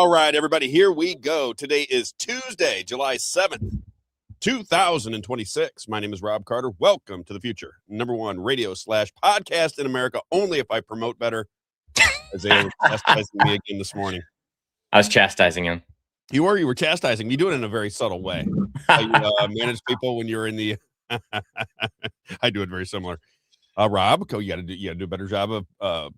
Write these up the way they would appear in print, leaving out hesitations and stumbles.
All right, everybody, here we go. Today is Tuesday, July 7th, 2026. My name is Rob Carter. Welcome to the future. #1 radio/podcast in America, only if I promote better. Isaiah was chastising me again this morning. I was chastising him. You were chastising me. You do it in a very subtle way. How you manage people when you're in the I do it very similar. Rob, you gotta do a better job of well,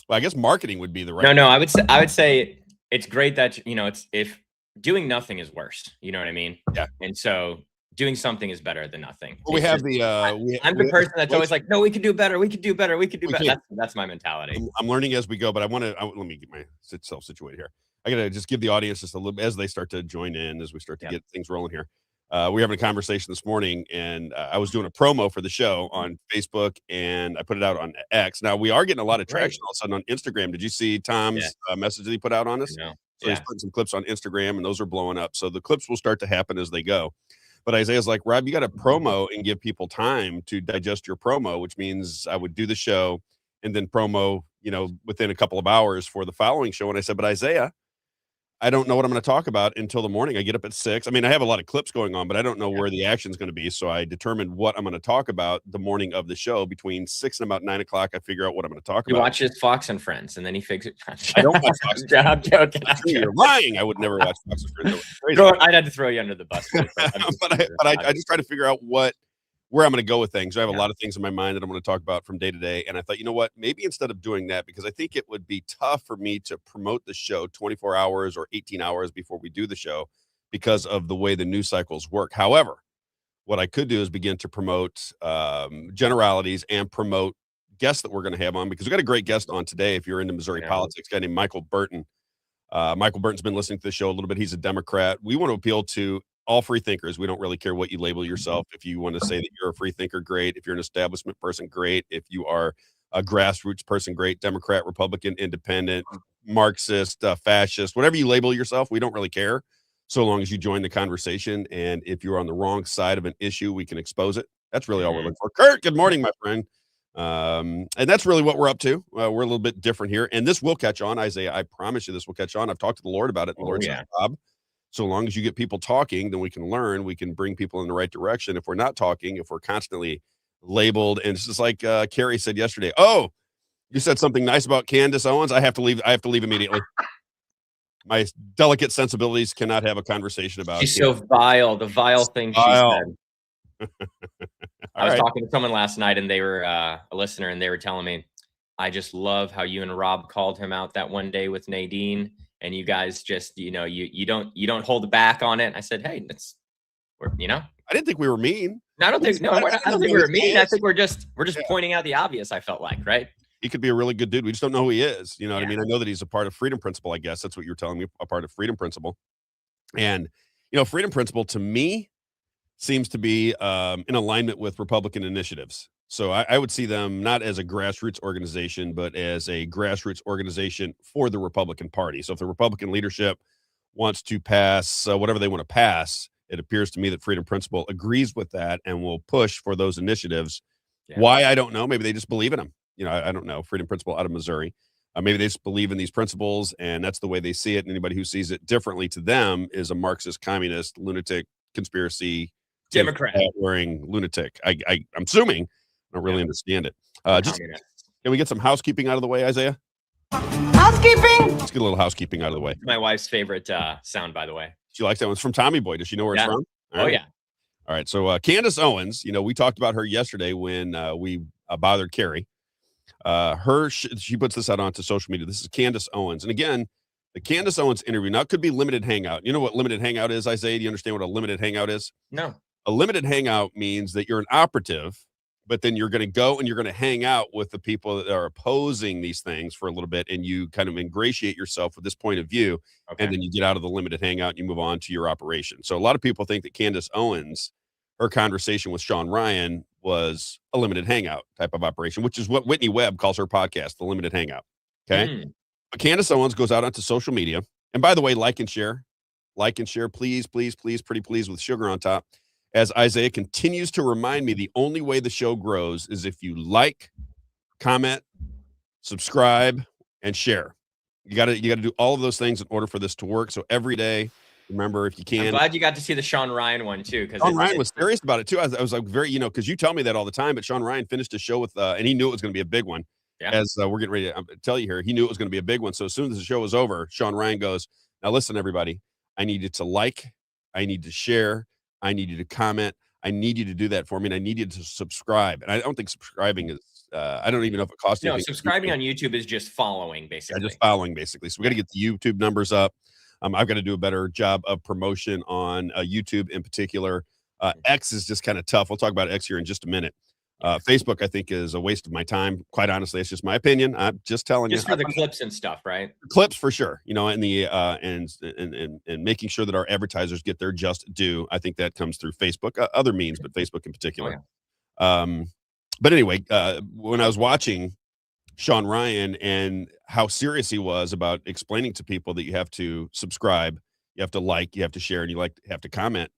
I guess marketing would be the right No, I would say it's great that it's if doing nothing is worse. You know what I mean? Yeah. And so doing something is better than nothing. Well, we have the I'm the person that's always like, no, we could do better. We could do better. We could do better. That's my mentality. I'm learning as we go, but let me get myself situated here. I gotta just give the audience just a little as they start to join in as we start to get things rolling here. We're having a conversation this morning, and I was doing a promo for the show on Facebook, and I put it out on X. Now, we are getting a lot of traction all of a sudden on Instagram. Did you see Tom's message that he put out on us? No. So he's putting some clips on Instagram, and those are blowing up. So the clips will start to happen as they go. But Isaiah's like, Rob, you got to promo and give people time to digest your promo, which means I would do the show and then promo, within a couple of hours for the following show. And I said, but Isaiah, I don't know what I'm going to talk about until the morning. I get up at 6. I mean, I have a lot of clips going on, but I don't know where the action's going to be. So I determined what I'm going to talk about the morning of the show. Between 6 and about 9 o'clock, I figure out what I'm going to talk about. He watches Fox and Friends, and then he figures. I don't watch Fox and Friends. I'm joking. You're lying. I would never watch Fox and Friends. I'd have to throw you under the bus. but I just try to figure out where I'm going to go with things. I have a lot of things in my mind that I'm going to talk about from day to day. And I thought, you know what, maybe instead of doing that, because I think it would be tough for me to promote the show 24 hours or 18 hours before we do the show because of the way the news cycles work. However, what I could do is begin to promote generalities and promote guests that we're going to have on, because we've got a great guest on today. If you're into Missouri politics, a guy named Michael Burton. Michael Burton's been listening to the show a little bit. He's a Democrat. We want to appeal to all free thinkers. We don't really care what you label yourself. If you want to say that you're a free thinker, great. If you're an establishment person, great. If you are a grassroots person, great. Democrat, Republican, independent, Marxist, fascist, whatever you label yourself, we don't really care, so long as you join the conversation. And if you're on the wrong side of an issue, we can expose it. That's really all we're looking for. Kurt, good morning, my friend. And that's really what we're up to. We're a little bit different here, and this will catch on. Isaiah, I promise you this will catch on. I've talked to the Lord about it. And the Lord says, Rob, so long as you get people talking, then we can learn, we can bring people in the right direction. If we're not talking, if we're constantly labeled, and it's just like Carrie said yesterday, oh, you said something nice about Candace Owens, I have to leave immediately. My delicate sensibilities cannot have a conversation about She's so vile, the vile thing she said. I was talking to someone last night, and they were a listener, and they were telling me, I just love how you and Rob called him out that one day with Nadine. And you guys just, you don't hold back on it. And I said, hey, I didn't think we were mean. No, I don't think we were mean. I think we're just pointing out the obvious. I felt like, right? He could be a really good dude. We just don't know who he is. You know what I mean? I know that he's a part of Freedom Principle. I guess that's what you were telling me, a part of Freedom Principle. And Freedom Principle to me seems to be in alignment with Republican initiatives. So I would see them not as a grassroots organization, but as a grassroots organization for the Republican Party. So if the Republican leadership wants to pass whatever they want to pass, it appears to me that Freedom Principle agrees with that and will push for those initiatives. Yeah. Why? I don't know. Maybe they just believe in them. I don't know. Freedom Principle out of Missouri. Maybe they just believe in these principles, and that's the way they see it. And anybody who sees it differently to them is a Marxist, communist, lunatic, conspiracy, Democrat wearing lunatic. I'm assuming. I don't really understand it. Can we get some housekeeping out of the way, Isaiah? Housekeeping? Let's get a little housekeeping out of the way. My wife's favorite sound, by the way. She likes that one. It's from Tommy Boy. Does she know where it's from? All right. All right. So Candace Owens, we talked about her yesterday when we bothered Carrie. She puts this out onto social media. This is Candace Owens. And again, the Candace Owens interview, now it could be limited hangout. You know what limited hangout is, Isaiah? Do you understand what a limited hangout is? No. A limited hangout means that you're an operative, but then you're going to go and you're going to hang out with the people that are opposing these things for a little bit, and you kind of ingratiate yourself with this point of view, and then you get out of the limited hangout and you move on to your operation. So a lot of people think that Candace Owens, her conversation with Sean Ryan, was a limited hangout type of operation, which is what Whitney Webb calls her podcast, the limited hangout. Okay. But Candace Owens goes out onto social media. And by the way, like and share, please, pretty please, with sugar on top. As Isaiah continues to remind me, the only way the show grows is if you like, comment, subscribe, and share. You gotta do all of those things in order for this to work. So every day, remember, if you can. I'm glad you got to see the Sean Ryan one too, because Sean Ryan was serious about it too. I was like very, because you tell me that all the time, but Sean Ryan finished his show with, and he knew it was going to be a big one. Yeah. As we're getting ready to tell you here, he knew it was going to be a big one. So as soon as the show was over, Sean Ryan goes, "Now listen, everybody, I need you to like, I need to share, I need you to comment, I need you to do that for me, and I need you to subscribe." And I don't think subscribing is, I don't even know if it costs no, anything. subscribing on YouTube is just following, basically. Yeah, just following, basically. So we got to get the YouTube numbers up. I've got to do a better job of promotion on YouTube in particular. X is just kind of tough. We'll talk about X here in just a minute. Facebook, I think, is a waste of my time. Quite honestly, it's just my opinion. I'm just telling you. Just for the clips and stuff, right? Clips for sure. And the and making sure that our advertisers get their just due. I think that comes through Facebook, other means, but Facebook in particular. Oh, yeah. But anyway, when I was watching Sean Ryan and how serious he was about explaining to people that you have to subscribe, you have to like, you have to share, and you have to comment.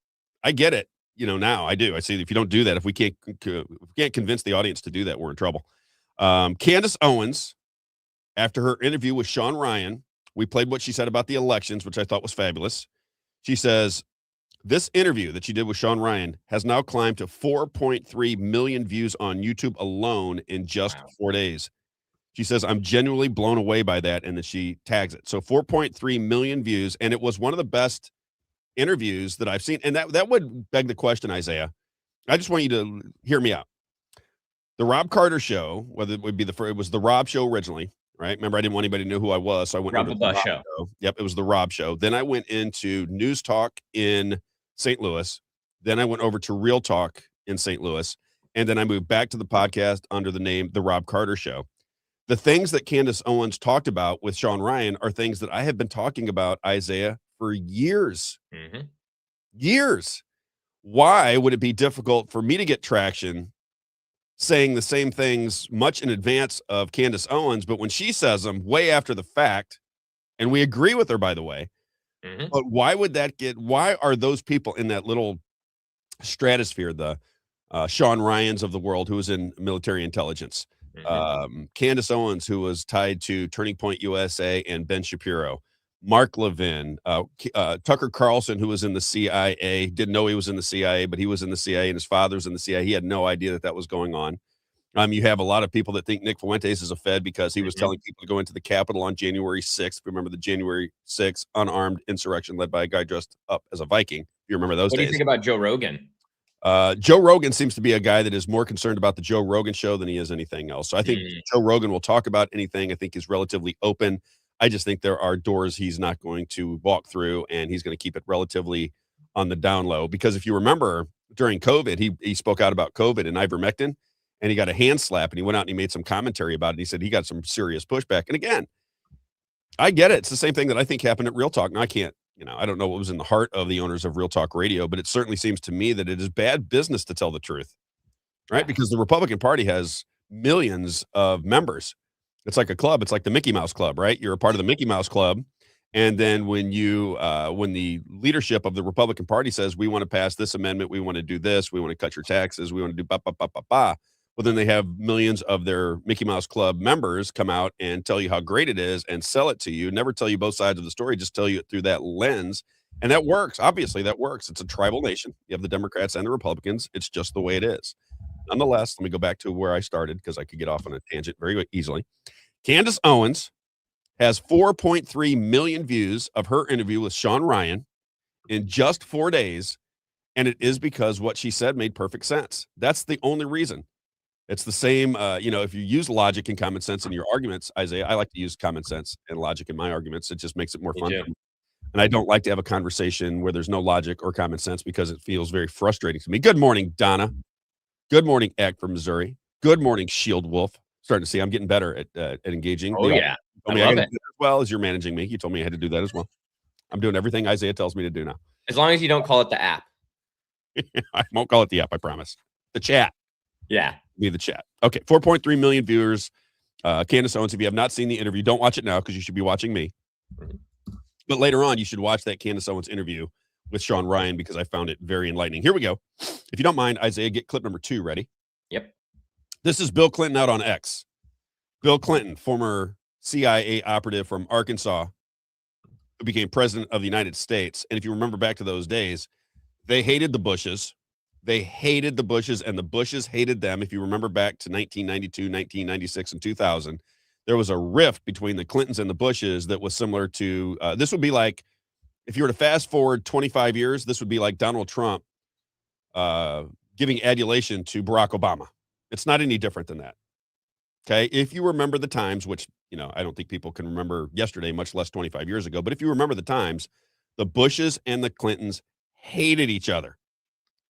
I get it. Now I do. I see if you don't do that, if we can't convince the audience to do that, we're in trouble. Candace Owens, after her interview with Sean Ryan, we played what she said about the elections, which I thought was fabulous. She says, this interview that she did with Sean Ryan has now climbed to 4.3 million views on YouTube alone in just 4 days. She says, I'm genuinely blown away by that, and then she tags it. So 4.3 million views, and it was one of the best interviews that I've seen. And that would beg the question, Isaiah. I just want you to hear me out. The Robb Carter show, whether it would be it was the Robb show originally, right? Remember, I didn't want anybody to know who I was, so I went into the Robb show. Yep, it was the Robb show. Then I went into News Talk in St. Louis. Then I went over to Real Talk in St. Louis, and then I moved back to the podcast under the name The Robb Carter Show. The things that Candace Owens talked about with Sean Ryan are things that I have been talking about, Isaiah, for years. Mm-hmm. Years. Why would it be difficult for me to get traction saying the same things much in advance of Candace Owens, but when she says them way after the fact, and we agree with her, by the way, but why are those people in that little stratosphere, the Sean Ryans of the world, who was in military intelligence, Candace Owens, who was tied to Turning Point USA and Ben Shapiro, Mark Levin, Tucker Carlson, who was in the CIA, didn't know he was in the CIA, but he was in the CIA and his father's in the CIA. He had no idea that was going on. You have a lot of people that think Nick Fuentes is a Fed because he was telling people to go into the Capitol on January 6th. Remember the January 6th unarmed insurrection led by a guy dressed up as a Viking. If you remember those days. What do you think about Joe Rogan? Joe Rogan seems to be a guy that is more concerned about the Joe Rogan show than he is anything else. So I think Joe Rogan will talk about anything. I think he's relatively open. I just think there are doors he's not going to walk through, and he's going to keep it relatively on the down low. Because if you remember, during COVID, he spoke out about COVID and ivermectin, and he got a hand slap, and he went out and he made some commentary about it. He said he got some serious pushback. And again, I get it. It's the same thing that I think happened at Real Talk. Now, I can't, I don't know what was in the heart of the owners of Real Talk Radio, but it certainly seems to me that it is bad business to tell the truth, right? Because the Republican Party has millions of members. It's like a club. It's like the Mickey Mouse Club, right? You're a part of the Mickey Mouse Club. And then when the leadership of the Republican Party says, we want to pass this amendment, we want to do this, we want to cut your taxes, we want to do ba. Well, then they have millions of their Mickey Mouse Club members come out and tell you how great it is and sell it to you. Never tell you both sides of the story, just tell you it through that lens. And that works. Obviously, that works. It's a tribal nation. You have the Democrats and the Republicans. It's just the way it is. Nonetheless, let me go back to where I started because I could get off on a tangent very easily. Candace Owens has 4.3 million views of her interview with Sean Ryan in just 4 days. And it is because what she said made perfect sense. That's the only reason. It's the same, if you use logic and common sense in your arguments, Isaiah, I like to use common sense and logic in my arguments. It just makes it more fun. And I don't like to have a conversation where there's no logic or common sense because it feels very frustrating to me. Good morning, Donna. Good morning, Act from Missouri. Good morning, Shield Wolf. Starting to see I'm getting better at engaging. Oh, yeah. I love it. As well as you're managing me. You told me I had to do that as well. I'm doing everything Isaiah tells me to do now. As long as you don't call it the app. I won't call it the app, I promise. The chat. Yeah. Be the chat. Okay, 4.3 million viewers. Candace Owens, if you have not seen the interview, don't watch it now because you should be watching me. But later on, you should watch that Candace Owens interview with Sean Ryan because I found it very enlightening. Here we go. If you don't mind, Isaiah, get clip number 2 ready. Yep. This is Bill Clinton out on X. Bill Clinton, former CIA operative from Arkansas who became president of the United States. And if you remember back to those days, they hated the Bushes. They hated the Bushes, and the Bushes hated them. If you remember back to 1992, 1996, and 2000, there was a rift between the Clintons and the Bushes that was similar to this would be like, if you were to fast forward 25 years, this would be like Donald Trump giving adulation to Barack Obama. It's not any different than that. Okay. If you remember the times, which, I don't think people can remember yesterday, much less 25 years ago, but if you remember the times, the Bushes and the Clintons hated each other.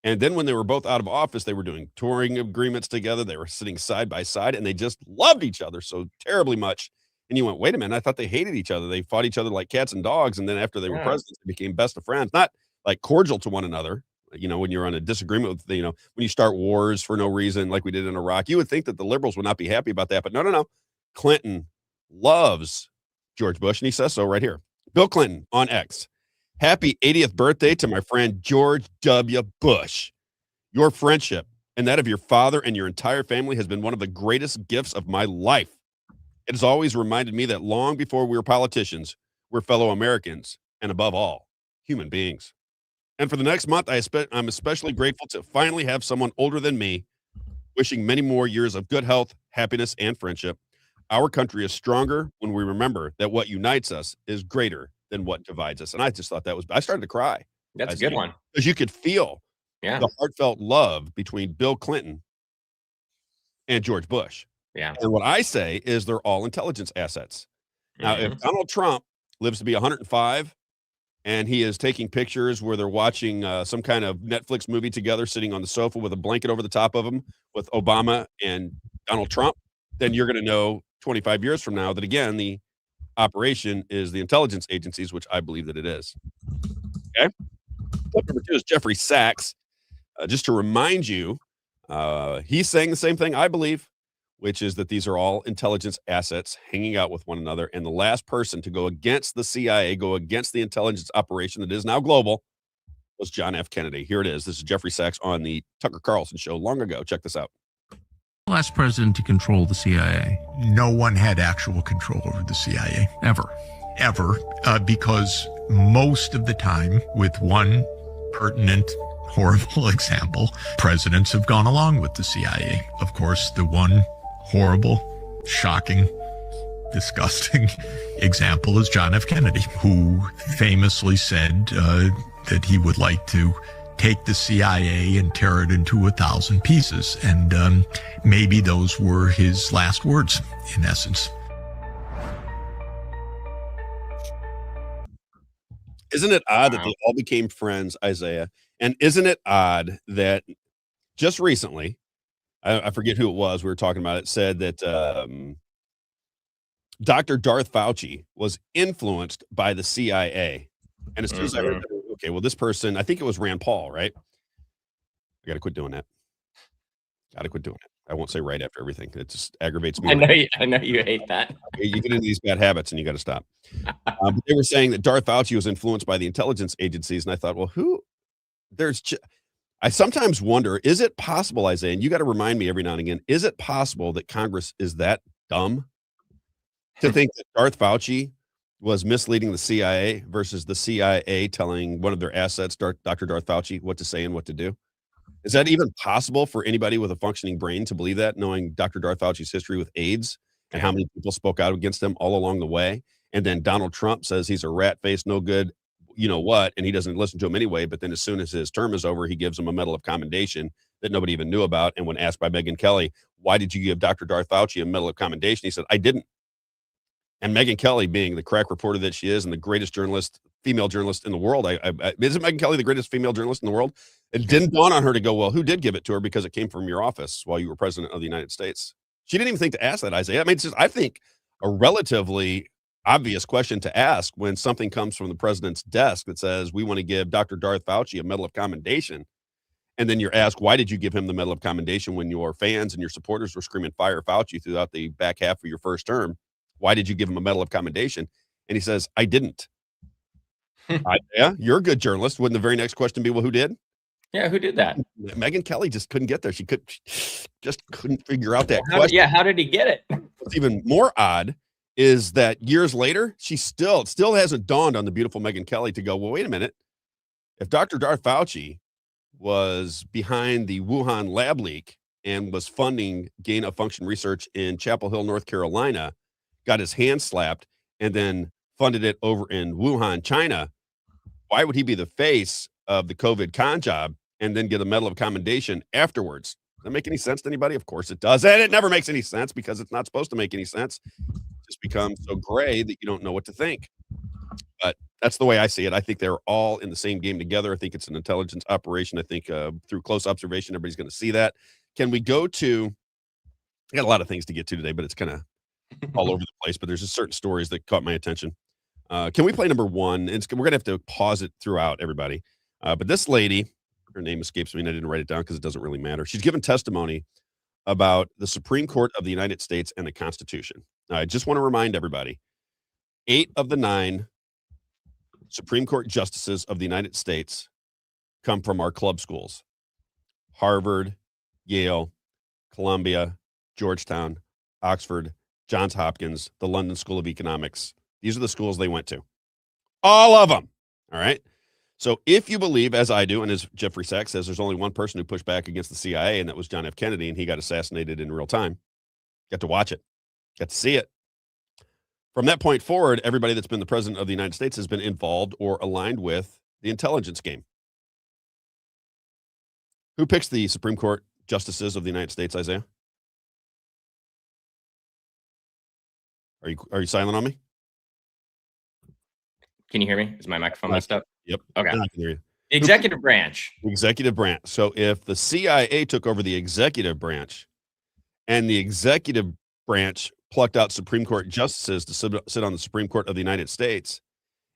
And then when they were both out of office, they were doing touring agreements together. They were sitting side by side, and they just loved each other so terribly much. And you went, wait a minute, I thought they hated each other. They fought each other like cats and dogs. And then after they were presidents, they became best of friends, not like cordial to one another. When you're on a disagreement with, when you start wars for no reason, like we did in Iraq, you would think that the liberals would not be happy about that. But no. Clinton loves George Bush, and he says so right here. Bill Clinton on X. Happy 80th birthday to my friend George W. Bush. Your friendship and that of your father and your entire family has been one of the greatest gifts of my life. It has always reminded me that long before we were politicians, we're fellow Americans, and above all, human beings. And for the next month, I'm especially grateful to finally have someone older than me, wishing many more years of good health, happiness, and friendship. Our country is stronger when we remember that what unites us is greater than what divides us. And I just thought I started to cry. That's a good one. Because you could feel the heartfelt love between Bill Clinton and George Bush. Yeah. And what I say is they're all intelligence assets. Now, if Donald Trump lives to be 105 and he is taking pictures where they're watching some kind of Netflix movie together, sitting on the sofa with a blanket over the top of him with Obama and Donald Trump, then you're going to know 25 years from now that, again, the operation is the intelligence agencies, which I believe that it is. Okay. Step number 2 is Jeffrey Sachs. Just to remind you, he's saying the same thing I believe, which is that these are all intelligence assets hanging out with one another. And the last person to go against the CIA, go against the intelligence operation that is now global, was John F. Kennedy. Here it is. This is Jeffrey Sachs on the Tucker Carlson show long ago. Check this out. Last president to control the CIA. No one had actual control over the CIA. Ever, because most of the time, with one pertinent, horrible example, presidents have gone along with the CIA. Of course, the one horrible, shocking, disgusting example is John F. Kennedy, who famously said that he would like to take the CIA and tear it into 1,000 pieces. And maybe those were his last words, in essence. Isn't it odd that they all became friends, Isaiah? And isn't it odd that just recently, I forget who it was, we were talking about it, said that Dr. Darth Fauci was influenced by the CIA. And as soon as I heard that, okay, well, this person, I think it was Rand Paul, right? I got to quit doing that. I won't say right after everything. It just aggravates me. I know you hate that. You get into these bad habits and you got to stop. But they were saying that Darth Fauci was influenced by the intelligence agencies. And I thought, well, I sometimes wonder, is it possible, Isaiah, and you got to remind me every now and again, is it possible that Congress is that dumb to think that Darth Fauci was misleading the CIA versus the CIA telling one of their assets, Dr. Darth Fauci, what to say and what to do? Is that even possible for anybody with a functioning brain to believe that, knowing Dr. Darth Fauci's history with AIDS and how many people spoke out against him all along the way? And then Donald Trump says he's a rat-faced, no good, you know what, and he doesn't listen to him anyway. But then as soon as his term is over, he gives him a Medal of Commendation that nobody even knew about. And when asked by Megyn Kelly, why did you give Dr. Darth Fauci a Medal of Commendation? He said, I didn't. And Megyn Kelly, being the crack reporter that she is and the greatest female journalist in the world, isn't Megyn Kelly the greatest female journalist in the world? It didn't dawn on her to go, well, who did give it to her because it came from your office while you were president of the United States? She didn't even think to ask that, Isaiah. I mean, it's just, I think, a relatively obvious question to ask when something comes from the president's desk that says, we want to give Dr. Darth Fauci a Medal of Commendation. And then you're asked, why did you give him the Medal of Commendation when your fans and your supporters were screaming fire Fauci throughout the back half of your first term? Why did you give him a Medal of Commendation? And he says, I didn't. Yeah, you're a good journalist. Wouldn't the very next question be, well, who did? Yeah, who did that? Megyn Kelly just couldn't get there. She just couldn't figure out that question. How did he get it? What's even more odd is that years later, it still hasn't dawned on the beautiful Megyn Kelly to go, well, wait a minute. If Dr. Darth Fauci was behind the Wuhan lab leak and was funding gain of function research in Chapel Hill, North Carolina, got his hand slapped, and then funded it over in Wuhan, China, why would he be the face of the COVID con job and then get a medal of commendation afterwards? Does that make any sense to anybody? Of course it does. And it never makes any sense because it's not supposed to make any sense. It just becomes so gray that you don't know what to think. But that's the way I see it. I think they're all in the same game together. I think it's an intelligence operation. I think through close observation, everybody's going to see that. Can we go to, I got a lot of things to get to today, but it's kind of all over the place, but there's just certain stories that caught my attention. Can we play number one? We're going to have to pause it throughout, everybody. But this lady, her name escapes me, and I didn't write it down because it doesn't really matter. She's given testimony about the Supreme Court of the United States and the Constitution. I just want to remind everybody, 8 of the 9 Supreme Court justices of the United States come from our club schools: Harvard, Yale, Columbia, Georgetown, Oxford, Johns Hopkins, the London School of Economics. These are the schools they went to. All of them. All right. So if you believe, as I do, and as Jeffrey Sachs says, there's only one person who pushed back against the CIA, and that was John F. Kennedy, and he got assassinated in real time. Got to watch it. Got to see it. From that point forward, everybody that's been the president of the United States has been involved or aligned with the intelligence game. Who picks the Supreme Court justices of the United States, Isaiah? Are you silent on me? Can you hear me? Is my microphone messed up? Yep. Okay. I can hear you. The executive branch. The executive branch. So if the CIA took over the executive branch and the executive branch plucked out Supreme Court justices to sit on the Supreme Court of the United States,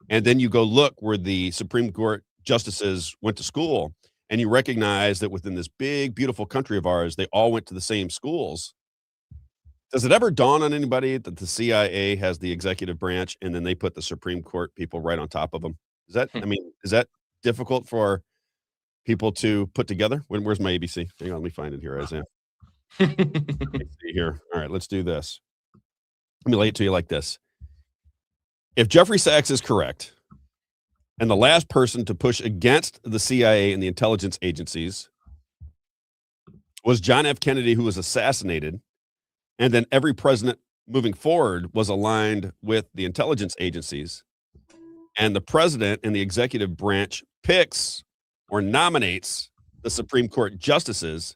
and then you go look where the Supreme Court justices went to school, and you recognize that within this big, beautiful country of ours, they all went to the same schools. Does it ever dawn on anybody that the CIA has the executive branch and then they put the Supreme Court people right on top of them? Is that difficult for people to put together? Where's my ABC? Hang on, let me find it here, Isaiah. Let's see here. All right, let's do this. Let me lay it to you like this. If Jeffrey Sachs is correct, and the last person to push against the CIA and the intelligence agencies was John F. Kennedy, who was assassinated, and then every president moving forward was aligned with the intelligence agencies, and the president and the executive branch picks or nominates the Supreme Court justices,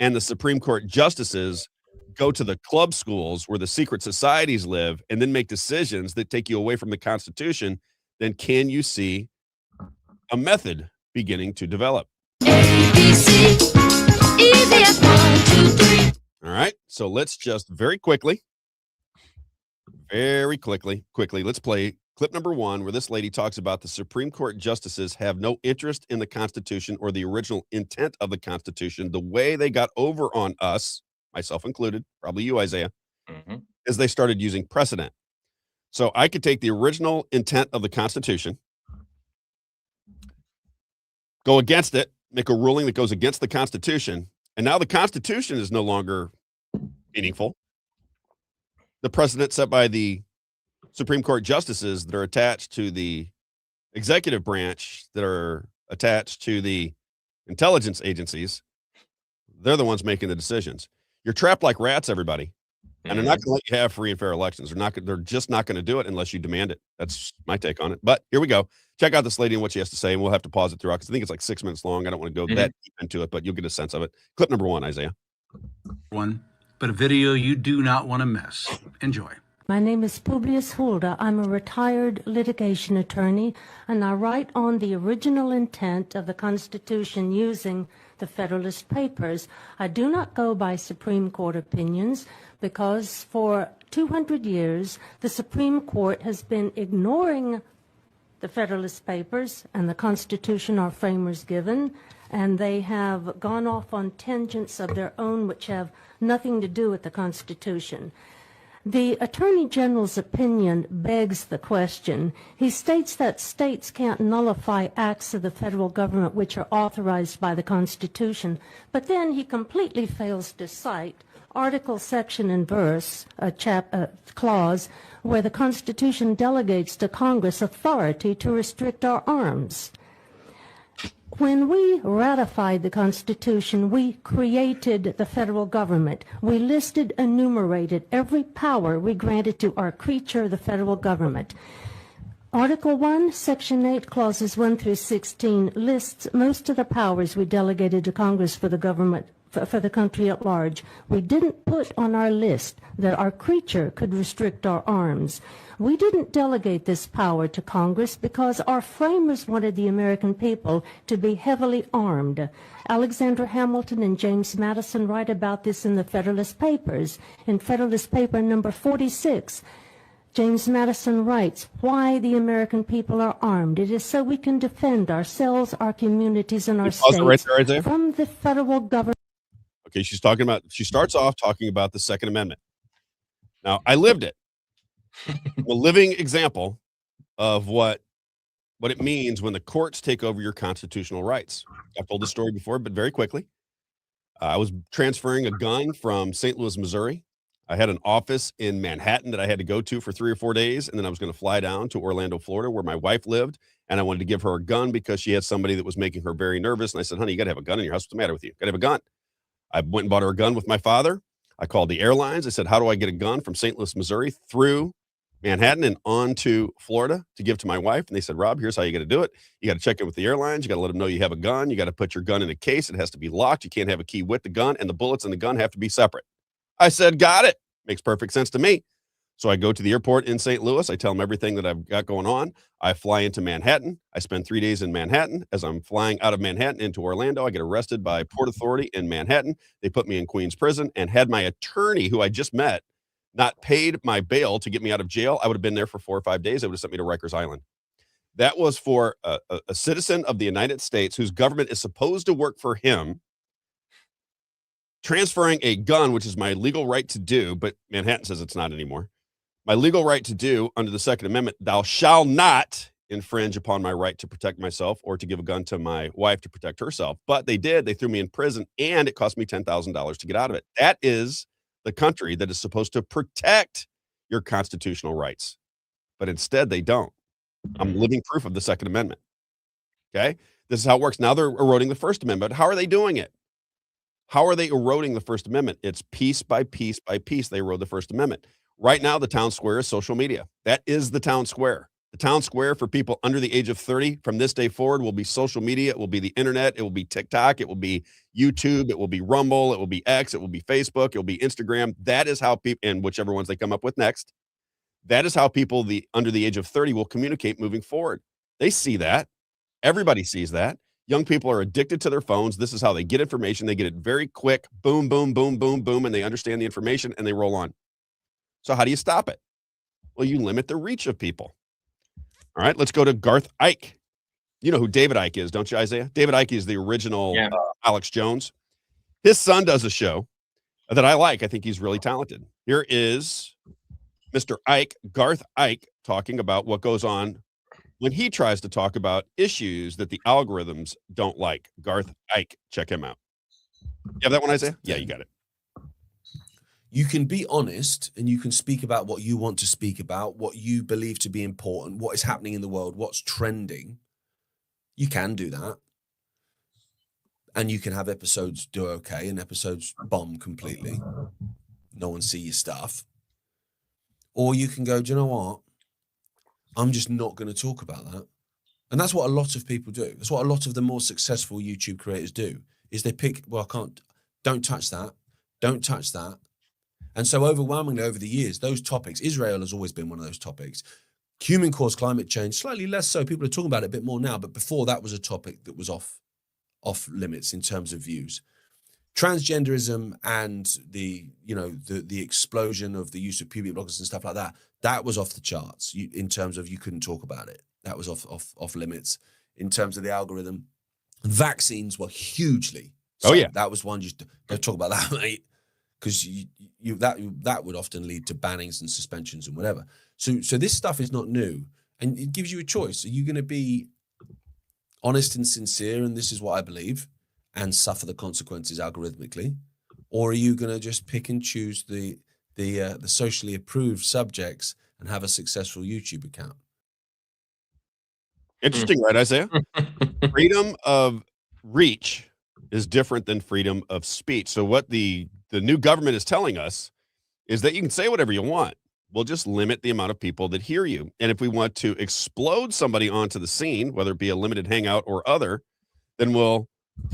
and the Supreme Court justices go to the club schools where the secret societies live and then make decisions that take you away from the Constitution, then can you see a method beginning to develop? ABC, easy as 1, 2, 3. All right, so let's just very quickly, let's play clip number 1, where this lady talks about the Supreme Court justices have no interest in the Constitution or the original intent of the Constitution. The way they got over on us, myself included, probably you, Isaiah, is they started using precedent. So I could take the original intent of the Constitution, go against it, make a ruling that goes against the Constitution, and now the Constitution is no longer meaningful. The precedent set by the Supreme Court justices that are attached to the executive branch, that are attached to the intelligence agencies, they're the ones making the decisions. You're trapped like rats, everybody. And they're not going to let you have free and fair elections. They're just not going to do it unless you demand it. That's my take on it. But here we go. Check out this lady and what she has to say, and we'll have to pause it throughout because I think it's like 6 minutes long. I don't want to go that deep into it, but you'll get a sense of it. Clip number 1, Isaiah. But a video you do not want to miss. Enjoy. My name is Publius Hulda. I'm a retired litigation attorney, and I write on the original intent of the Constitution using the Federalist Papers. I do not go by Supreme Court opinions because for 200 years, the Supreme Court has been ignoring the Federalist Papers and the Constitution our framers given, and they have gone off on tangents of their own which have nothing to do with the Constitution. The Attorney General's opinion begs the question. He states that states can't nullify acts of the federal government which are authorized by the Constitution, but then he completely fails to cite article, section, and verse, clause, where the Constitution delegates to Congress authority to restrict our arms. When we ratified the Constitution, we created the federal government. We listed, enumerated every power we granted to our creature, the federal government. Article 1, Section 8, Clauses 1 through 16 lists most of the powers we delegated to Congress for the government, for the country at large. We didn't put on our list that our creature could restrict our arms. We didn't delegate this power to Congress because our framers wanted the American people to be heavily armed. Alexander Hamilton and James Madison write about this in the Federalist Papers. In Federalist Paper number 46, James Madison writes, "Why the American people are armed. It is so we can defend ourselves, our communities, and our states right there. From the federal government." Okay, she starts off talking about the Second Amendment. Now, I lived it. I'm a living example of what it means when the courts take over your constitutional rights. I've told this story before, but very quickly. I was transferring a gun from St. Louis, Missouri. I had an office in Manhattan that I had to go to for 3 or 4 days, and then I was going to fly down to Orlando, Florida, where my wife lived, and I wanted to give her a gun because she had somebody that was making her very nervous, and I said, "Honey, you got to have a gun in your house. What's the matter with you? Got to have a gun." I went and bought her a gun with my father. I called the airlines. I said, "How do I get a gun from St. Louis, Missouri through Manhattan and on to Florida to give to my wife?" And they said, "Rob, here's how you got to do it. You got to check in with the airlines. You got to let them know you have a gun. You got to put your gun in a case. It has to be locked. You can't have a key with the gun, and the bullets in the gun have to be separate." I said, "Got it. Makes perfect sense to me." So I go to the airport in St. Louis. I tell them everything that I've got going on. I fly into Manhattan. I spend 3 days in Manhattan. As I'm flying out of Manhattan into Orlando, I get arrested by Port Authority in Manhattan. They put me in Queens Prison, and had my attorney, who I just met, not paid my bail to get me out of jail, I would have been there for 4 or 5 days. They would have sent me to Rikers Island. That was for a citizen of the United States whose government is supposed to work for him, transferring a gun, which is my legal right to do, but Manhattan says it's not anymore. My legal right to do under the Second Amendment, thou shalt not infringe upon my right to protect myself or to give a gun to my wife to protect herself. But they did. They threw me in prison, and it cost me $10,000 to get out of it. That is the country that is supposed to protect your constitutional rights. But instead, they don't. I'm living proof of the Second Amendment. Okay? This is how it works. Now they're eroding the First Amendment. How are they doing it? How are they eroding the First Amendment? It's piece by piece by piece they erode the First Amendment. Right now, the town square is social media. That is the town square. The town square for people under the age of 30 from this day forward will be social media. It will be the internet. It will be TikTok. It will be YouTube. It will be Rumble. It will be X. It will be Facebook. It will be Instagram. That is how people, and whichever ones they come up with next, that is how people under the age of 30 will communicate moving forward. They see that. Everybody sees that. Young people are addicted to their phones. This is how they get information. They get it very quick. Boom, boom, boom, boom, boom, and they understand the information and they roll on. So how do you stop it? Well, you limit the reach of people. All right, let's go to Garth Ike. You know who David Ike is, don't you, Isaiah? David Ike is the original Alex Jones. His son does a show that I like. I think he's really talented. Here is Mr. Ike, Garth Ike, talking about what goes on when he tries to talk about issues that the algorithms don't like. Garth Ike, check him out. You have that one, Isaiah? Yeah, you got it. You can be honest and you can speak about what you want to speak about, what you believe to be important, what is happening in the world, what's trending. You can do that. And you can have episodes do okay and episodes bomb completely. No one see your stuff. Or you can go, do you know what? I'm just not going to talk about that. And that's what a lot of people do. That's what a lot of the more successful YouTube creators do, is they pick, well, don't touch that. Don't touch that. And so overwhelmingly over the years, those topics, Israel has always been one of those topics. Human-caused climate change, slightly less so. People are talking about it a bit more now, but before that was a topic that was off limits in terms of views. Transgenderism and the explosion of the use of pubic blockers and stuff like that, that was off the charts in terms of you couldn't talk about it. That was off limits in terms of the algorithm. Vaccines were hugely. So that was one, just don't talk about that, mate. because that would often lead to bannings and suspensions and whatever. So this stuff is not new, and it gives you a choice. Are you going to be honest and sincere, and this is what I believe, and suffer the consequences algorithmically, or are you going to just pick and choose the socially approved subjects and have a successful YouTube account? Interesting, right, Isaiah? Freedom of reach is different than freedom of speech. So what the new government is telling us is that you can say whatever you want. We'll just limit the amount of people that hear you. And if we want to explode somebody onto the scene, whether it be a limited hangout or other, then we'll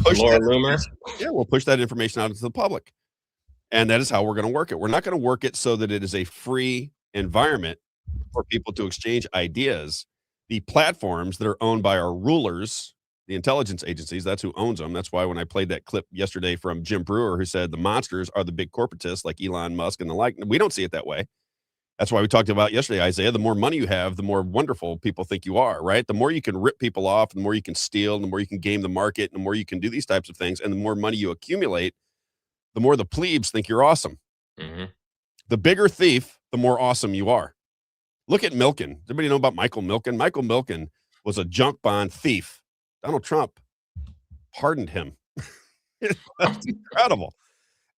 push we'll push that information out into the public. And that is how we're going to work it. We're not going to work it so that it is a free environment for people to exchange ideas. The platforms that are owned by our rulers, the intelligence agencies, that's who owns them. That's why when I played that clip yesterday from Jim Brewer, who said the monsters are the big corporatists like Elon Musk and the like, we don't see it that way. That's why we talked about yesterday, Isaiah, the more money you have, the more wonderful people think you are, right? The more you can rip people off, the more you can steal, the more you can game the market, and the more you can do these types of things, and the more money you accumulate, the more the plebes think you're awesome. Mm-hmm. The bigger thief, the more awesome you are. Look at Milken. Does anybody know about Michael Milken? Michael Milken was a junk bond thief. Donald Trump pardoned him. That's incredible.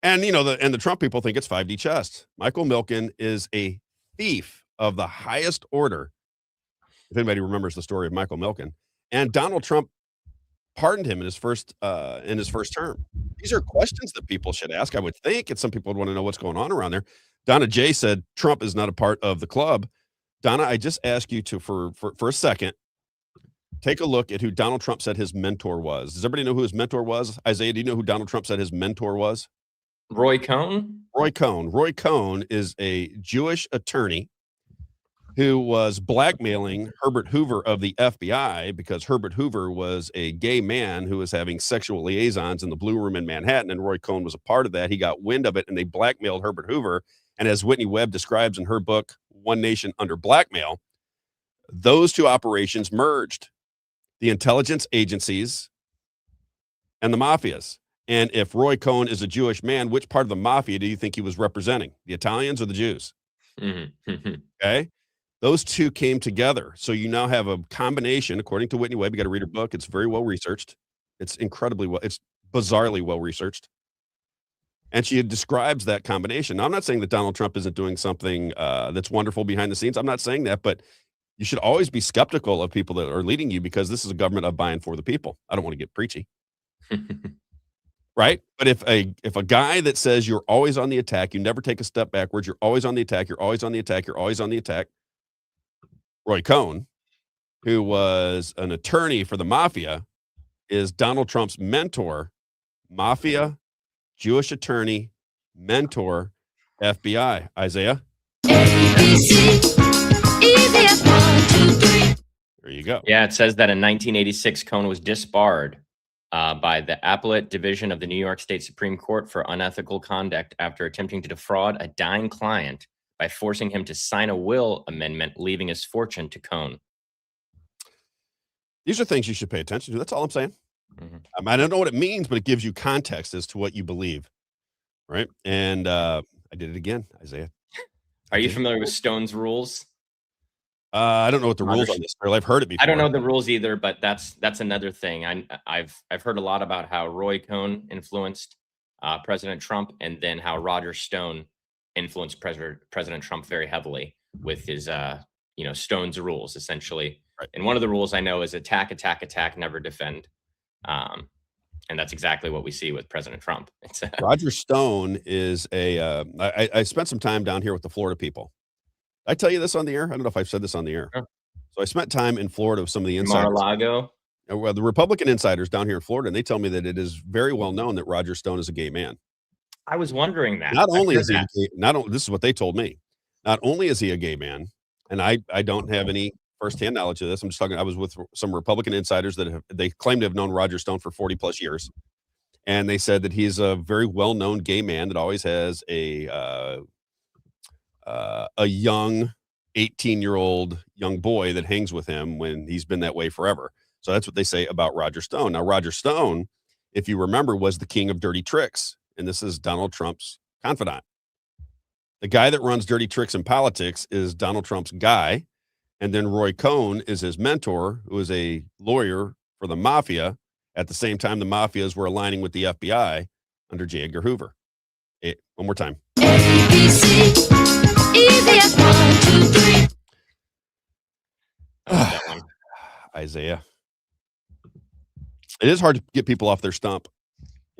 And the Trump people think it's 5D chess. Michael Milken is a thief of the highest order. If anybody remembers the story of Michael Milken, and Donald Trump pardoned him in his first term. These are questions that people should ask, I would think, and some people would want to know what's going on around there. Donna J said Trump is not a part of the club. Donna, I just ask you to, for a second, take a look at who Donald Trump said his mentor was. Does everybody know who his mentor was? Isaiah, do you know who Donald Trump said his mentor was? Roy Cohn? Roy Cohn. Roy Cohn is a Jewish attorney who was blackmailing Herbert Hoover of the FBI because Herbert Hoover was a gay man who was having sexual liaisons in the Blue Room in Manhattan, and Roy Cohn was a part of that. He got wind of it, and they blackmailed Herbert Hoover. And as Whitney Webb describes in her book, One Nation Under Blackmail, those two operations merged, the intelligence agencies and the mafias. And if Roy Cohn is a Jewish man, which part of the mafia do you think he was representing? The Italians or the Jews? Mm-hmm. Okay. Those two came together. So you now have a combination, according to Whitney Webb. You got to read her book. It's very well researched. It's bizarrely well researched. And she describes that combination. Now, I'm not saying that Donald Trump isn't doing something that's wonderful behind the scenes. I'm not saying that, but you should always be skeptical of people that are leading you because this is a government of by and for the people. I don't want to get preachy. Right? But if a guy that says you're always on the attack, you never take a step backwards, you're always on the attack, you're always on the attack, you're always on the attack. Roy Cohn, who was an attorney for the mafia, is Donald Trump's mentor, mafia, Jewish attorney, mentor, FBI. Isaiah? There you go. Yeah, it says that in 1986, Cohn was disbarred by the Appellate Division of the New York State Supreme Court for unethical conduct after attempting to defraud a dying client by forcing him to sign a will amendment, leaving his fortune to Cohn. These are things you should pay attention to. That's all I'm saying. Mm-hmm. I don't know what it means, but it gives you context as to what you believe, right? And I did it again, Isaiah. Are you familiar with Stone's rules? I don't know what the rules on this are. I've heard it before. I don't know the rules either, but that's another thing. I've heard a lot about how Roy Cohn influenced President Trump, and then how Roger Stone influenced President Trump very heavily with his Stone's rules, essentially. Right. And one of the rules I know is attack, attack, attack, never defend. And that's exactly what we see with President Trump. Roger Stone is I spent some time down here with the Florida people. Did I tell you this on the air? I don't know if I've said this on the air. Sure. So I spent time in Florida with some of the insiders. Mar-a-Lago? Well, the Republican insiders down here in Florida, and they tell me that it is very well known that Roger Stone is a gay man. I was wondering that. Not only is he this is what they told me. Not only is he a gay man, and I don't have any firsthand knowledge of this. I'm just talking. I was with some Republican insiders that they claim to have known Roger Stone for 40 plus years, and they said that he's a very well known gay man that always has a young 18-year-old young boy that hangs with him when he's been that way forever. So that's what they say about Roger Stone. Now, Roger Stone, if you remember, was the king of dirty tricks. And this is Donald Trump's confidant. The guy that runs dirty tricks in politics is Donald Trump's guy. And then Roy Cohn is his mentor, who is a lawyer for the mafia. At the same time, the mafias were aligning with the FBI under J. Edgar Hoover. One more time. ABC, easy as 1, 2, 3. Isaiah. It is hard to get people off their stump.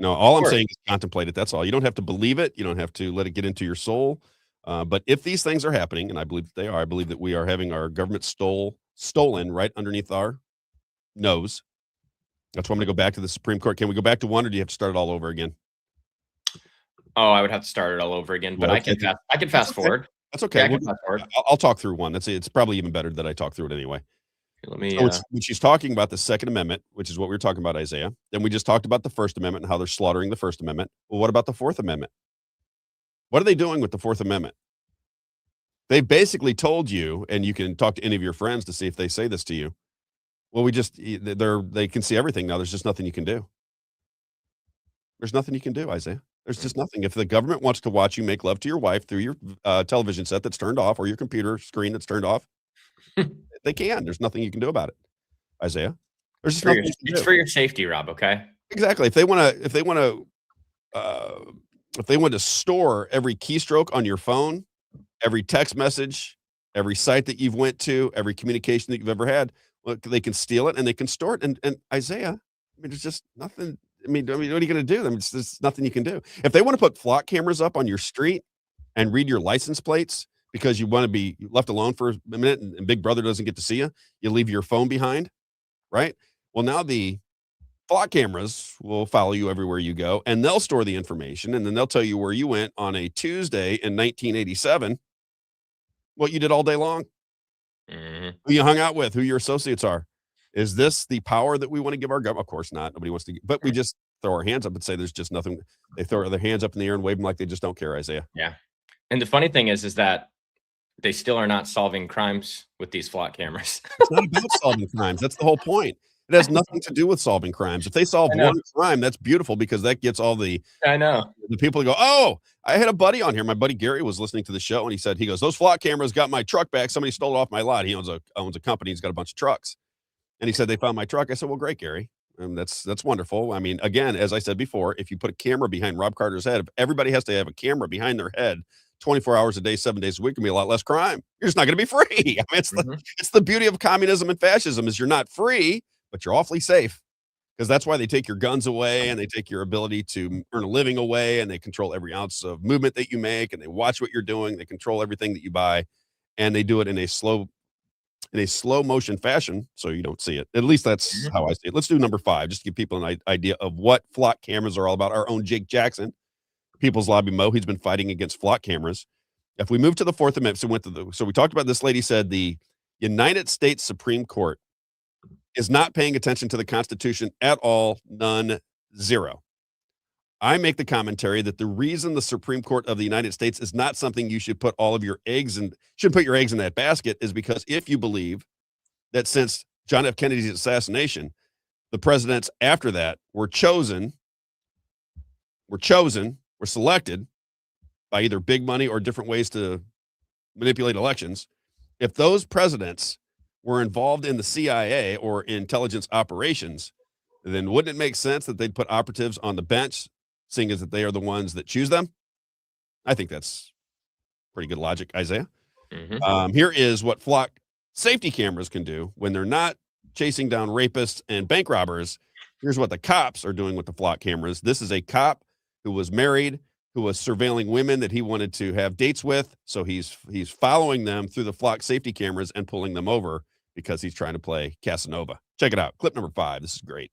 All I'm saying is contemplate it. That's all. You don't have to believe it. You don't have to let it get into your soul. But if these things are happening, and I believe that they are, I believe that we are having our government stolen right underneath our nose. That's why I'm going to go back to the Supreme Court. Can we go back to one, or do you have to start it all over again? Oh, I would have to start it all over again, but I can fast forward. That's okay. Yeah, I can fast forward. I'll talk through one. It's probably even better that I talk through it anyway. Let me. When she's talking about the Second Amendment, which is what we were talking about, Isaiah. Then we just talked about the First Amendment and how they're slaughtering the First Amendment. Well, what about the Fourth Amendment? What are they doing with the Fourth Amendment? They basically told you, and you can talk to any of your friends to see if they say this to you. Well, they can see everything now. There's just nothing you can do. There's nothing you can do, Isaiah. There's just nothing. If the government wants to watch you make love to your wife through your television set that's turned off or your computer screen that's turned off, they can. There's nothing you can do about it, Isaiah. There's just nothing you can do. It's for your safety, Rob. Okay. Exactly. If they want to store every keystroke on your phone, every text message, every site that you've went to, every communication that you've ever had, well, they can steal it and they can store it. And Isaiah, I mean, there's just nothing. I mean, what are you going to do? I mean, there's nothing you can do. If they want to put flock cameras up on your street and read your license plates because you want to be left alone for a minute and Big Brother doesn't get to see you, you leave your phone behind, right? Well, now the flock cameras will follow you everywhere you go, and they'll store the information, and then they'll tell you where you went on a Tuesday in 1987, what you did all day long, who you hung out with, who your associates are. Is this the power that we want to give our government? Of course not. Nobody wants to, but we just throw our hands up and say there's just nothing. They throw their hands up in the air and wave them like they just don't care, Isaiah. Yeah. And the funny thing is that they still are not solving crimes with these flock cameras. It's not about solving crimes. That's the whole point. It has nothing to do with solving crimes. If they solve one crime, that's beautiful because that gets all the people to go, oh, I had a buddy on here. My buddy Gary was listening to the show and he goes, those flock cameras got my truck back. Somebody stole it off my lot. He owns a company. He's got a bunch of trucks. And he said, they found my truck. I said, well, great, Gary. That's wonderful. I mean, again, as I said before, if you put a camera behind Rob Carter's head, if everybody has to have a camera behind their head 24 hours a day, 7 days a week, can be a lot less crime. You're just not going to be free. I mean, it's the beauty of communism and fascism is you're not free, but you're awfully safe because that's why they take your guns away and they take your ability to earn a living away and they control every ounce of movement that you make and they watch what you're doing. They control everything that you buy and they do it in a slow motion fashion so you don't see it. At least that's how I see it. Let's do number 5 just to give people an idea of what flock cameras are all about. Our own Jake Jackson, People's Lobby Mo, he's been fighting against flock cameras. If we move to the Fourth Amendment, so we talked about this lady said the United States Supreme Court is not paying attention to the Constitution at all, none, zero. I make the commentary that the reason the Supreme Court of the United States is not something you should put all of your eggs in, shouldn't put your eggs in that basket is because if you believe that since John F. Kennedy's assassination, the presidents after that were selected by either big money or different ways to manipulate elections. If those presidents were involved in the CIA or intelligence operations, then wouldn't it make sense that they'd put operatives on the bench, seeing as that they are the ones that choose them? I think that's pretty good logic, Isaiah. Here is what flock safety cameras can do when they're not chasing down rapists and bank robbers. Here's what the cops are doing with the flock cameras. This is a cop who was married, who was surveilling women that he wanted to have dates with. So he's following them through the flock safety cameras and pulling them over because he's trying to play Casanova. Check it out. Clip number 5. This is great.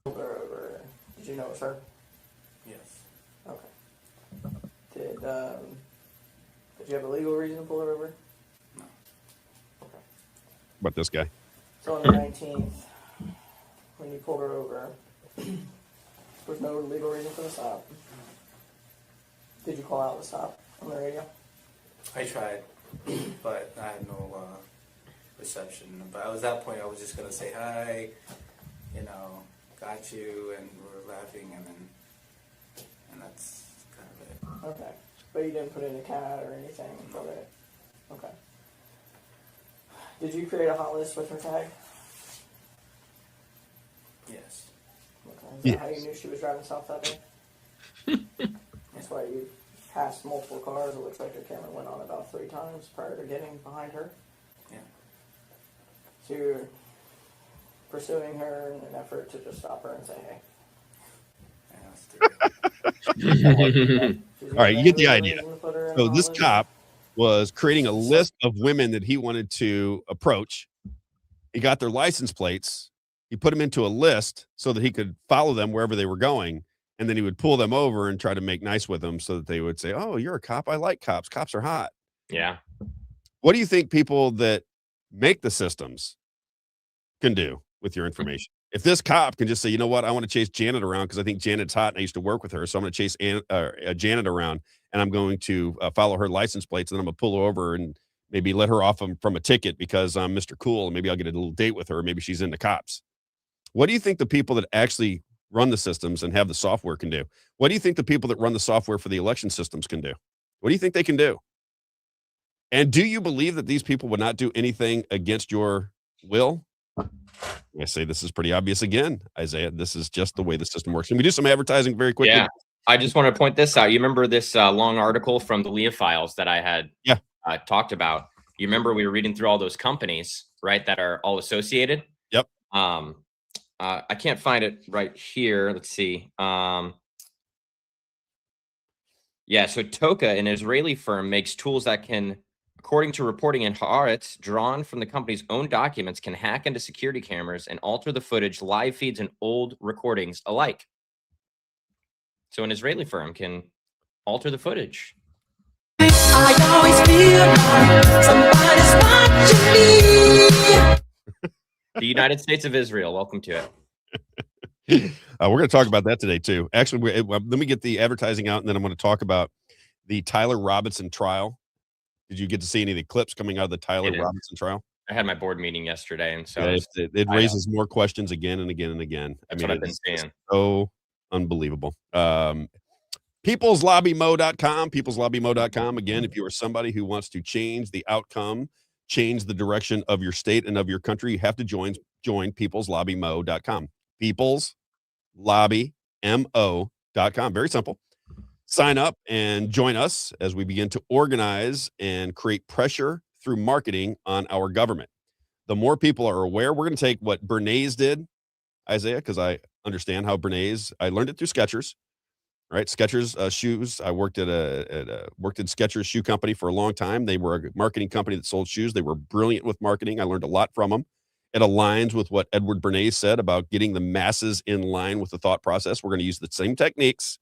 Did you know it was her? Yes. Okay. Did you have a legal reason to pull her over? No. Okay. What this guy? So on the 19th, when you pulled her over, there was no legal reason for the stop. Did you call out the stop on the radio? I tried, but I had no reception. But at that point, I was just going to say hi, got you, and we were laughing, and that's kind of it. But you didn't put in a cat or anything for it? Okay. Did you create a hot list with her tag? Yes. Okay. Is that how you knew she was driving south that day? That's why you passed multiple cars. It looks like your camera went on about 3 times prior to getting behind her. Yeah. So you're pursuing her in an effort to just stop her and say, hey. All right, you get the idea. So this cop was creating a list of women that he wanted to approach. He got their license plates. He put them into a list so that he could follow them wherever they were going. And then he would pull them over and try to make nice with them so that they would say, oh, you're a cop. I like cops. Cops are hot. Yeah. What do you think people that make the systems can do with your information? If this cop can just say, you know what, I want to chase Janet around because I think Janet's hot and I used to work with her. So I'm going to chase Janet around and I'm going to follow her license plates. And then I'm going to pull her over and maybe let her off from a ticket because I'm Mr. Cool. And maybe I'll get a little date with her. Maybe she's into cops. What do you think the people that actually run the systems and have the software can do? What do you think the people that run the software for the election systems can do? What do you think they can do? And do you believe that these people would not do anything against your will? I say this is pretty obvious again, Isaiah. This is just the way the system works. Can we do some advertising very quickly? Yeah. I just want to point this out. You remember this long article from the Leah files that I had talked about? You remember we were reading through all those companies, right, that are all associated? Yep. I can't find it right here. Let's see. Yeah, so Toka, an Israeli firm, makes tools that can, according to reporting in Haaretz, drawn from the company's own documents, can hack into security cameras and alter the footage, live feeds, and old recordings alike. So an Israeli firm can alter the footage. I always feel like somebody's watching me. The United States of Israel. Welcome to it. We're going to talk about that today, too. Actually, let me get the advertising out, and then I'm going to talk about the Tyler Robinson trial. Did you get to see any of the clips coming out of the Tyler Robinson trial? I had my board meeting yesterday, and so it raises more questions again and again and again. That's what I've been seeing. So unbelievable. PeoplesLobbyMo.com. PeoplesLobbyMo.com. Again, if you are somebody who wants to change the outcome, change the direction of your state and of your country, you have to join PeoplesLobbyMo.com. PeoplesLobbyMo.com. Very simple. Sign up and join us as we begin to organize and create pressure through marketing on our government. The more people are aware, we're going to take what Bernays did, Isaiah, because I understand how Bernays, I learned it through Skechers, right? Skechers shoes. I worked at worked in Skechers shoe company for a long time. They were a marketing company that sold shoes. They were brilliant with marketing. I learned a lot from them. It aligns with what Edward Bernays said about getting the masses in line with the thought process. We're going to use the same techniques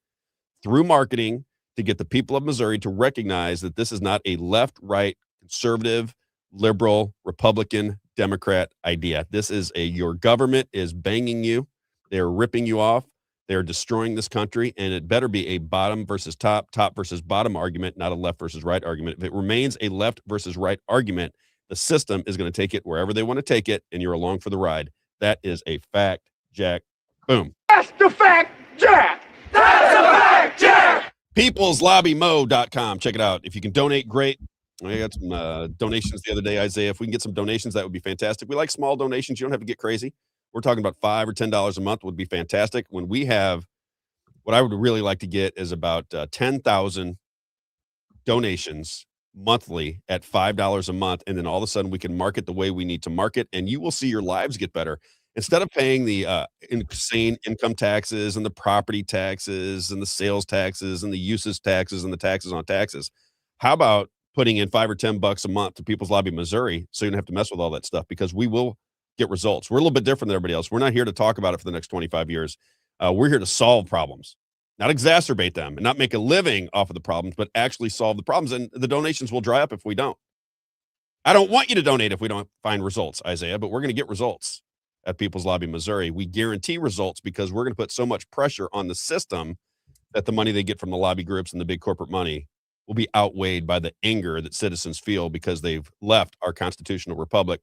through marketing to get the people of Missouri to recognize that this is not a left, right, conservative, liberal, Republican, Democrat idea. This is your government is banging you. They're ripping you off. They're destroying this country, and it better be a bottom versus top, top versus bottom argument, not a left versus right argument. If it remains a left versus right argument, the system is going to take it wherever they want to take it, and you're along for the ride. That is a fact, Jack. Boom. That's the fact, Jack. That's a fact, Jack. PeoplesLobbyMo.com. Check it out. If you can donate, great. I got some donations the other day, Isaiah. If we can get some donations, that would be fantastic. We like small donations. You don't have to get crazy. We're talking about $5 or $10 a month would be fantastic. When we have, what I would really like to get is about 10,000 donations monthly at $5 a month. And then all of a sudden we can market the way we need to market, and you will see your lives get better. Instead of paying the insane income taxes and the property taxes and the sales taxes and the uses taxes and the taxes on taxes, how about putting in $5 or $10 a month to People's Lobby Missouri so you don't have to mess with all that stuff, because we will get results. We're a little bit different than everybody else. We're not here to talk about it for the next 25 years. We're here to solve problems, not exacerbate them and not make a living off of the problems, but actually solve the problems. And the donations will dry up if we don't. I don't want you to donate if we don't find results, Isaiah, but we're going to get results at People's Lobby Missouri. We guarantee results because we're going to put so much pressure on the system that the money they get from the lobby groups and the big corporate money will be outweighed by the anger that citizens feel because they've left our constitutional republic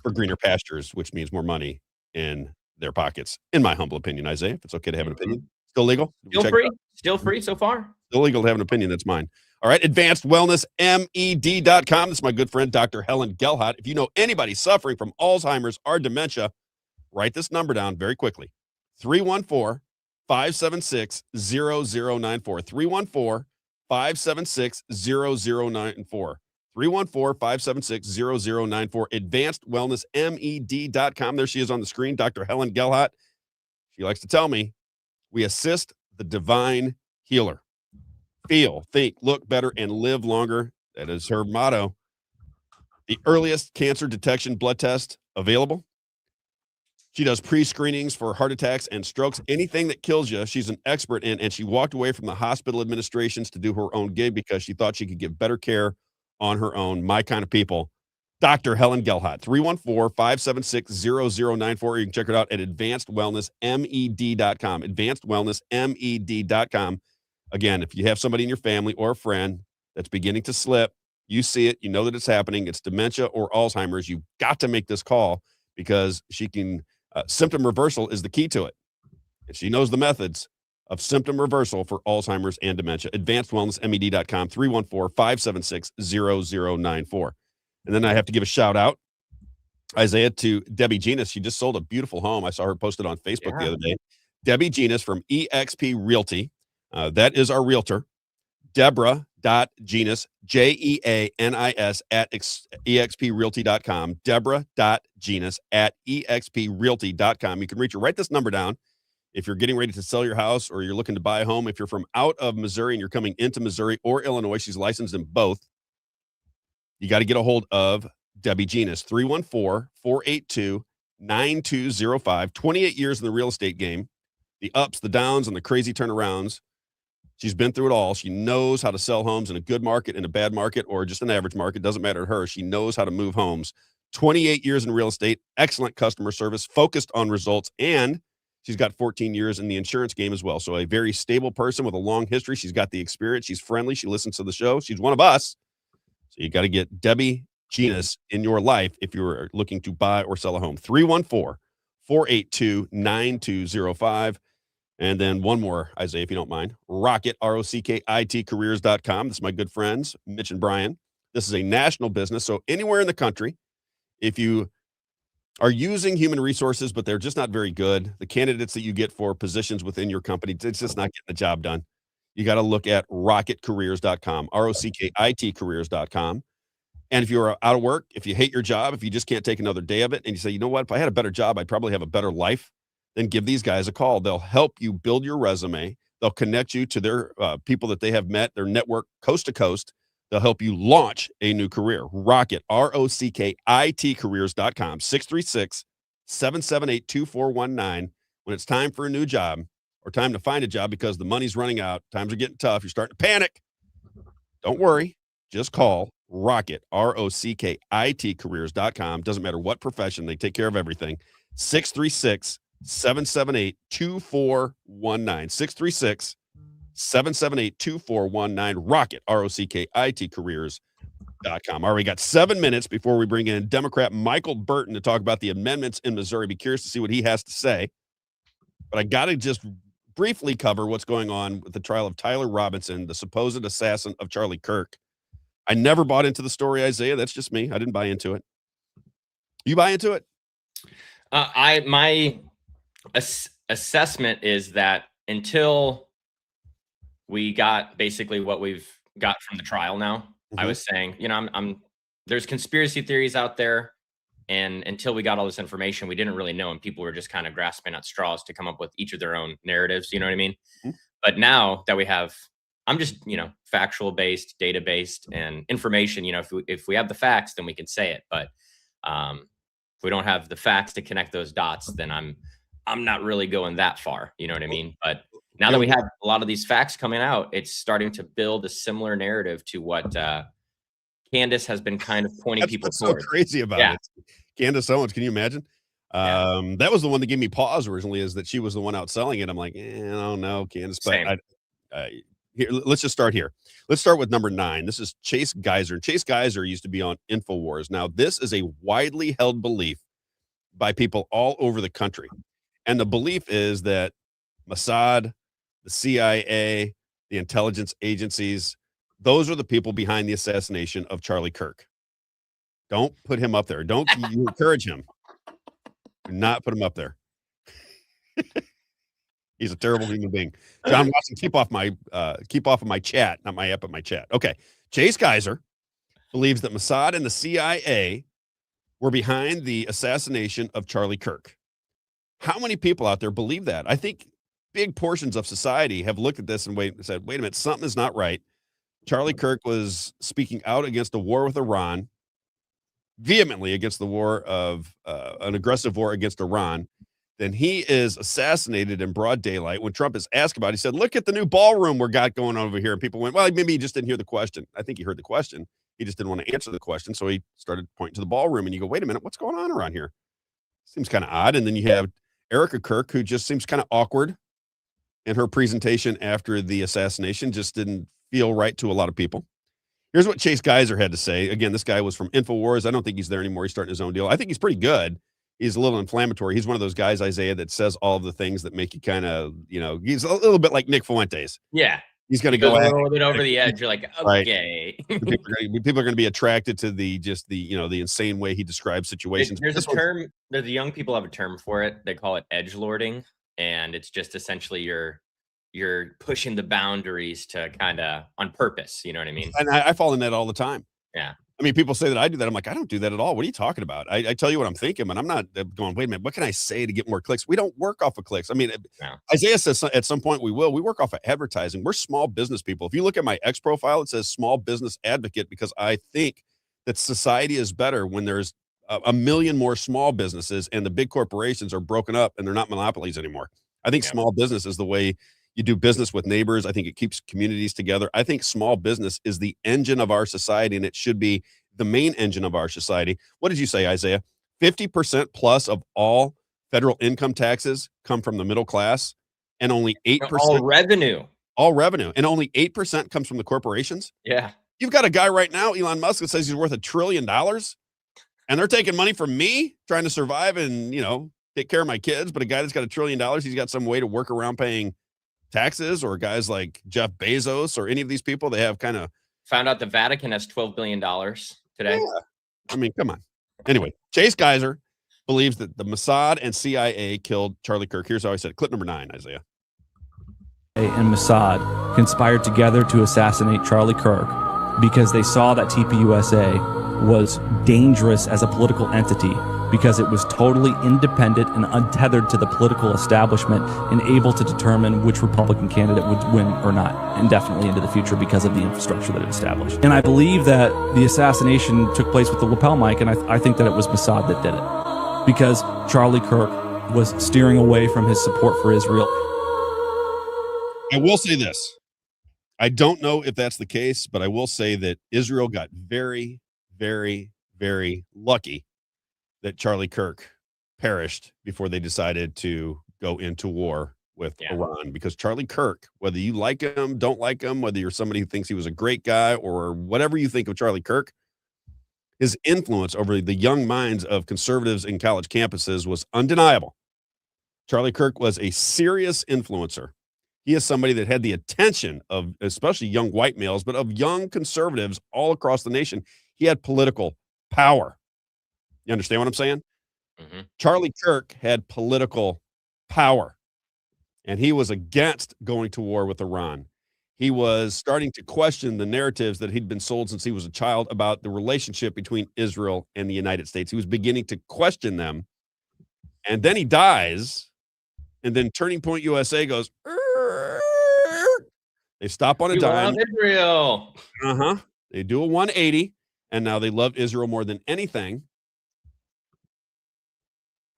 for greener pastures, which means more money in their pockets, in my humble opinion, Isaiah. If it's okay to have an opinion. Still legal? Still free? Still free so far? illegal to have an opinion. That's mine. All right. AdvancedWellnessMed.com. This is my good friend, Dr. Helen Gelhart. If you know anybody suffering from Alzheimer's or dementia, write this number down very quickly. 314-576-0094. 314-576-0094. 314-576-0094. AdvancedWellnessMed.com. There she is on the screen, Dr. Helen Gelhart. She likes to tell me, we assist the divine healer. Feel, think, look better, and live longer. That is her motto. The earliest cancer detection blood test available. She does pre-screenings for heart attacks and strokes, anything that kills you. She's an expert in, and she walked away from the hospital administrations to do her own gig because she thought she could give better care on her own. My kind of people. Dr. Helen Gelhart, 314-576-0094. You can check her out at advancedwellnessmed.com. Advancedwellnessmed.com. Again, if you have somebody in your family or a friend that's beginning to slip, you see it, you know that it's happening, it's dementia or Alzheimer's, you've got to make this call because she can, symptom reversal is the key to it. And she knows the methods of symptom reversal for Alzheimer's and dementia. AdvancedWellnessMed.com, 314-576-0094. And then I have to give a shout out, Isaiah, to Debbie Genus. She just sold a beautiful home. I saw her posted on Facebook the other day. Debbie Genus from eXp Realty. That is our realtor. Deborah.Genus, Jeanis at exprealty.com. Deborah.Genus at exprealty.com. You can reach her. Write this number down if you're getting ready to sell your house or you're looking to buy a home. If you're from out of Missouri and you're coming into Missouri or Illinois, she's licensed in both. You got to get a hold of Debbie Genus, 314-482-9205. 28 years in the real estate game, the ups, the downs, and the crazy turnarounds. She's been through it all. She knows how to sell homes in a good market, in a bad market, or just an average market. Doesn't matter to her. She knows how to move homes. 28 years in real estate, excellent customer service, focused on results, and she's got 14 years in the insurance game as well. So a very stable person with a long history. She's got the experience. She's friendly. She listens to the show. She's one of us. So you got to get Debbie Genus in your life if you're looking to buy or sell a home. 314-482-9205. And then one more, Isaiah, if you don't mind. Rocket, ROCKIT careers.com. This is my good friends, Mitch and Brian. This is a national business. So anywhere in the country, if you are using human resources, but they're just not very good, the candidates that you get for positions within your company, it's just not getting the job done. You got to look at rocketcareers.com, ROCKIT careers.com. And if you're out of work, if you hate your job, if you just can't take another day of it, and you say, you know what, if I had a better job, I'd probably have a better life, then give these guys a call. They'll help you build your resume. They'll connect you to their people that they have met, their network coast to coast. They'll help you launch a new career. Rocket, ROCKIT careers.com, 636-778-2419. When it's time for a new job or time to find a job because the money's running out, times are getting tough, you're starting to panic. Don't worry. Just call Rocket, ROCKIT careers.com. Doesn't matter what profession, they take care of everything. 636-778-2419. 636-778-2419. Rocket, ROCKIT careers.com. All right, we got 7 minutes before we bring in Democrat Michael Burton to talk about the amendments in Missouri. Be curious to see what he has to say. But I got to just briefly cover what's going on with the trial of Tyler Robinson, the supposed assassin of Charlie Kirk. I never bought into the story, Isaiah. That's just me. I didn't buy into it. You buy into it? My assessment is that until we got basically what we've got from the trial now, I was saying, you know, there's conspiracy theories out there, and until we got all this information, we didn't really know, and people were just kind of grasping at straws to come up with each of their own narratives. You know what I mean? But now that we have, I'm just, you know, factual based, data based, and information. You know, if we have the facts, then we can say it. But if we don't have the facts to connect those dots, then I'm not really going that far. You know what I mean? But now that we have a lot of these facts coming out, it's starting to build a similar narrative to what Candace has been kind of pointing people towards. So crazy about it. Candace Owens, can you imagine? That was the one that gave me pause originally, is that she was the one out selling it. I'm like, I don't know, Candace, but here, let's just start here. Let's start with number 9. This is Chase Geiser. Chase Geiser used to be on InfoWars. Now, this is a widely held belief by people all over the country. And the belief is that Mossad, the CIA, the intelligence agencies. Those are the people behind the assassination of Charlie Kirk. Don't put him up there. Don't you encourage him. Do not put him up there. He's a terrible human being. John Watson, keep off of my chat, not my app, but my chat. Okay. Chase Geiser believes that Mossad and the CIA were behind the assassination of Charlie Kirk. How many people out there believe that? I think big portions of society have looked at this and said, wait a minute, something is not right. Charlie Kirk was speaking out against a war with Iran, vehemently against the war of an aggressive war against Iran. Then he is assassinated in broad daylight. When Trump is asked about it, he said, look at the new ballroom we got going on over here. And people went, well, maybe he just didn't hear the question. I think he heard the question. He just didn't want to answer the question. So he started pointing to the ballroom, and you go, wait a minute, what's going on around here? Seems kind of odd. And then you have Erica Kirk, who just seems kind of awkward in her presentation after the assassination, just didn't feel right to a lot of people. Here's what Chase Geiser had to say. Again, this guy was from InfoWars. I don't think he's there anymore. He's starting his own deal. I think he's pretty good. He's a little inflammatory. He's one of those guys, Isaiah, that says all of the things that make you kind of, he's a little bit like Nick Fuentes. Yeah. He's going to go a little bit over the edge. You're like, okay. Right. People are going to be attracted to the insane way he describes situations. There's a term. The young people have a term for it. They call it edgelording, and it's just essentially you're pushing the boundaries to kind of on purpose. You know what I mean? And I fall in that all the time. Yeah. I mean, people say that I do that. I'm like, I don't do that at all. What are you talking about? I tell you what I'm thinking, but I'm not going, wait a minute, what can I say to get more clicks? We don't work off of clicks. I mean, Isaiah says at some point we will. We work off of advertising. We're small business people. If you look at my X profile, it says small business advocate, because I think that society is better when there's a million more small businesses and the big corporations are broken up and they're not monopolies anymore. I think small business is the way you do business with neighbors. I think it keeps communities together. I think small business is the engine of our society, and it should be the main engine of our society. What did you say, Isaiah? 50% plus of all federal income taxes come from the middle class, and only 8% all revenue, and only 8% comes from the corporations. Yeah. You've got a guy right now, Elon Musk, that says he's worth $1 trillion, and they're taking money from me trying to survive and, take care of my kids. But a guy that's got $1 trillion, he's got some way to work around paying taxes. Or guys like Jeff Bezos or any of these people, they have kind of found out the Vatican has $12 billion today. Yeah. I mean, come on. Anyway, Chase Geiser believes that the Mossad and CIA killed Charlie Kirk. Here's how I said it. Clip number 9, Isaiah. And Mossad conspired together to assassinate Charlie Kirk because they saw that TPUSA was dangerous as a political entity, because it was totally independent and untethered to the political establishment and able to determine which Republican candidate would win or not indefinitely into the future because of the infrastructure that it established. And I believe that the assassination took place with the lapel mic, and I think that it was Mossad that did it, because Charlie Kirk was steering away from his support for Israel. I will say this. I don't know if that's the case, but I will say that Israel got very, very, very lucky that Charlie Kirk perished before they decided to go into war with Iran, because Charlie Kirk, whether you like him, don't like him, whether you're somebody who thinks he was a great guy or whatever you think of Charlie Kirk, his influence over the young minds of conservatives in college campuses was undeniable. Charlie Kirk was a serious influencer. He is somebody that had the attention of especially young white males, but of young conservatives all across the nation. He had political power. You understand what I'm saying? Mm-hmm. Charlie Kirk had political power, and he was against going to war with Iran. He was starting to question the narratives that he'd been sold since he was a child about the relationship between Israel and the United States. He was beginning to question them. And then he dies, and then Turning Point USA goes, they stop on a dime. Israel. They do a 180, and now they love Israel more than anything.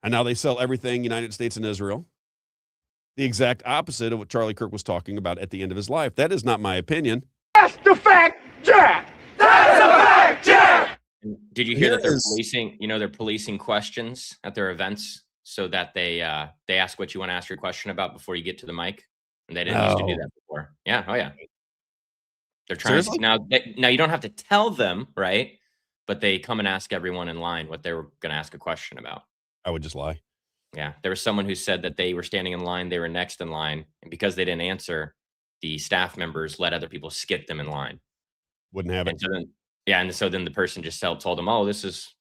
And now they sell everything United States and Israel. The exact opposite of what Charlie Kirk was talking about at the end of his life. That is not my opinion. That's the fact, Jack. That's the fact, Jack. Did you hear that they're policing? They're policing questions at their events so that they ask what you want to ask your question about before you get to the mic, and they didn't used to do that before. Yeah, oh yeah. They're trying to, now you don't have to tell them, right? But they come and ask everyone in line what they were going to ask a question about. I would just lie. Yeah. There was someone who said that they were standing in line. They were next in line. And because they didn't answer, the staff members let other people skip them in line. Wouldn't have it. And so then, and so then the person just told them, oh, this is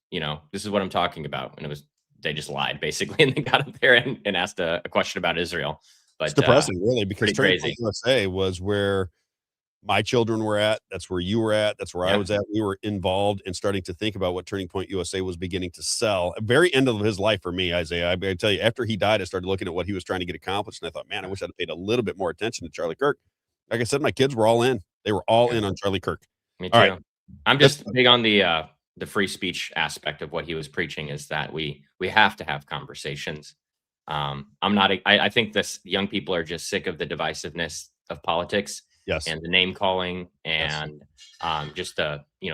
what I'm talking about. And they just lied basically. And they got up there and asked a question about Israel. But it's depressing, really, because pretty Turning crazy. Point USA was where my children were at. That's where you were at. That's where I was at. We were involved in starting to think about what Turning Point USA was beginning to sell. At the very end of his life for me, Isaiah, I tell you, after he died, I started looking at what he was trying to get accomplished. And I thought, man, I wish I'd paid a little bit more attention to Charlie Kirk. Like I said, my kids were all in. They were all in on Charlie Kirk. Me too. Right. I'm just big on the free speech aspect of what he was preaching, is that we have to have conversations. I think young people are just sick of the divisiveness of politics. Yes. And the name calling and just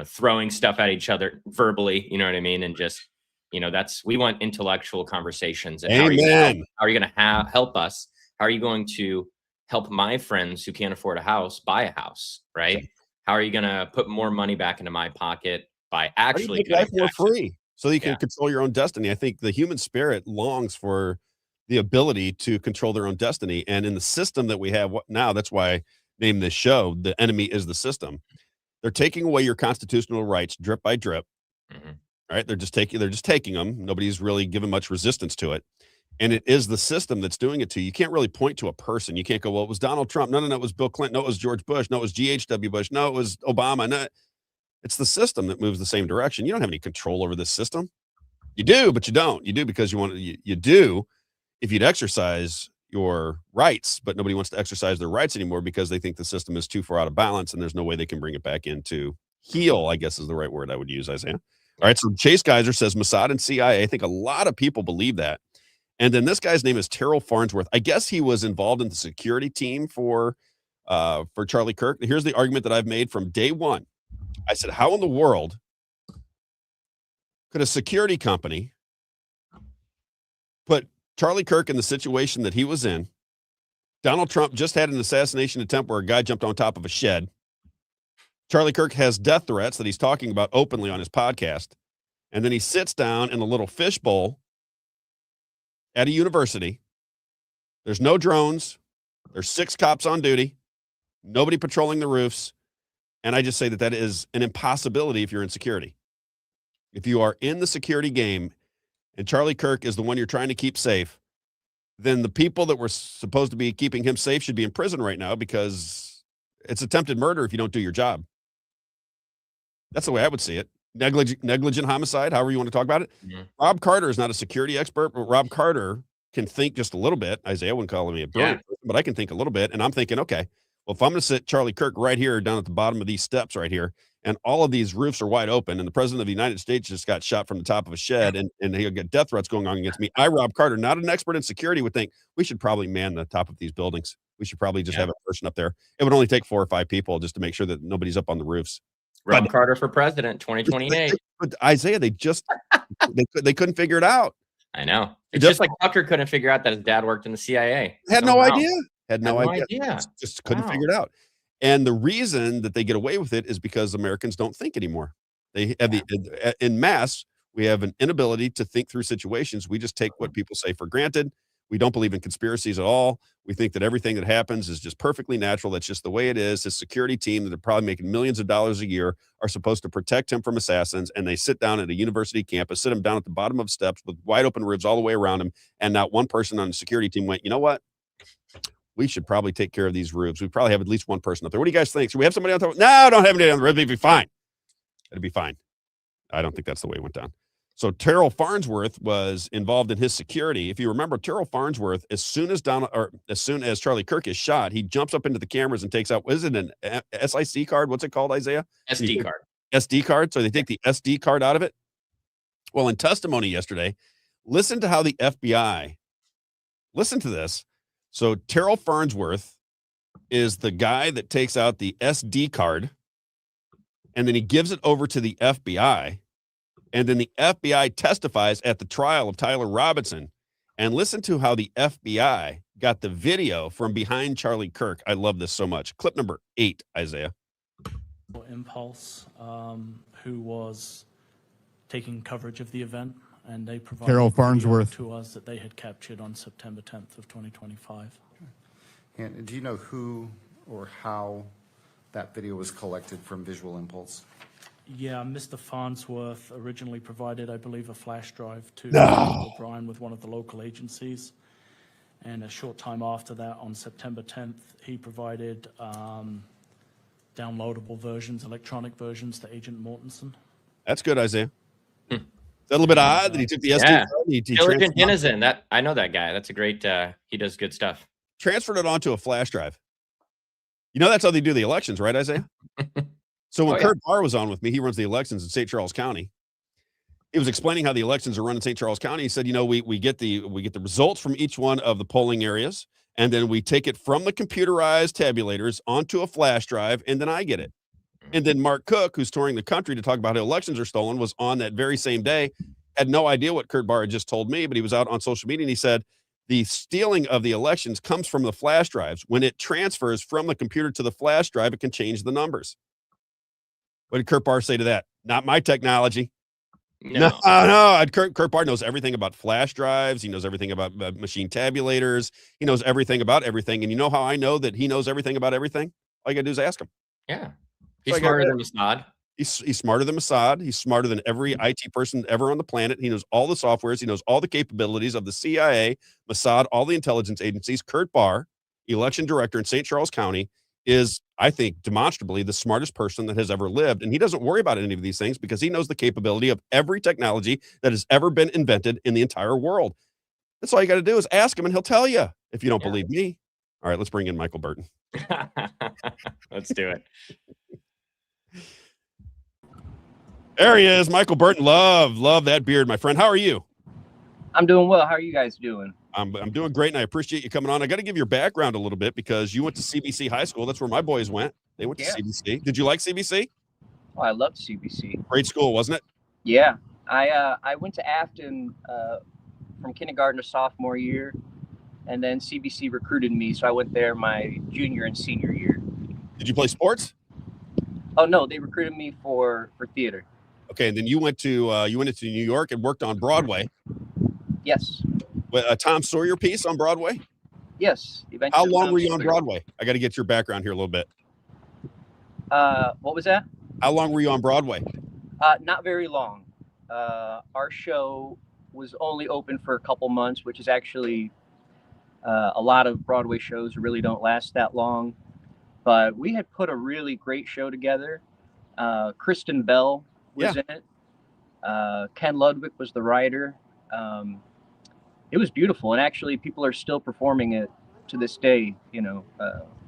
throwing stuff at each other verbally, you know what I mean? And just, we want intellectual conversations. And Amen. how are you going to help us? How are you going to help my friends who can't afford a house buy a house, right? Okay. How are you going to put more money back into my pocket by actually life more free so that you can control your own destiny? I think the human spirit longs for the ability to control their own destiny. And in the system that we have now, that's why I named this show, The Enemy is the System. They're taking away your constitutional rights drip by drip. Mm-hmm. Right? They're just taking them. Nobody's really given much resistance to it. And it is the system that's doing it to you. You can't really point to a person. You can't go, well, it was Donald Trump. No, it was Bill Clinton. No, it was George Bush. No, it was G.H.W. Bush. No, it was Obama. No, it's the system that moves the same direction. You don't have any control over this system. You do, but you don't. You do because you do if you'd exercise your rights, but nobody wants to exercise their rights anymore because they think the system is too far out of balance and there's no way they can bring it back into heal, I guess is the right word I would use, Isaiah. All right, so Chase Geiser says Mossad and CIA. I think a lot of people believe that. And then this guy's name is Terrell Farnsworth. I guess he was involved in the security team for Charlie Kirk. Here's the argument that I've made from day one. I said, how in the world could a security company put Charlie Kirk in the situation that he was in? Donald Trump just had an assassination attempt where a guy jumped on top of a shed. Charlie Kirk has death threats that he's talking about openly on his podcast. And then he sits down in a little fishbowl at a university. There's no drones. There's 6 cops on duty. Nobody patrolling the roofs. And I just say that is an impossibility if you're in security. If you are in the security game and Charlie Kirk is the one you're trying to keep safe, then the people that were supposed to be keeping him safe should be in prison right now because it's attempted murder if you don't do your job. That's the way I would see it. Negligent homicide, however you want to talk about it. Mm-hmm. Robb Carter is not a security expert, but Robb Carter can think just a little bit. Isaiah wouldn't call me a brilliant person, but I can think a little bit. And I'm thinking, okay, well, if I'm going to sit Charlie Kirk right here down at the bottom of these steps right here, and all of these roofs are wide open, and the president of the United States just got shot from the top of a shed, and he'll get death threats going on against me. Robb Carter, not an expert in security, would think we should probably man the top of these buildings. We should probably just have a person up there. It would only take 4 or 5 people just to make sure that nobody's up on the roofs. Robb Carter for president, 2028. But Isaiah, they couldn't figure it out. I know. It's just like Tucker couldn't figure out that his dad worked in the CIA. Had no idea. Had no idea. Just couldn't figure it out. And the reason that they get away with it is because Americans don't think anymore. They have in mass, we have an inability to think through situations. We just take what people say for granted. We don't believe in conspiracies at all. We think that everything that happens is just perfectly natural. That's just the way it is. His security team that are probably making millions of dollars a year are supposed to protect him from assassins. And they sit down at a university campus, sit him down at the bottom of steps with wide open roofs all the way around him. And not one person on the security team went, you know what? We should probably take care of these roofs. We probably have at least one person up there. What do you guys think? Should we have somebody on top? No, don't have anybody on the roof. It'd be fine. It'd be fine. I don't think that's the way it went down. So Terrell Farnsworth was involved in his security. If you remember, Terrell Farnsworth, as soon as Charlie Kirk is shot, he jumps up into the cameras and takes out, what is it, an SIC card? What's it called, Isaiah? SD card. SD card. So they take the SD card out of it. Well, in testimony yesterday, listen to how the FBI, listen to this. So Terrell Farnsworth is the guy that takes out the SD card, and then he gives it over to the FBI. And then the FBI testifies at the trial of Tyler Robinson. And listen to how the FBI got the video from behind Charlie Kirk. I love this so much. Clip number 8, Isaiah. Impulse, who was taking coverage of the event, and they provided Terrell Farnsworth to us that they had captured on September 10th of 2025. And do you know who or how that video was collected from Visual Impulse? Yeah, Mr. Farnsworth originally provided, I believe, a flash drive to No. O'Brien with one of the local agencies. And a short time after that, on September 10th, he provided downloadable versions, electronic versions to Agent Mortensen. That's good, Isaiah. Is that a little bit odd that he took the SD card? He Diligent Denizen. That I know that guy. That's a great. He does good stuff. Transferred it onto a flash drive. You know that's how they do the elections, right, Isaiah? So when Kurt Barr was on with me, he runs the elections in St. Charles County. He was explaining how the elections are run in St. Charles County. He said, you know, we get the results from each one of the polling areas, and then we take it from the computerized tabulators onto a flash drive, and then I get it. And then Mark Cook, who's touring the country to talk about how elections are stolen, was on that very same day, had no idea what Kurt Barr had just told me, but he was out on social media, and he said, the stealing of the elections comes from the flash drives. When it transfers from the computer to the flash drive, it can change the numbers. What did Kurt Barr say to that? Not my technology. No. Kurt Barr knows everything about flash drives. He knows everything about machine tabulators. He knows everything about everything. And you know how I know that he knows everything about everything? All you got to do is ask him. Yeah. He's smarter than Mossad. He's smarter than Mossad. He's smarter than every IT person ever on the planet. He knows all the softwares. He knows all the capabilities of the CIA, Mossad, all the intelligence agencies. Kurt Barr, election director in St. Charles County, is, I think, demonstrably the smartest person that has ever lived. And he doesn't worry about any of these things because he knows the capability of every technology that has ever been invented in the entire world. That's all you got to do is ask him, and he'll tell you if you don't believe me. All right, let's bring in Michael Burton. Let's do it. There he is, Michael Burton. Love that beard, my friend. How are you? I'm doing well. How are you guys doing? I'm doing great, and I appreciate you coming on. I got to give your background a little bit because you went to CBC High School. That's where my boys went. They went to CBC. Did you like CBC? Oh, I loved CBC. Great school, wasn't it? Yeah. I went to Afton from kindergarten to sophomore year, and then CBC recruited me, so I went there my junior and senior year. Did you play sports? Oh no, they recruited me for theater. Okay, and then you went to New York and worked on Broadway. Yes. With a Tom Sawyer piece on Broadway? Yes. How long were you on Broadway? I got to get your background here a little bit. What was that? How long were you on Broadway? Not very long. Our show was only open for a couple months, which is actually a lot of Broadway shows really don't last that long. But we had put a really great show together. Kristen Bell was in it. Ken Ludwig was the writer. It was beautiful, and actually people are still performing it to this day,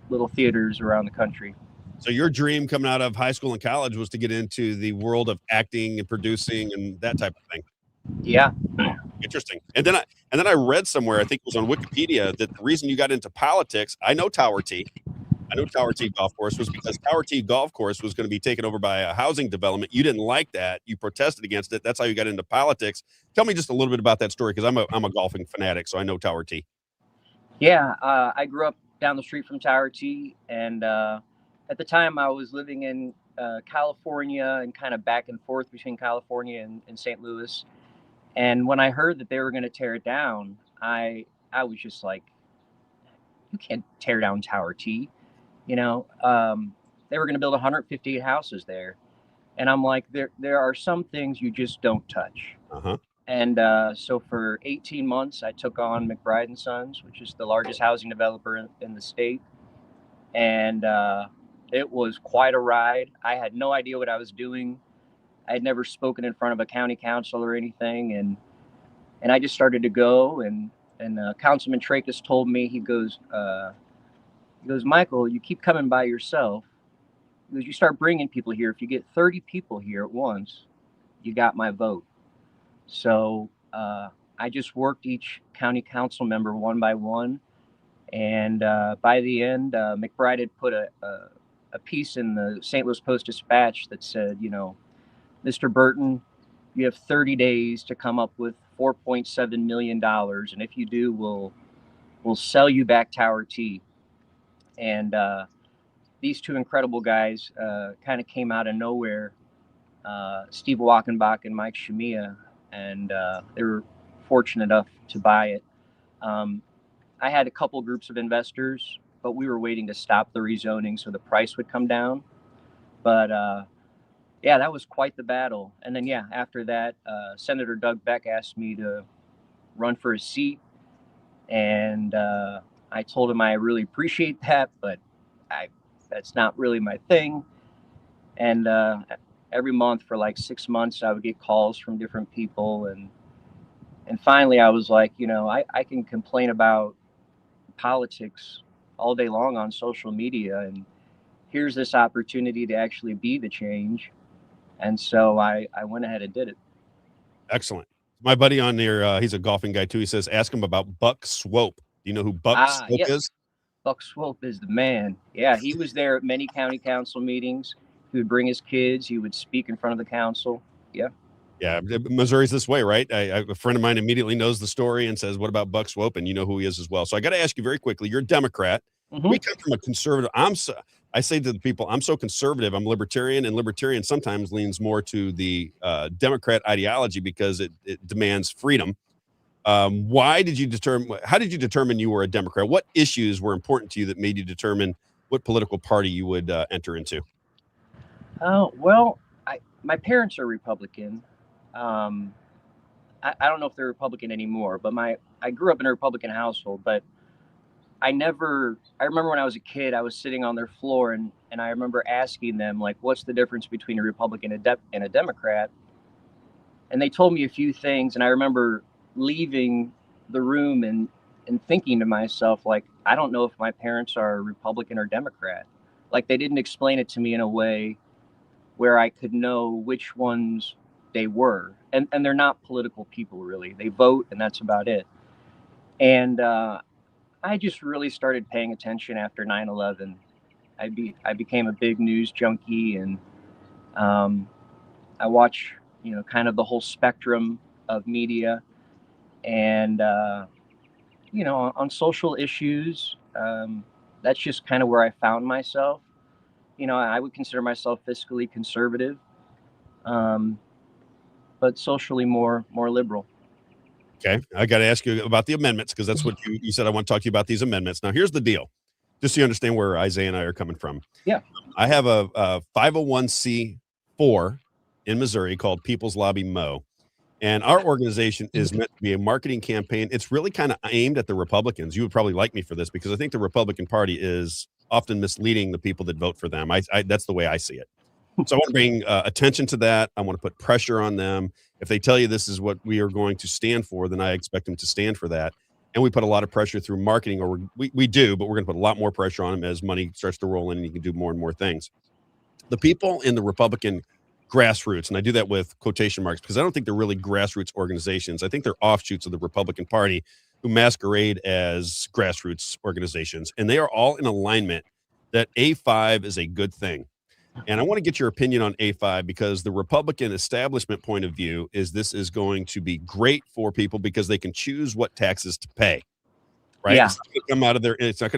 little theaters around the country. So your dream coming out of high school and college was to get into the world of acting and producing and that type of thing. Yeah. Interesting. And then I read somewhere, I think it was on Wikipedia, that the reason you got into politics, I know Tower T Golf Course was because Tower T Golf Course was going to be taken over by a housing development. You didn't like that. You protested against it. That's how you got into politics. Tell me just a little bit about that story, because I'm a golfing fanatic, so I know Tower T. Yeah, I grew up down the street from Tower T, and at the time I was living in California and kind of back and forth between California and St. Louis. And when I heard that they were going to tear it down, I was just like, you can't tear down Tower T. They were going to build 158 houses there. And I'm like, there are some things you just don't touch. Uh-huh. And so for 18 months, I took on McBride & Sons, which is the largest housing developer in the state. And it was quite a ride. I had no idea what I was doing. I had never spoken in front of a county council or anything. And I just started to go. And Councilman Tracus told me, he goes, Michael, you keep coming by yourself. He goes, you start bringing people here. If you get 30 people here at once, you got my vote. So I just worked each county council member one by one. And by the end, McBride had put a piece in the St. Louis Post-Dispatch that said, Mr. Burton, you have 30 days to come up with $4.7 million. And if you do, we'll sell you back Tower T. And these two incredible guys kind of came out of nowhere, Steve Wachenbach and Mike Shamia, and they were fortunate enough to buy it. I had a couple groups of investors but we were waiting to stop the rezoning so the price would come down. But yeah, that was quite the battle. And then, yeah, after that, Senator Doug Beck asked me to run for a seat. And I told him I really appreciate that, but that's not really my thing. And every month for like 6 months, I would get calls from different people. And finally, I was like, I can complain about politics all day long on social media. And here's this opportunity to actually be the change. And so I went ahead and did it. Excellent. My buddy on there, he's a golfing guy too. He says, ask him about Buck Swope. Do you know who Buck Swope is? Buck Swope is the man. Yeah, he was there at many county council meetings. He would bring his kids. He would speak in front of the council. Yeah. Yeah, Missouri's this way, right? A friend of mine immediately knows the story and says, what about Buck Swope? And you know who he is as well. So I got to ask you very quickly, you're a Democrat. Mm-hmm. We come from a conservative. I say to the people, I'm so conservative, I'm libertarian, and libertarian sometimes leans more to the Democrat ideology because it demands freedom. How did you determine you were a Democrat? What issues were important to you that made you determine what political party you would enter into? Well, my parents are Republican. I don't know if they're Republican anymore, but I grew up in a Republican household, but I remember when I was a kid, I was sitting on their floor and I remember asking them, like, what's the difference between a Republican and a Democrat? And they told me a few things. And I remember leaving the room and thinking to myself, like, I don't know if my parents are Republican or Democrat. Like, they didn't explain it to me in a way where I could know which ones they were. And they're not political people, really. They vote, and that's about it. And I just really started paying attention after 9/11. I became a big news junkie, and I watch, kind of the whole spectrum of media. And, on social issues, that's just kind of where I found myself. I would consider myself fiscally conservative, but socially more liberal. Okay, I got to ask you about the amendments because that's what you said. I want to talk to you about these amendments. Now, here's the deal, just so you understand where Isaiah and I are coming from. Yeah. I have a 501c4 in Missouri called People's Lobby Mo. And our organization is meant to be a marketing campaign. It's really kind of aimed at the Republicans. You would probably like me for this because I think the Republican Party is often misleading the people that vote for them. That's the way I see it. So I want to bring attention to that. I want to put pressure on them. If they tell you this is what we are going to stand for, then I expect them to stand for that. And we put a lot of pressure through marketing, or we do, but we're going to put a lot more pressure on them as money starts to roll in and you can do more and more things. The people in the Republican grassroots, and I do that with quotation marks because I don't think they're really grassroots organizations. I think they're offshoots of the Republican Party who masquerade as grassroots organizations. And they are all in alignment that A5 is a good thing. And I want to get your opinion on A5 because the Republican establishment point of view is this is going to be great for people because they can choose what taxes to pay. Right? Yeah. It's not going to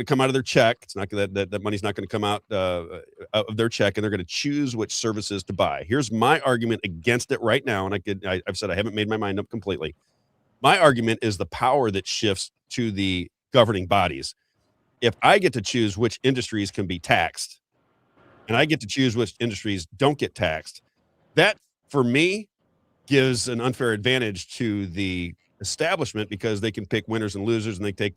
come out of their check. It's not that money's not going to come out of their check, and they're going to choose which services to buy. Here's my argument against it right now, and I've said I haven't made my mind up completely. My argument is the power that shifts to the governing bodies. If I get to choose which industries can be taxed, and I get to choose which industries don't get taxed, that for me gives an unfair advantage to the establishment because they can pick winners and losers, and they take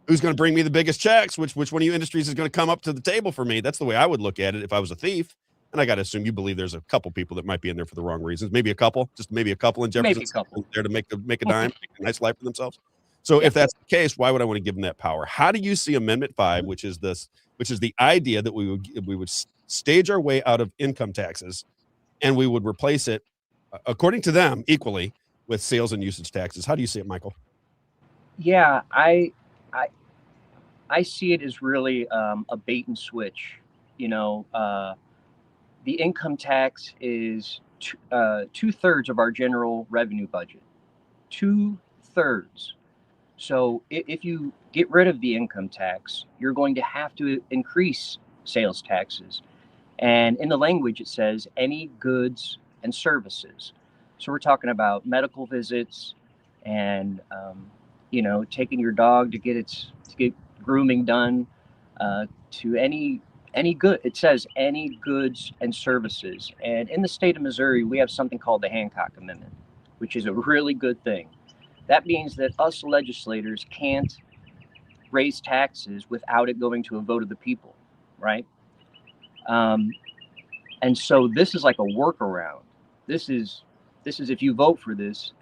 who's going to bring me the biggest checks, which one of you industries is going to come up to the table for me. That's the way I would look at it if I was a thief. And I got to assume you believe there's a couple people that might be in there for the wrong reasons. Maybe a couple in Jefferson there to make a dime, make a nice life for themselves. So if that's the case, why would I want to give them that power? How do you see Amendment 5, which is the idea that we would stage our way out of income taxes and we would replace it, according to them, equally with sales and usage taxes? How do you see it, Michael? Yeah, I see it as really a bait and switch. The income tax is 2/3 of our general revenue budget. 2/3. So if you get rid of the income tax, you're going to have to increase sales taxes. And in the language, it says any goods and services. So we're talking about medical visits and, taking your dog to get grooming done, to any good. It says any goods and services. And in the state of Missouri, we have something called the Hancock Amendment, which is a really good thing. That means that us legislators can't raise taxes without it going to a vote of the people, right? And so this is like a workaround. This is if you vote for this,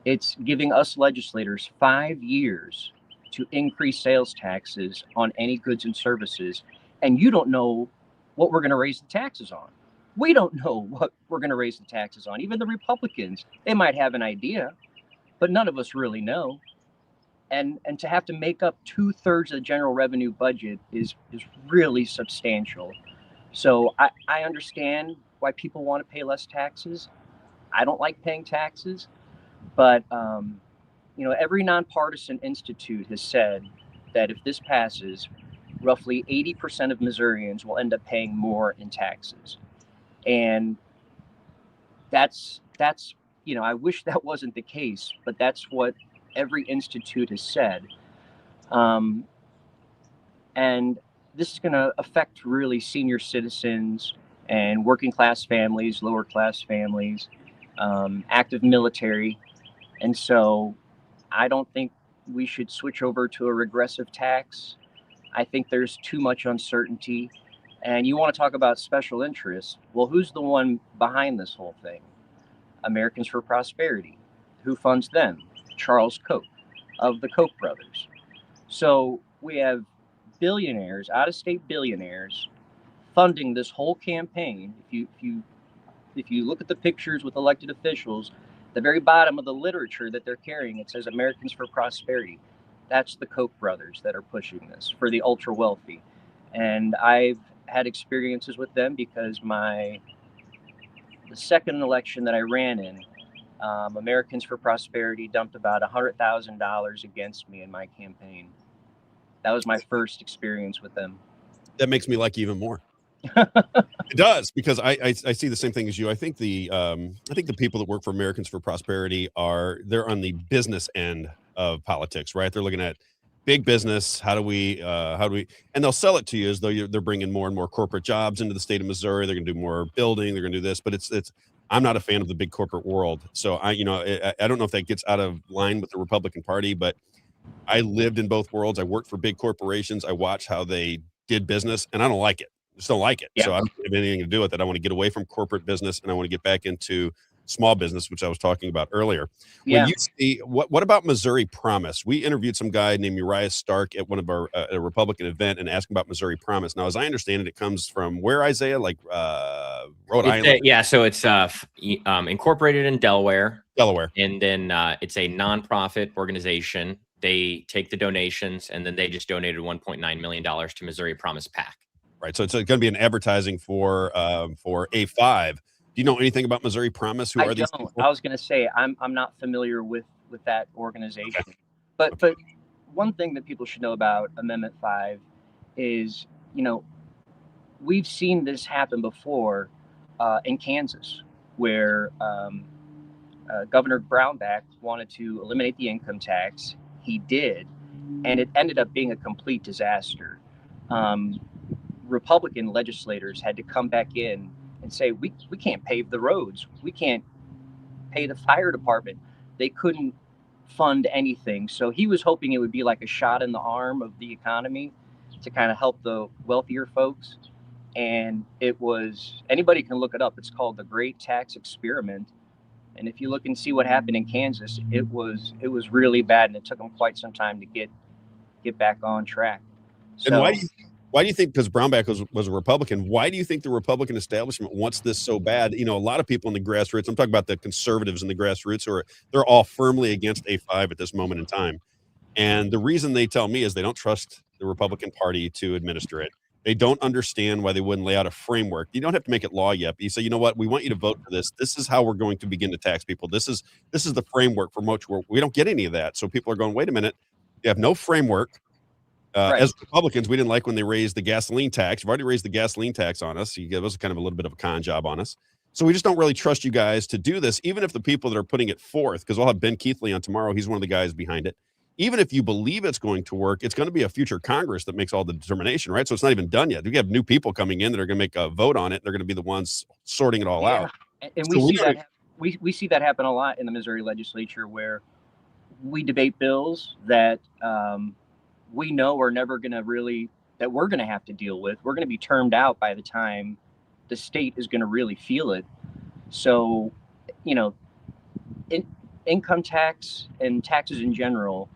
it's giving us legislators 5 years to increase sales taxes on any goods and services. And you don't know what we're going to raise the taxes on. We don't know what we're going to raise the taxes on. Even the Republicans, they might have an idea, but none of us really know. And to have to make up 2/3 of the general revenue budget is really substantial. So I understand why people want to pay less taxes. I don't like paying taxes, but every nonpartisan institute has said that if this passes, roughly 80% of Missourians will end up paying more in taxes. And that's I wish that wasn't the case, but that's what every institute has said. And this is going to affect really senior citizens and working class families, lower class families, active military. And so I don't think we should switch over to a regressive tax. I think there's too much uncertainty. And you want to talk about special interests. Well, who's the one behind this whole thing? Americans for Prosperity. Who funds them? Charles Koch of the Koch brothers. So we have billionaires, out-of-state billionaires, funding this whole campaign. If you look at the pictures with elected officials, the very bottom of the literature that they're carrying, it says Americans for Prosperity. That's the Koch brothers that are pushing this for the ultra wealthy. And I've had experiences with them because the second election that I ran in, Americans for Prosperity dumped about $100,000 against me in my campaign. That was my first experience with them. That makes me like you even more. It does, because I see the same thing as you. I think the people that work for Americans for Prosperity they're on the business end of politics, right? They're looking at big business. How do we, and they'll sell it to you as though they're bringing more and more corporate jobs into the state of Missouri. They're going to do more building. They're going to do this, but I'm not a fan of the big corporate world. So I don't know if that gets out of line with the Republican Party, but I lived in both worlds. I worked for big corporations. I watched how they did business, and I don't like it. Just don't like it. Yeah. So I don't have anything to do with it. I want to get away from corporate business, and I want to get back into small business, which I was talking about earlier. Yeah. When you see what about Missouri Promise? We interviewed some guy named Uriah Stark at one of our a Republican event and asked him about Missouri Promise. Now, as I understand it, it comes from where, Isaiah? Like Rhode Island? Yeah, so it's incorporated in Delaware. And then it's a nonprofit organization. They take the donations, and then they just donated $1.9 million to Missouri Promise PAC. Right. So it's going to be an advertising for A5. Do you know anything about Missouri Promise? Who are these people? I was going to say I'm not familiar with that organization. Okay. But one thing that people should know about Amendment 5 is, we've seen this happen before in Kansas, where Governor Brownback wanted to eliminate the income tax. He did, and it ended up being a complete disaster. Republican legislators had to come back in and say, we can't pave the roads. We can't pay the fire department. They couldn't fund anything. So he was hoping it would be like a shot in the arm of the economy to kind of help the wealthier folks. And it was, anybody can look it up. It's called the Great Tax Experiment. And if you look and see what happened in Kansas, it was really bad, and it took them quite some time to get back on track. So, and why do you think, because Brownback was a Republican, why do you think the Republican establishment wants this so bad? A lot of people in the grassroots, I'm talking about the conservatives in the grassroots, they're all firmly against A5 at this moment in time. And the reason they tell me is they don't trust the Republican Party to administer it. They don't understand why they wouldn't lay out a framework. You don't have to make it law yet. But you say, you know what? We want you to vote for this. This is how we're going to begin to tax people. This is the framework for much work. We don't get any of that. So people are going, wait a minute. You have no framework. Right. As Republicans, we didn't like when they raised the gasoline tax. You've already raised the gasoline tax on us. You give us kind of a little bit of a con job on us. So we just don't really trust you guys to do this, even if the people that are putting it forth, because we'll have Ben Keithley on tomorrow. He's one of the guys behind it. even if you believe it's going to work, it's going to be a future Congress that makes all the determination, right? So it's not even done yet. We have new people coming in that are going to make a vote on it. They're going to be the ones sorting it all out. And So we see that happen a lot in the Missouri legislature, where we debate bills that we know are never going to that we're going to have to deal with. We're going to be termed out by the time the state is going to really feel it. So, income tax and taxes in general,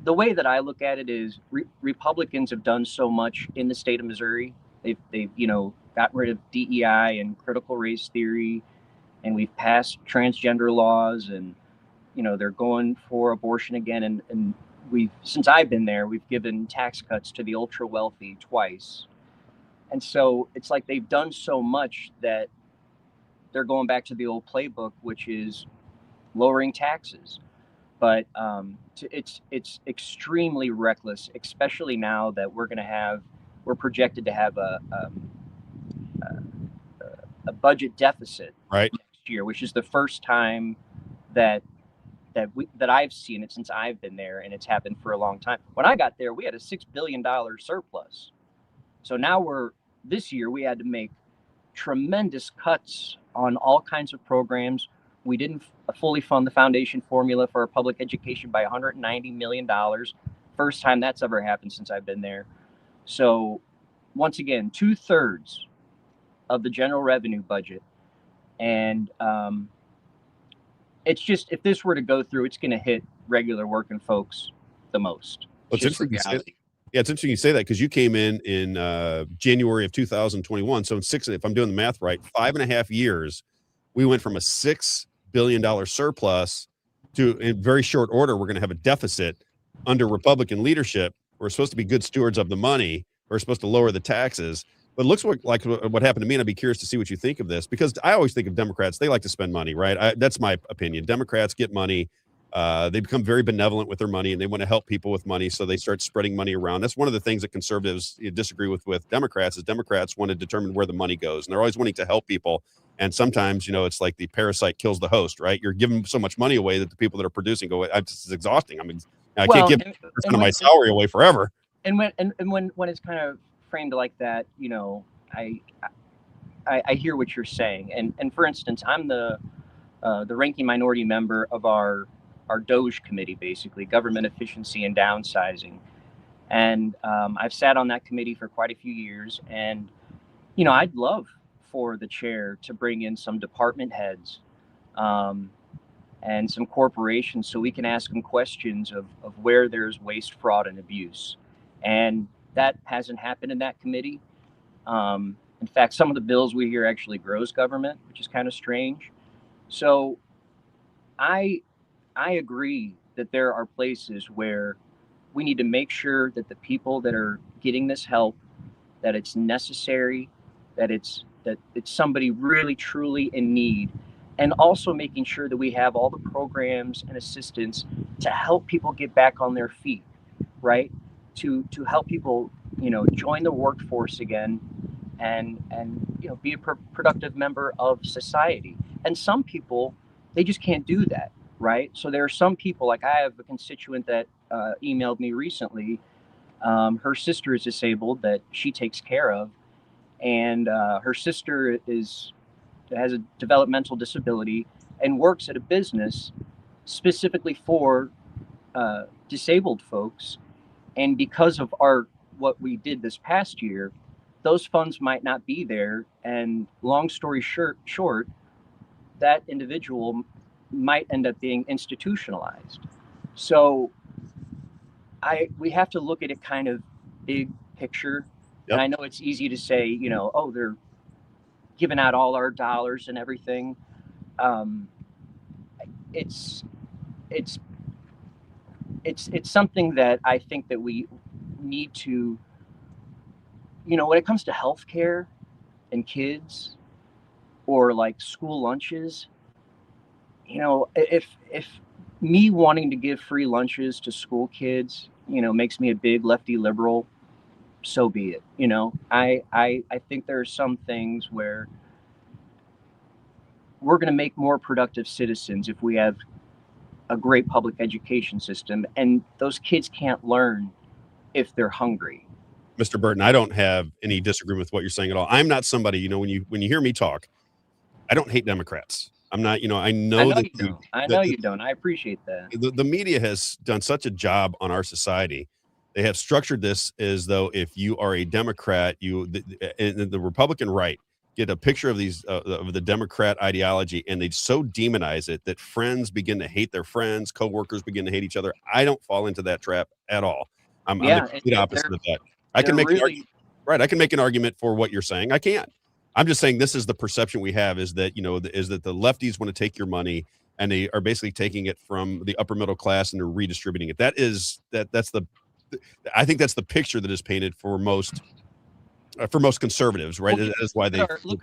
the way that I look at it is Republicans have done so much in the state of Missouri. They've gotten rid of DEI and critical race theory, and we've passed transgender laws, and they're going for abortion again, and since I've been there, we've given tax cuts to the ultra wealthy twice. And so it's like they've done so much that they're going back to the old playbook, which is lowering taxes. But it's extremely reckless, especially now that we're projected to have a budget deficit next year, which is the first time that I've seen it since I've been there, and it's happened for a long time. When I got there, we had a $6 billion surplus. So now this year we had to make tremendous cuts on all kinds of programs. We didn't fully fund the foundation formula for our public education by $190 million. First time that's ever happened since I've been there. So once again, 2/3 of the general revenue budget. And it's just, if this were to go through, it's going to hit regular working folks the most. It's interesting you say that. Yeah, it's interesting you say that, because you came in January of 2021. So if I'm doing the math right, 5.5 years, we went from a $6 billion surplus to, in very short order, we're going to have a deficit under Republican leadership. We're supposed to be good stewards of the money. We're supposed to lower the taxes. But it looks like what happened to me, and I'd be curious to see what you think of this, because I always think of Democrats, they like to spend money, right? That's my opinion. Democrats get money. They become very benevolent with their money, and they want to help people with money, so they start spreading money around. That's one of the things that conservatives disagree with Democrats, is Democrats want to determine where the money goes, and they're always wanting to help people. And sometimes, it's like the parasite kills the host, right? You're giving so much money away that the people that are producing go, this is exhausting. I can't give 10% of my salary away forever. And when it's kind of framed like that, I hear what you're saying. And for instance, I'm the ranking minority member of our DOGE committee, basically government efficiency and downsizing. And I've sat on that committee for quite a few years. And, I'd love for the chair to bring in some department heads and some corporations, so we can ask them questions of where there's waste, fraud, and abuse. And that hasn't happened in that committee. In fact, some of the bills we hear actually grows government, which is kind of strange. So I agree that there are places where we need to make sure that the people that are getting this help, that it's necessary, that it's somebody really truly in need, and also making sure that we have all the programs and assistance to help people get back on their feet, right? To help people, join the workforce again, and be a productive member of society. And some people, they just can't do that, right? So there are some people, like I have a constituent that emailed me recently. Her sister is disabled that she takes care of, and her sister has a developmental disability and works at a business specifically for disabled folks. And because of what we did this past year, those funds might not be there. And long story short, that individual might end up being institutionalized. So we have to look at it kind of big picture. Yep. And I know it's easy to say, they're giving out all our dollars and everything. It's something that I think that we need to, when it comes to healthcare and kids, or like school lunches, if me wanting to give free lunches to school kids, makes me a big lefty liberal, so be it. I think there are some things where we're going to make more productive citizens if we have a great public education system, and those kids can't learn if they're hungry. Mr. Burton, I don't have any disagreement with what you're saying at all. I'm not somebody, when you hear me talk, I don't hate Democrats. I'm not, I know that you don't. I know you don't. I appreciate that. The media has done such a job on our society. They have structured this as though if you are a Democrat, and the Republican right get a picture of these of the Democrat ideology, and they so demonize it that friends begin to hate their friends, coworkers begin to hate each other. I don't fall into that trap at all. I'm the complete opposite of that. I can make I can make an argument for what you're saying. I can. I'm just saying this is the perception we have, is that is that the lefties want to take your money, and they are basically taking it from the upper middle class and they're redistributing it. I think that's the picture that is painted for most conservatives, right? Well, That is why look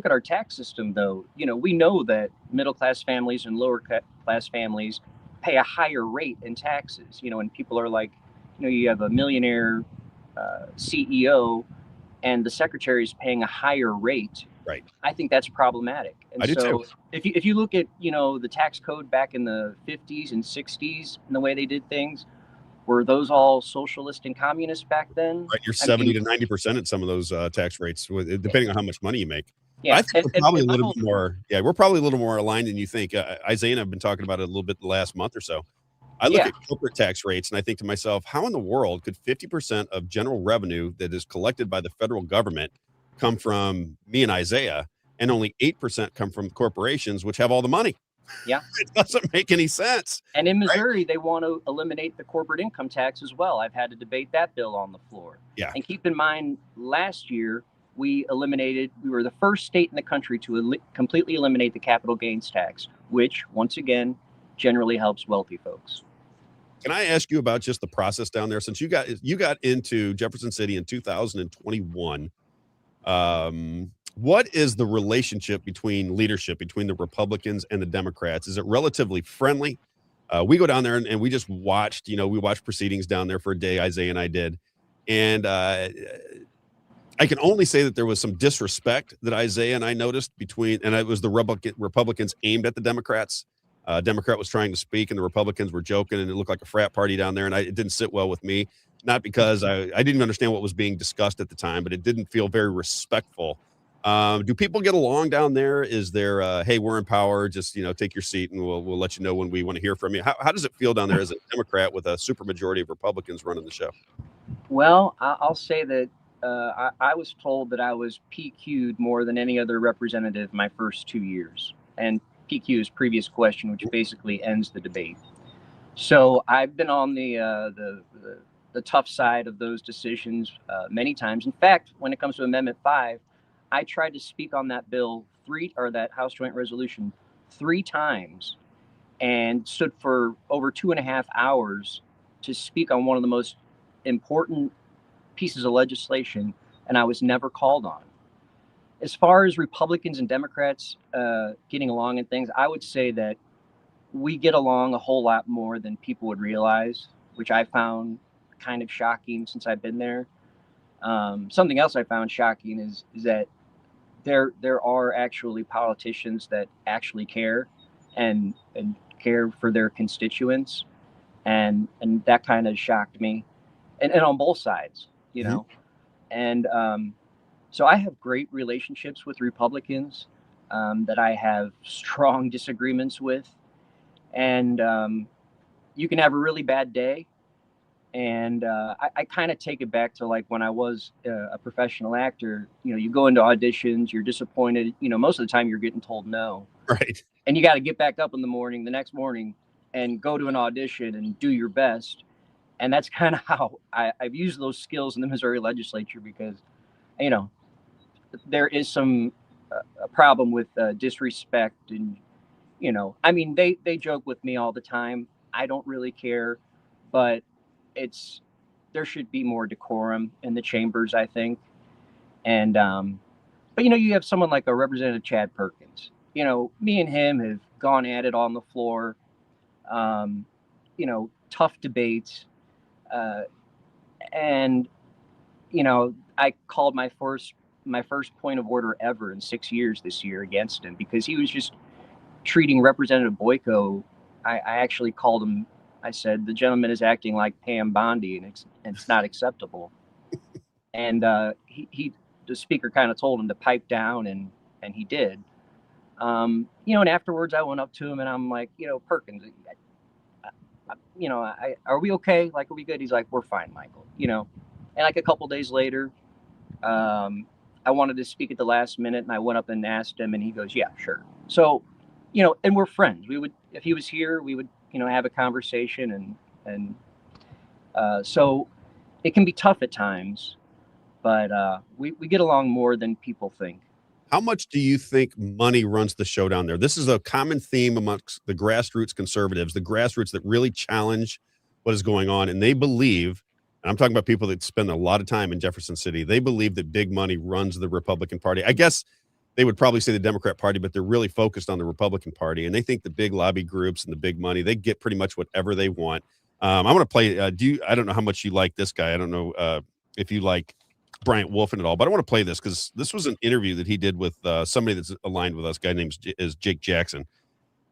at our tax system, though. We know that middle class families and lower class families pay a higher rate in taxes. And people are like, you have a millionaire CEO, and the secretary is paying a higher rate. Right. I think that's problematic. And I do too. If you look at the tax code back in the 50s and 60s and the way they did things, were those all socialist and communist back then? Right, you're 70 to 90% at some of those tax rates, depending on how much money you make. Yeah, I think we're probably a little bit more. Yeah, we're probably a little more aligned than you think. Isaiah and I've been talking about it a little bit the last month or so. I look at corporate tax rates and I think to myself, how in the world could 50% of general revenue that is collected by the federal government come from me and Isaiah, and only 8% come from corporations, which have all the money? Yeah. It doesn't make any sense. And in Missouri, they want to eliminate the corporate income tax as well. I've had to debate that bill on the floor. Yeah. And keep in mind, last year, we were the first state in the country to completely eliminate the capital gains tax, which, once again, generally helps wealthy folks. Can I ask you about just the process down there? Since you got into Jefferson City in 2021, what is the relationship between the Republicans and the Democrats? Is it relatively friendly? We go down there and we just watched, we watched proceedings down there for a day. Isaiah and I did. And I can only say that there was some disrespect that Isaiah and I noticed and it was the Republicans aimed at the Democrats. Democrat was trying to speak and the Republicans were joking, and it looked like a frat party down there. And it didn't sit well with me, not because I didn't understand what was being discussed at the time, but it didn't feel very respectful. Do people get along down there? Is there, hey, we're in power, just, take your seat and we'll let you know when we want to hear from you? How does it feel down there as a Democrat with a supermajority of Republicans running the show? Well, I'll say that I was told that I was PQ'd more than any other representative my first 2 years. And PQ is previous question, which basically ends the debate. So I've been on the tough side of those decisions many times. In fact, when it comes to Amendment 5, I tried to speak on that bill that House Joint Resolution 3 times, and stood for over 2.5 hours to speak on one of the most important pieces of legislation, and I was never called on. As far as Republicans and Democrats getting along and things, I would say that we get along a whole lot more than people would realize, which I found kind of shocking since I've been there. Something else I found shocking is that there are actually politicians that actually care and care for their constituents, and that kind of shocked me, and on both sides, and so I have great relationships with Republicans that I have strong disagreements with, and you can have a really bad day. And I kind of take it back to like when I was a professional actor. You go into auditions, you're disappointed. Most of the time you're getting told no. Right. And you got to get back up in the next morning, and go to an audition and do your best. And that's kind of how I've used those skills in the Missouri legislature, because, there is a problem with disrespect. And, they joke with me all the time. I don't really care, but there should be more decorum in the chambers, I think. And, but you have someone like a Representative Chad Perkins. Me and him have gone at it on the floor. Tough debates. And, I called my first point of order ever in 6 years this year against him, because he was just treating Representative Boyko I actually called him. I said, the gentleman is acting like Pam Bondi, and it's not acceptable. And the speaker kind of told him to pipe down, and he did. And afterwards I went up to him and I'm like, Perkins, are we okay? Like, are we good? He's like, we're fine, Michael. And like a couple days later, I wanted to speak at the last minute, and I went up and asked him, and he goes, yeah, sure. So, and we're friends. We would, if he was here, we would, have a conversation, and so it can be tough at times, but we get along more than people think. How much do you think money runs the show down there? This is a common theme amongst the grassroots conservatives, the grassroots that really challenge what is going on. And they believe, and I'm talking about people that spend a lot of time in Jefferson City, they believe that big money runs the Republican Party. I guess they would probably say the Democrat Party, but they're really focused on the Republican Party. And they think the big lobby groups and the big money, they get pretty much whatever they want. I want to play, I don't know how much you like this guy. I don't know if you like Bryant Wolfen at all, but I want to play this because this was an interview that he did with somebody that's aligned with us, a guy named is Jake Jackson.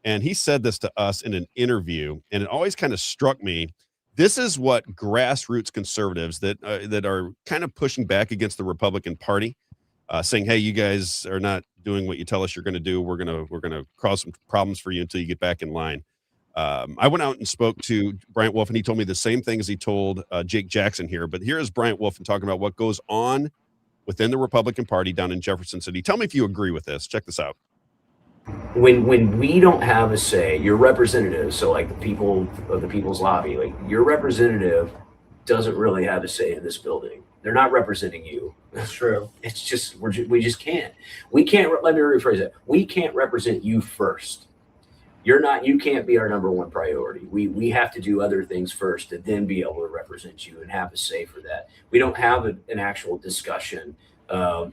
And he said this to us in an interview, and it always kind of struck me. This is what grassroots conservatives that are kind of pushing back against the Republican Party, saying, hey, you guys are not doing what you tell us you're going to do. We're going to cause some problems for you until you get back in line. I went out and spoke to Bryant Wolfen. He told me the same thing as he told Jake Jackson here. But here is Bryant Wolfen talking about what goes on within the Republican Party down in Jefferson City. Tell me if you agree with this. Check this out. When we don't have a say, your representative, so like the people of the People's Lobby, like your representative doesn't really have a say in this building. They're not representing you. That's true. It's just, we just can't. We can't, let me rephrase it. We can't represent you first. You can't be our number one priority. We have to do other things first and then be able to represent you and have a say for that. We don't have an actual discussion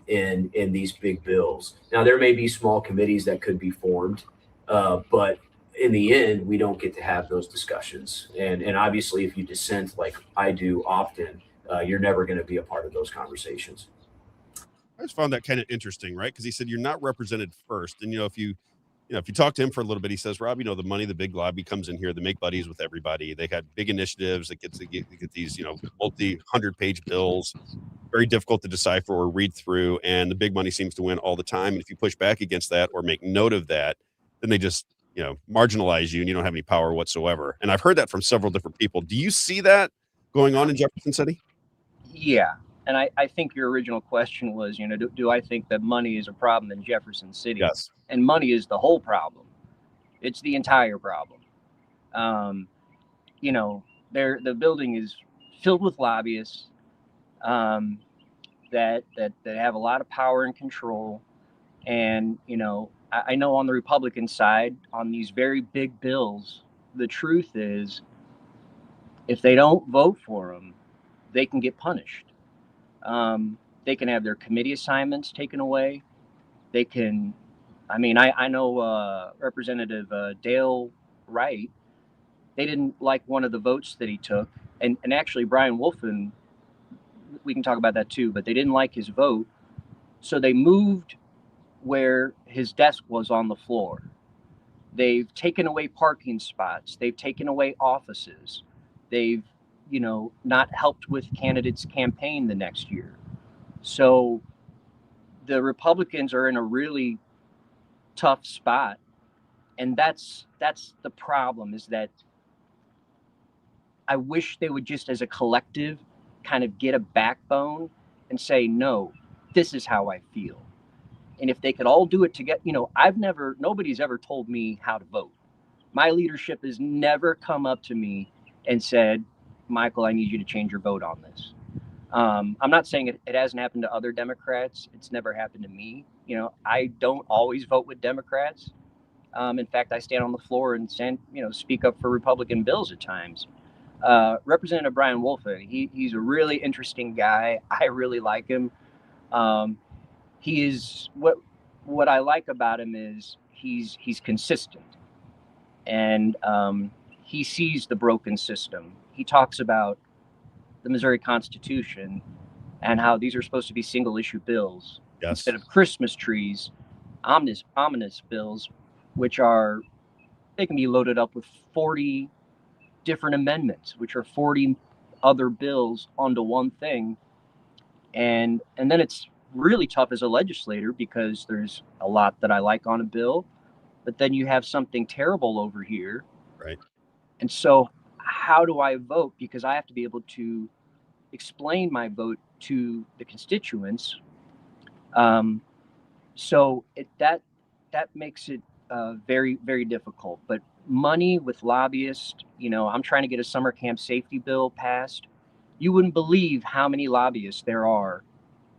in these big bills. Now, there may be small committees that could be formed, but in the end, we don't get to have those discussions. And obviously, if you dissent like I do often, you're never going to be a part of those conversations. I just found that kind of interesting, right? Because he said you're not represented first. And, if you talk to him for a little bit, he says, Rob, the money, the big lobby comes in here. They make buddies with everybody. They got big initiatives that get these, multi-100-page bills, very difficult to decipher or read through. And the big money seems to win all the time. And if you push back against that or make note of that, then they just, marginalize you and you don't have any power whatsoever. And I've heard that from several different people. Do you see that going on in Jefferson City? Yeah. And I think your original question was, do I think that money is a problem in Jefferson City? Yes. And money is the whole problem. It's the entire problem. The building is filled with lobbyists that have a lot of power and control. And, I know on the Republican side, on these very big bills, the truth is, if they don't vote for them, they can get punished. They can have their committee assignments taken away. They can, I know Representative Dale Wright, they didn't like one of the votes that he took. And actually, Brian Wolfen, we can talk about that too, but they didn't like his vote. So they moved where his desk was on the floor. They've taken away parking spots. They've taken away offices. They've not helped with candidates' campaign the next year. So the Republicans are in a really tough spot. And that's the problem, is that I wish they would just as a collective kind of get a backbone and say, no, this is how I feel. And if they could all do it together, nobody's ever told me how to vote. My leadership has never come up to me and said, Michael, I need you to change your vote on this. I'm not saying it hasn't happened to other Democrats. It's never happened to me. I don't always vote with Democrats. In fact, I stand on the floor and speak up for Republican bills at times. Representative Brian Wolfen, he's a really interesting guy. I really like him. He is what I like about him is he's consistent, and he sees the broken system. He talks about the Missouri Constitution and how these are supposed to be single issue bills instead of Christmas trees, ominous bills, which are they can be loaded up with 40 different amendments, which are 40 other bills onto one thing. And then it's really tough as a legislator because there's a lot that I like on a bill, but then you have something terrible over here. Right. And so how do I vote? Because I have to be able to explain my vote to the constituents. So that makes it very, very difficult. But money with lobbyists, I'm trying to get a summer camp safety bill passed. You wouldn't believe how many lobbyists there are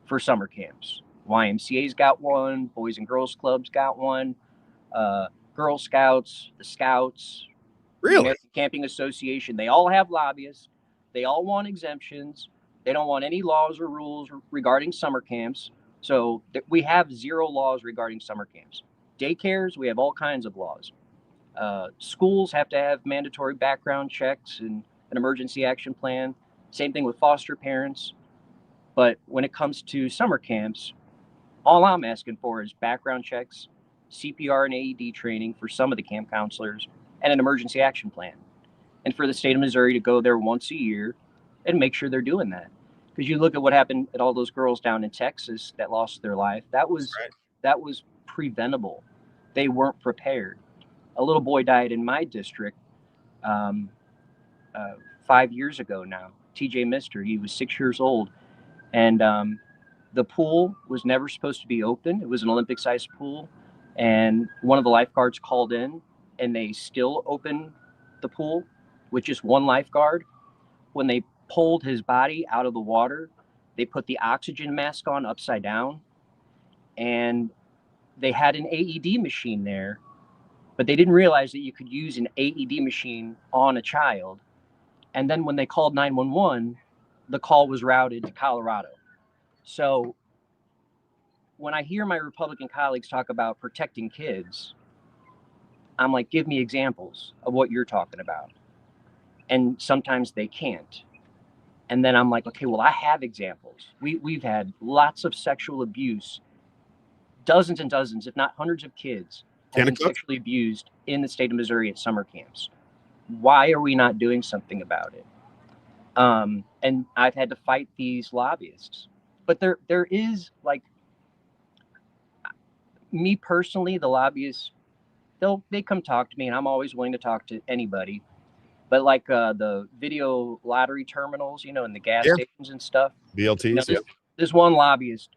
for summer camps. YMCA's got one, Boys and Girls Clubs got one, Girl Scouts, the Scouts, the American Camping Association, they all have lobbyists. They all want exemptions. They don't want any laws or rules regarding summer camps. So we have 0 laws regarding summer camps. Daycares, we have all kinds of laws. Schools have to have mandatory background checks and an emergency action plan. Same thing with foster parents. But when it comes to summer camps, all I'm asking for is background checks, CPR and AED training for some of the camp counselors, and an emergency action plan. And for the state of Missouri to go there once a year and make sure they're doing that. Because you look at what happened at all those girls down in Texas that lost their life. That was preventable. They weren't prepared. A little boy died in my district 5 years ago now. TJ Mister, he was 6 years old. And the pool was never supposed to be open. It was an Olympic-sized pool. And one of the lifeguards called in, and they still opened the pool with just one lifeguard. When they pulled his body out of the water, they put the oxygen mask on upside down, and they had an AED machine there, but they didn't realize that you could use an AED machine on a child. And then when they called 911, the call was routed to Colorado. So when I hear my Republican colleagues talk about protecting kids, I'm like, give me examples of what you're talking about. And sometimes they can't. And then I'm like, okay, well, I have examples. We've had lots of sexual abuse, dozens and dozens, if not hundreds of kids have been sexually abused in the state of Missouri at summer camps. Why are we not doing something about it? And I've had to fight these lobbyists. But there is, like, me personally, the lobbyists, they come talk to me, and I'm always willing to talk to anybody. But like the video lottery terminals, in the gas stations and stuff. VLTs, This one lobbyist,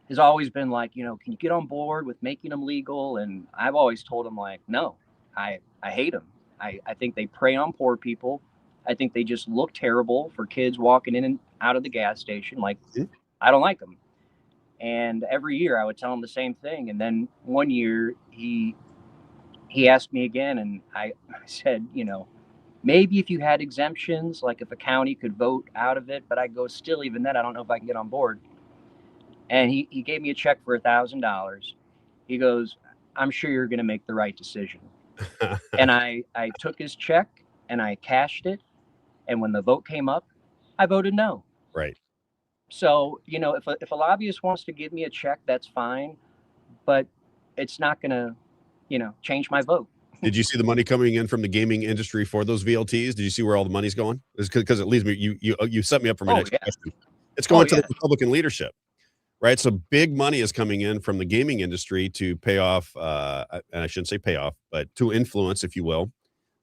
has always been like, can you get on board with making them legal? And I've always told him, like, no, I hate them. I think they prey on poor people. I think they just look terrible for kids walking in and out of the gas station. Like, I don't like them. And every year I would tell him the same thing. And then one year he asked me again, and I said, maybe if you had exemptions, like if a county could vote out of it, but I go, still, even then, I don't know if I can get on board. And he gave me a check for $1,000. He goes, I'm sure you're going to make the right decision. And I took his check and I cashed it. And when the vote came up, I voted no. Right. So, if a lobbyist wants to give me a check, that's fine, but it's not going to, change my vote. Did you see the money coming in from the gaming industry for those VLTs? Did you see where all the money's going? Because it leads me, you set me up for my next question. It's going to the Republican leadership, right? So big money is coming in from the gaming industry to pay off, and I shouldn't say pay off, but to influence, if you will,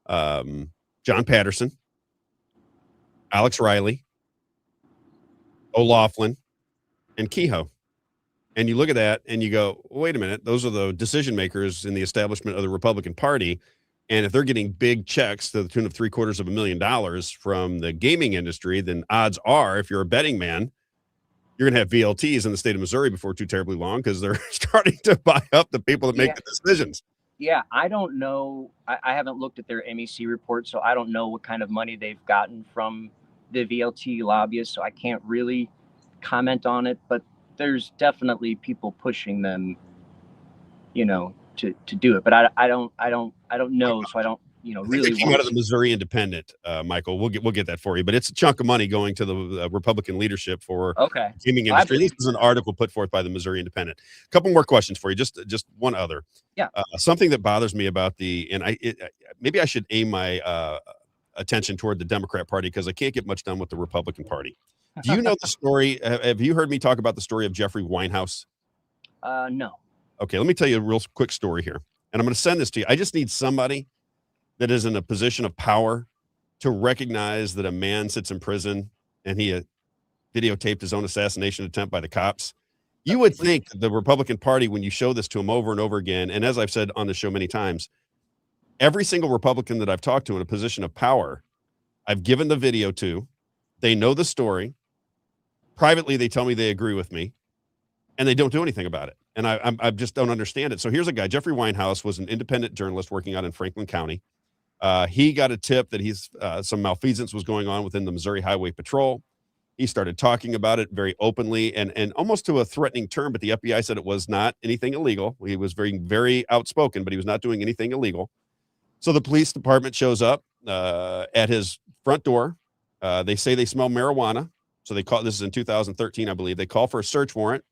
John Patterson, Alex Riley, O'Loughlin, and Kehoe. And you look at that and you go, wait a minute, those are the decision makers in the establishment of the Republican Party. And if they're getting big checks to the tune of $750,000 from the gaming industry, then odds are, if you're a betting man, you're going to have VLTs in the state of Missouri before too terribly long, because they're starting to buy up the people that make the decisions. Yeah, I don't know. I haven't looked at their MEC report, so I don't know what kind of money they've gotten from the VLT lobbyists, so I can't really comment on it. But there's definitely people pushing them, to do it. But I don't know, so I don't really came out of the Missouri Independent, Michael. We'll get that for you, but it's a chunk of money going to the Republican leadership for okay. gaming industry. This is an article put forth by the Missouri Independent. A couple more questions for you, just one other. Yeah. Something that bothers me about maybe I should aim my attention toward the Democrat Party because I can't get much done with the Republican Party. Do you know the story? Have you heard me talk about the story of Jeffrey Winehouse? No. Okay, let me tell you a real quick story here, and I'm going to send this to you. I just need somebody that is in a position of power to recognize that a man sits in prison and he videotaped his own assassination attempt by the cops. You would think the Republican Party, when you show this to them over and over again, and as I've said on the show many times, every single Republican that I've talked to in a position of power, I've given the video to, they know the story. Privately, they tell me they agree with me, and they don't do anything about it. And I just don't understand it. So here's a guy, Jeffrey Winehouse was an independent journalist working out in Franklin County. He got a tip that some malfeasance was going on within the Missouri Highway Patrol. He started talking about it very openly and almost to a threatening term, but the FBI said it was not anything illegal. He was very, very outspoken, but he was not doing anything illegal. So the police department shows up at his front door. They say they smell marijuana. So this is in 2013, I believe. They call for a search warrant.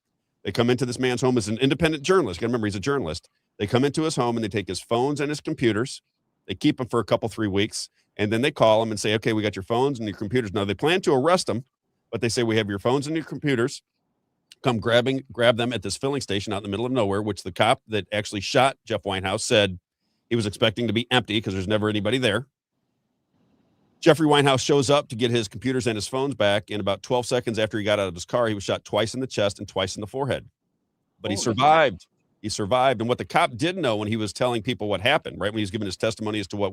They come into this man's home as an independent journalist. You gotta remember, he's a journalist. They come into his home and they take his phones and his computers. They keep him for a 3 weeks. And then they call him and say, okay, we got your phones and your computers. Now they plan to arrest him, but they say, we have your phones and your computers. Come grab them at this filling station out in the middle of nowhere, which the cop that actually shot Jeff Winehouse said he was expecting to be empty because there's never anybody there. Jeffrey Winehouse shows up to get his computers and his phones back. And about 12 seconds after he got out of his car, he was shot twice in the chest and twice in the forehead. But he survived. He survived. And what the cop didn't know when he was telling people what happened, right, when he was giving his testimony as to what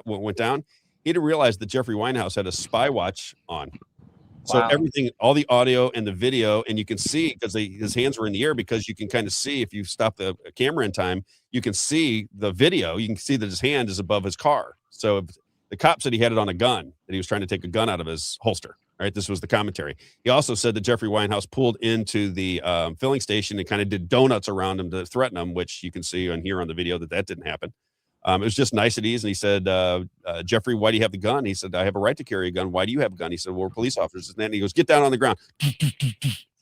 went down, he didn't realize that Jeffrey Winehouse had a spy watch on. So everything, all the audio and the video, and you can see because his hands were in the air, because you can kind of see if you stop the camera in time, you can see the video. You can see that his hand is above his car. So the cop said he had it on a gun, that he was trying to take a gun out of his holster. Right. This was the commentary. He also said that Jeffrey Winehouse pulled into the filling station and kind of did donuts around him to threaten him, which you can see and hear on the video that didn't happen. It was just niceties. And he said, Jeffrey, why do you have the gun? He said, I have a right to carry a gun. Why do you have a gun? He said, well, we're police officers. And then he goes, get down on the ground.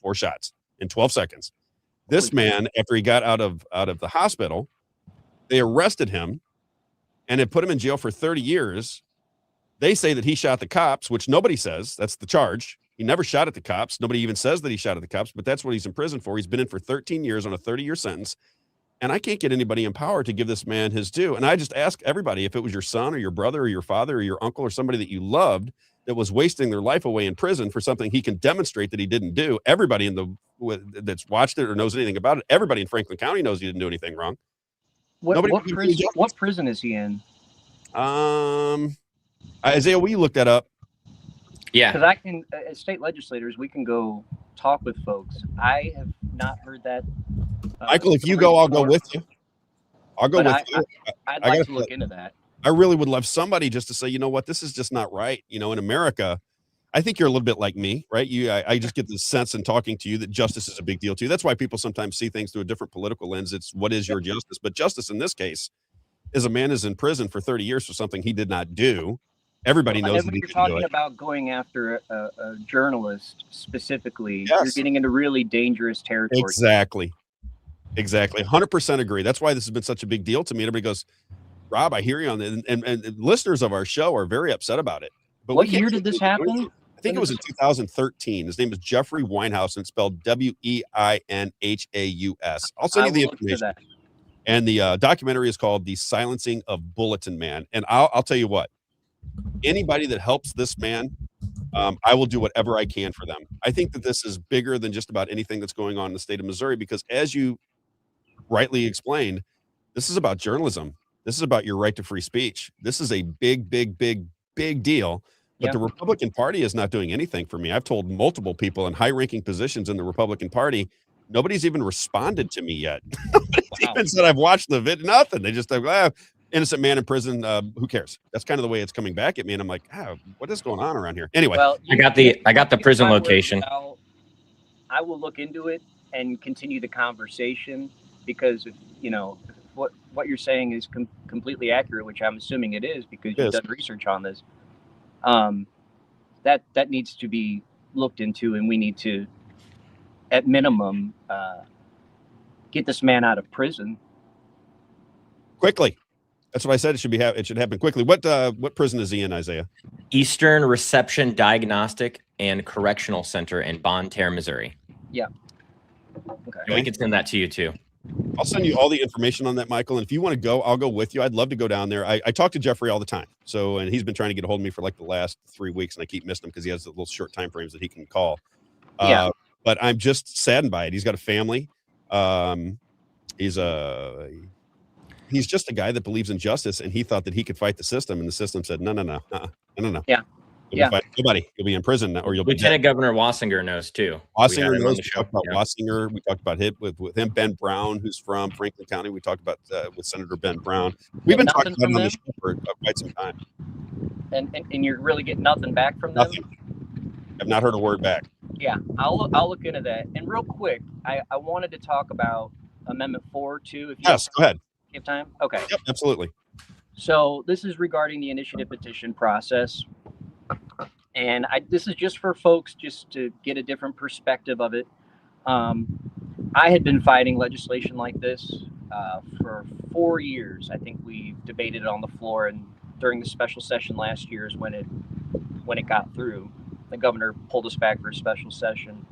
4 shots in 12 seconds. This man, after he got out of the hospital, they arrested him and had put him in jail for 30 years. They say that he shot the cops, which nobody says. That's the charge. He never shot at the cops. Nobody even says that he shot at the cops, but that's what he's in prison for. He's been in for 13 years on a 30-year sentence. And I can't get anybody in power to give this man his due. And I just ask everybody, if it was your son or your brother or your father or your uncle or somebody that you loved that was wasting their life away in prison for something he can demonstrate that he didn't do, everybody that's watched it or knows anything about it, everybody in Franklin County knows he didn't do anything wrong. What prison is he in? Isaiah, will you look that up? Yeah. Because I can, as state legislators, we can go talk with folks. I have not heard that. Michael, if you go, I'll go with you. I'll go with you. I'd like to look into that. I really would love somebody just to say, you know what, this is just not right. You know, in America, I think you're a little bit like me, right? I just get the sense in talking to you that justice is a big deal to you. That's why people sometimes see things through a different political lens. It's what is your justice? But justice in this case is a man is in prison for 30 years for something he did not do. Everybody knows that he you're talking about going after a journalist specifically. Yes. You're getting into really dangerous territory. Exactly. 100% agree. That's why this has been such a big deal to me. Everybody goes, Rob, I hear you on it. And listeners of our show are very upset about it. But what year did this happen? I think it was in 2013. His name is Jeffrey Winehouse, and it's spelled Weinhaus. I'll send you the information. And the documentary is called The Silencing of Bulletin Man. And I'll tell you what, anybody that helps this man, I will do whatever I can for them. I think that this is bigger than just about anything that's going on in the state of Missouri, because as you rightly explained, this is about journalism. This is about your right to free speech. This is a big deal. But the Republican Party is not doing anything for me. I've told multiple people in high-ranking positions in the Republican Party, nobody's even responded to me yet. Nobody's even said I've watched the video. Nothing. They just like, innocent man in prison. Who cares? That's kind of the way it's coming back at me, and I'm like, what is going on around here? Anyway, well, I got the prison location. I will look into it and continue the conversation, because if what you're saying is completely accurate, which I'm assuming it is because you've done research on this. That needs to be looked into, and we need to, at minimum, get this man out of prison quickly. That's what I said. It should happen quickly. What prison is he in, Isaiah? Eastern Reception Diagnostic and Correctional Center in Bonne Terre, Missouri. Yeah. Okay. And we can send that to you too. I'll send you all the information on that, Michael. And if you want to go, I'll go with you. I'd love to go down there. I talk to Jeffrey all the time. And he's been trying to get a hold of me for like the last 3 weeks, and I keep missing him because he has the little short time frames that he can call. Yeah. But I'm just saddened by it. He's got a family. He's just a guy that believes in justice, and he thought that he could fight the system, and the system said, no. Yeah. Nobody. You'll be in prison, or you'll be Lieutenant Governor Wassinger knows too. Wassinger knows. We talked about Wassinger. We talked about him with him. Ben Brown, who's from Franklin County. We talked about with Senator Ben Brown. We've been talking about him on the show for quite some time. And you're really getting nothing back from them? Nothing. I've not heard a word back. Yeah, I'll look into that. And real quick, I wanted to talk about Amendment 4 too. Yes, go ahead. You have time? Okay. Yep, absolutely. So this is regarding the initiative petition process. And this is just for folks just to get a different perspective of it. I had been fighting legislation like this for 4 years. I think we debated it on the floor, and during the special session last year is when it got through. The governor pulled us back for a special session.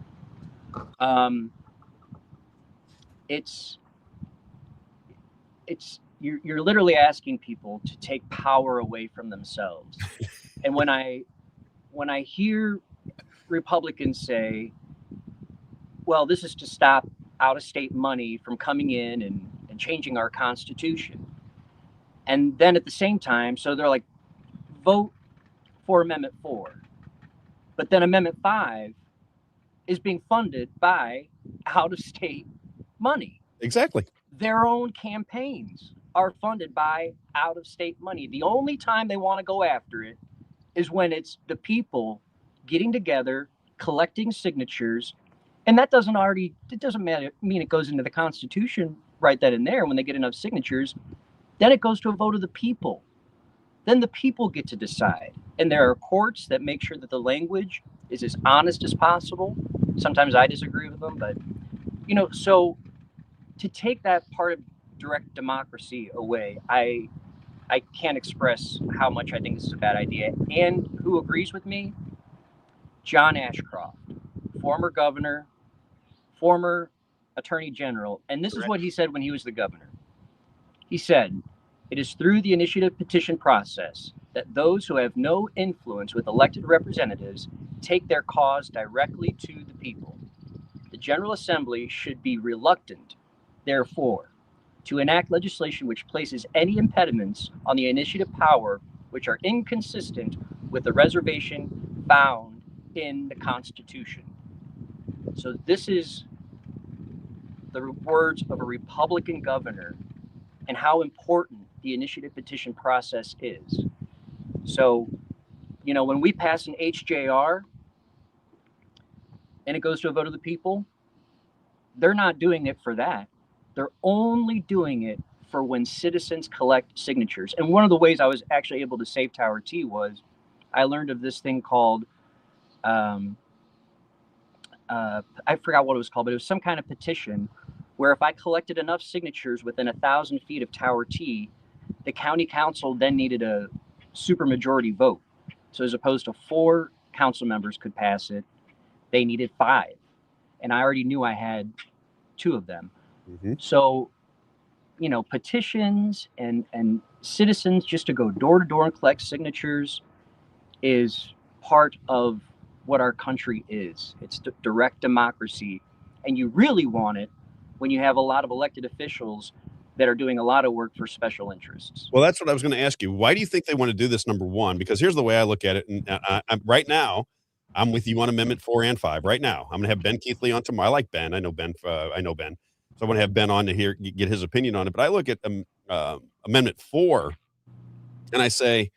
You're literally asking people to take power away from themselves. And when I hear Republicans say, well, this is to stop out-of-state money from coming in and changing our Constitution. And then at the same time, so they're like, vote for Amendment 4. But then Amendment 5 is being funded by out-of-state money. Exactly. Their own campaigns are funded by out-of-state money. The only time they want to go after it is when it's the people getting together, collecting signatures, and it doesn't mean it goes into the Constitution right then and there. When they get enough signatures, then it goes to a vote of the people. Then the people get to decide. And there are courts that make sure that the language is as honest as possible. Sometimes I disagree with them, but so to take that part of direct democracy away, I can't express how much I think this is a bad idea. And who agrees with me? John Ashcroft, former governor, former attorney general. And this is what he said when he was the governor. He said, "It is through the initiative petition process that those who have no influence with elected representatives take their cause directly to the people. The General Assembly should be reluctant, therefore, to enact legislation which places any impediments on the initiative power which are inconsistent with the reservation found in the Constitution." So this is the words of a Republican governor and how important the initiative petition process is. So, when we pass an HJR and it goes to a vote of the people, they're not doing it for that. They're only doing it for when citizens collect signatures. And one of the ways I was actually able to save Tower T was I learned of this thing called, I forgot what it was called, but it was some kind of petition where if I collected enough signatures within 1,000 feet of Tower T, the county council then needed a supermajority vote. So as opposed to 4 council members could pass it, they needed 5. And I already knew I had 2 of them. Mm-hmm. So, petitions and citizens just to go door to door and collect signatures is part of what our country is. It's direct democracy. And you really want it when you have a lot of elected officials that are doing a lot of work for special interests. Well, that's what I was going to ask you. Why do you think they want to do this, number one? Because here's the way I look at it. And right now, I'm with you on Amendment 4 and 5 right now. I'm going to have Ben Keithley on tomorrow. I like Ben. I know Ben. So I want to have Ben on to get his opinion on it. But I look at Amendment 4 and I say,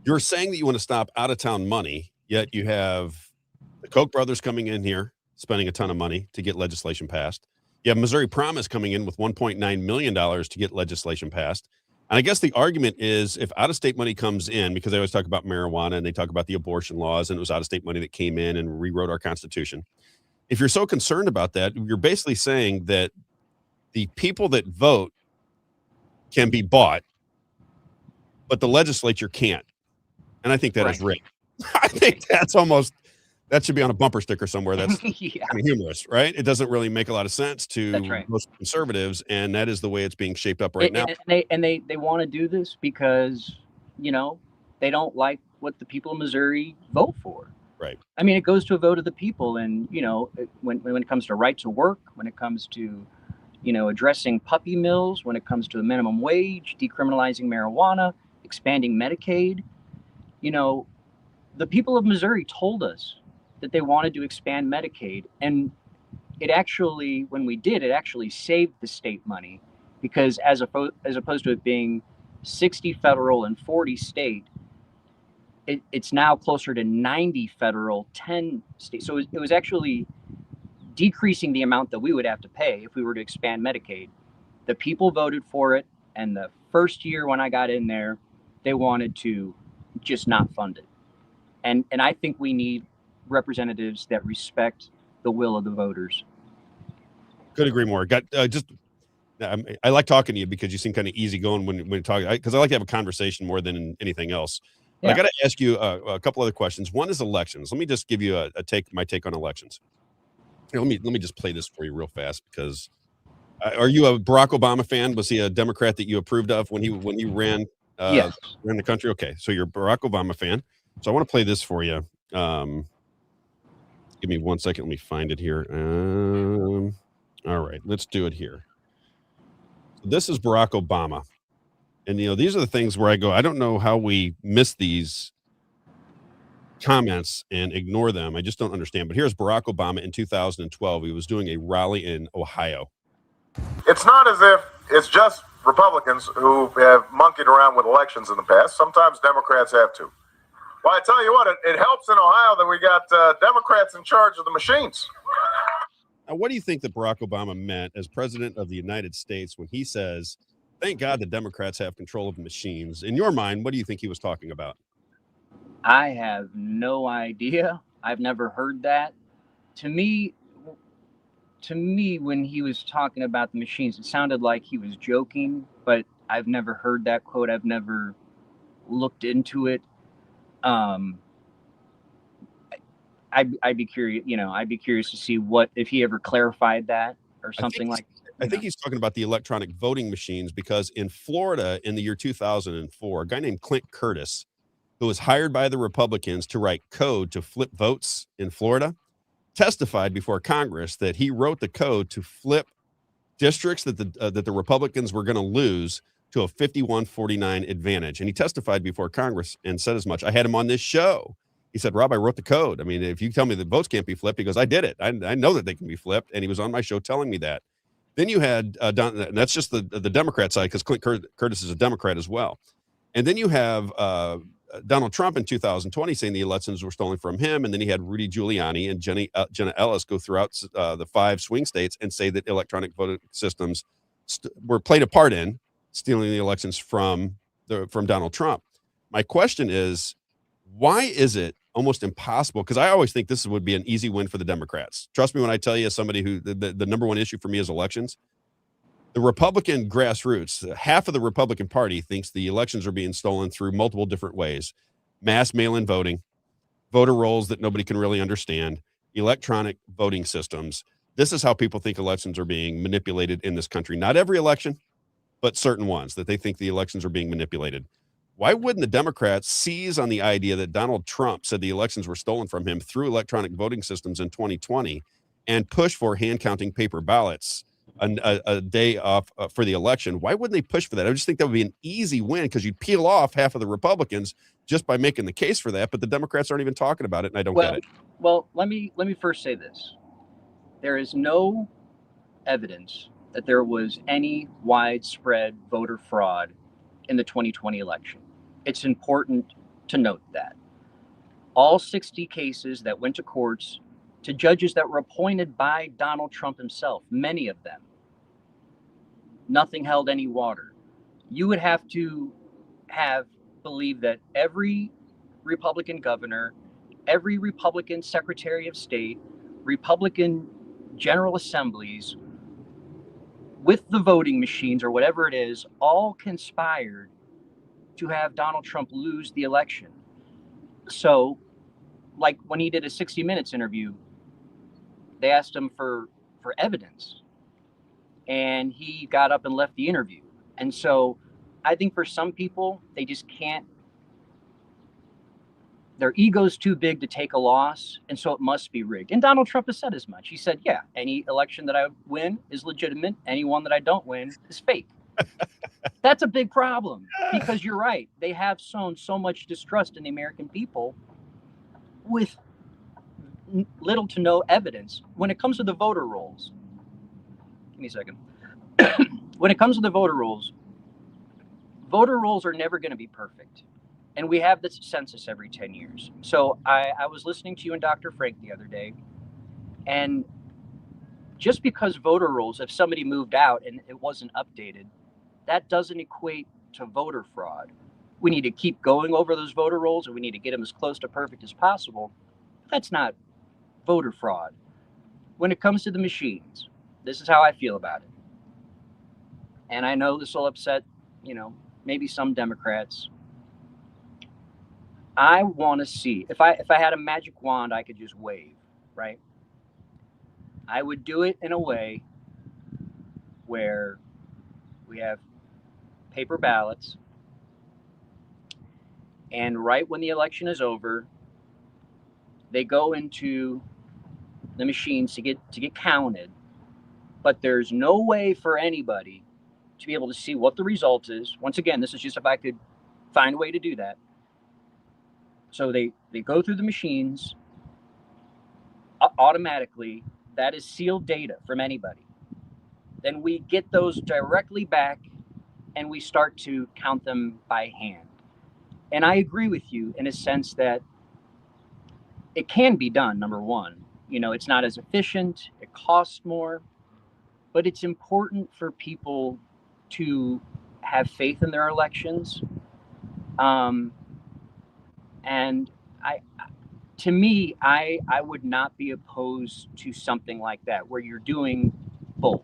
you're saying that you want to stop out-of-town money, yet you have the Koch brothers coming in here, spending a ton of money to get legislation passed. Yeah, Missouri Promise coming in with $1.9 million to get legislation passed. And I guess the argument is if out-of-state money comes in, because they always talk about marijuana and they talk about the abortion laws, and it was out-of-state money that came in and rewrote our Constitution. If you're so concerned about that, you're basically saying that the people that vote can be bought, but the legislature can't. And I think that is rigged. I think that should be on a bumper sticker somewhere. That's Yeah. kind of humorous, right? It doesn't really make a lot of sense to That's right. most conservatives, and that is the way it's being shaped up right now. And they want to do this because, you know, they don't like what the people of Missouri vote for. Right. I mean, it goes to a vote of the people, and you know, when it comes to right to work, when it comes to, you know, addressing puppy mills, when it comes to the minimum wage, decriminalizing marijuana, expanding Medicaid, you know, the people of Missouri told us that they wanted to expand Medicaid, and it actually, when we did, it actually saved the state money, because as opposed to it being 60 federal and 40 state, it's now closer to 90 federal, 10 state. So it was actually decreasing the amount that we would have to pay if we were to expand Medicaid. The people voted for it, and the first year when I got in there, they wanted to just not fund it. And I think we need representatives that respect the will of the voters. Could agree more. I like talking to you because you seem kind of easygoing when talking, because I like to have a conversation more than anything else. But I got to ask you a couple other questions. One is elections. Let me just give you my take on elections. Let me just play this for you real fast, because are you a Barack Obama fan? Was he a Democrat that you approved of when he ran Yes. ran the country? Okay, so you're a Barack Obama fan. So I want to play this for you. Give me 1 second. Let me find it here. All right, let's do it here. This is Barack Obama. And, you know, these are the things where I go, I don't know how we miss these comments and ignore them. I just don't understand. But here's Barack Obama in 2012. He was doing a rally in Ohio. It's not as if it's just Republicans who have monkeyed around with elections in the past. Sometimes Democrats have too. Well, I tell you what, it helps in Ohio that we got Democrats in charge of the machines. Now, what do you think that Barack Obama meant as president of the United States when he says, thank God the Democrats have control of the machines? In your mind, what do you think he was talking about? I have no idea. I've never heard that. To me, when he was talking about the machines, it sounded like he was joking, but I've never heard that quote. I've never looked into it. I'd be curious, I'd be curious to see if he ever clarified that or something like that. I think he's talking about the electronic voting machines, because in Florida in the year 2004, a guy named Clint Curtis, who was hired by the Republicans to write code to flip votes in Florida, testified before Congress that he wrote the code to flip districts that the Republicans were going to lose to a 51-49 advantage. And he testified before Congress and said as much. I had him on this show. He said, Rob, I wrote the code. I mean, if you tell me that votes can't be flipped, he goes, I did it. I know that they can be flipped. And he was on my show telling me that. Then you had, and that's just the Democrat side, because Clint Curtis is a Democrat as well. And then you have Donald Trump in 2020 saying the elections were stolen from him. And then he had Rudy Giuliani and Jenna Ellis go throughout the 5 swing states and say that electronic voting systems were played a part in stealing the elections from Donald Trump. My question is, why is it almost impossible? Because I always think this would be an easy win for the Democrats. Trust me when I tell you, as somebody who the number one issue for me is elections. The Republican grassroots, half of the Republican Party thinks the elections are being stolen through multiple different ways: mass mail-in voting, voter rolls that nobody can really understand, electronic voting systems. This is how people think elections are being manipulated in this country. Not every election, but certain ones that they think the elections are being manipulated. Why wouldn't the Democrats seize on the idea that Donald Trump said the elections were stolen from him through electronic voting systems in 2020 and push for hand counting paper ballots a day off for the election? Why wouldn't they push for that? I just think that would be an easy win, because you'd peel off half of the Republicans just by making the case for that. But the Democrats aren't even talking about it, and I don't get it. Well, let me first say this. There is no evidence that there was any widespread voter fraud in the 2020 election. It's important to note that all 60 cases that went to courts to judges that were appointed by Donald Trump himself, many of them. Nothing held any water. You would have to believe that every Republican governor, every Republican Secretary of State, Republican General Assemblies, with the voting machines or whatever it is, all conspired to have Donald Trump lose the election. So, like when he did a 60 Minutes interview, they asked him for evidence, and he got up and left the interview. And so I think for some people, they just can't, their ego's too big to take a loss, and so it must be rigged. And Donald Trump has said as much. He said, yeah, any election that I win is legitimate. Any one that I don't win is fake. That's a big problem, because you're right. They have sown so much distrust in the American people with little to no evidence. When it comes to the voter rolls, give me a second. When it comes to the voter rolls are never going to be perfect. And we have this census every 10 years. So I was listening to you and Dr. Frank the other day, and just because voter rolls, if somebody moved out and it wasn't updated, that doesn't equate to voter fraud. We need to keep going over those voter rolls, and we need to get them as close to perfect as possible. That's not voter fraud. When it comes to the machines, this is how I feel about it. And I know this will upset, maybe some Democrats. I want to see, if I had a magic wand I could just wave, right? I would do it in a way where we have paper ballots, and right when the election is over, they go into the machines to get counted, but there's no way for anybody to be able to see what the result is. Once again, this is just if I could find a way to do that. So they go through the machines automatically. That is sealed data from anybody. Then we get those directly back, and we start to count them by hand. And I agree with you in a sense that it can be done, number one. It's not as efficient, it costs more, but it's important for people to have faith in their elections. And to me, I would not be opposed to something like that, where you're doing both.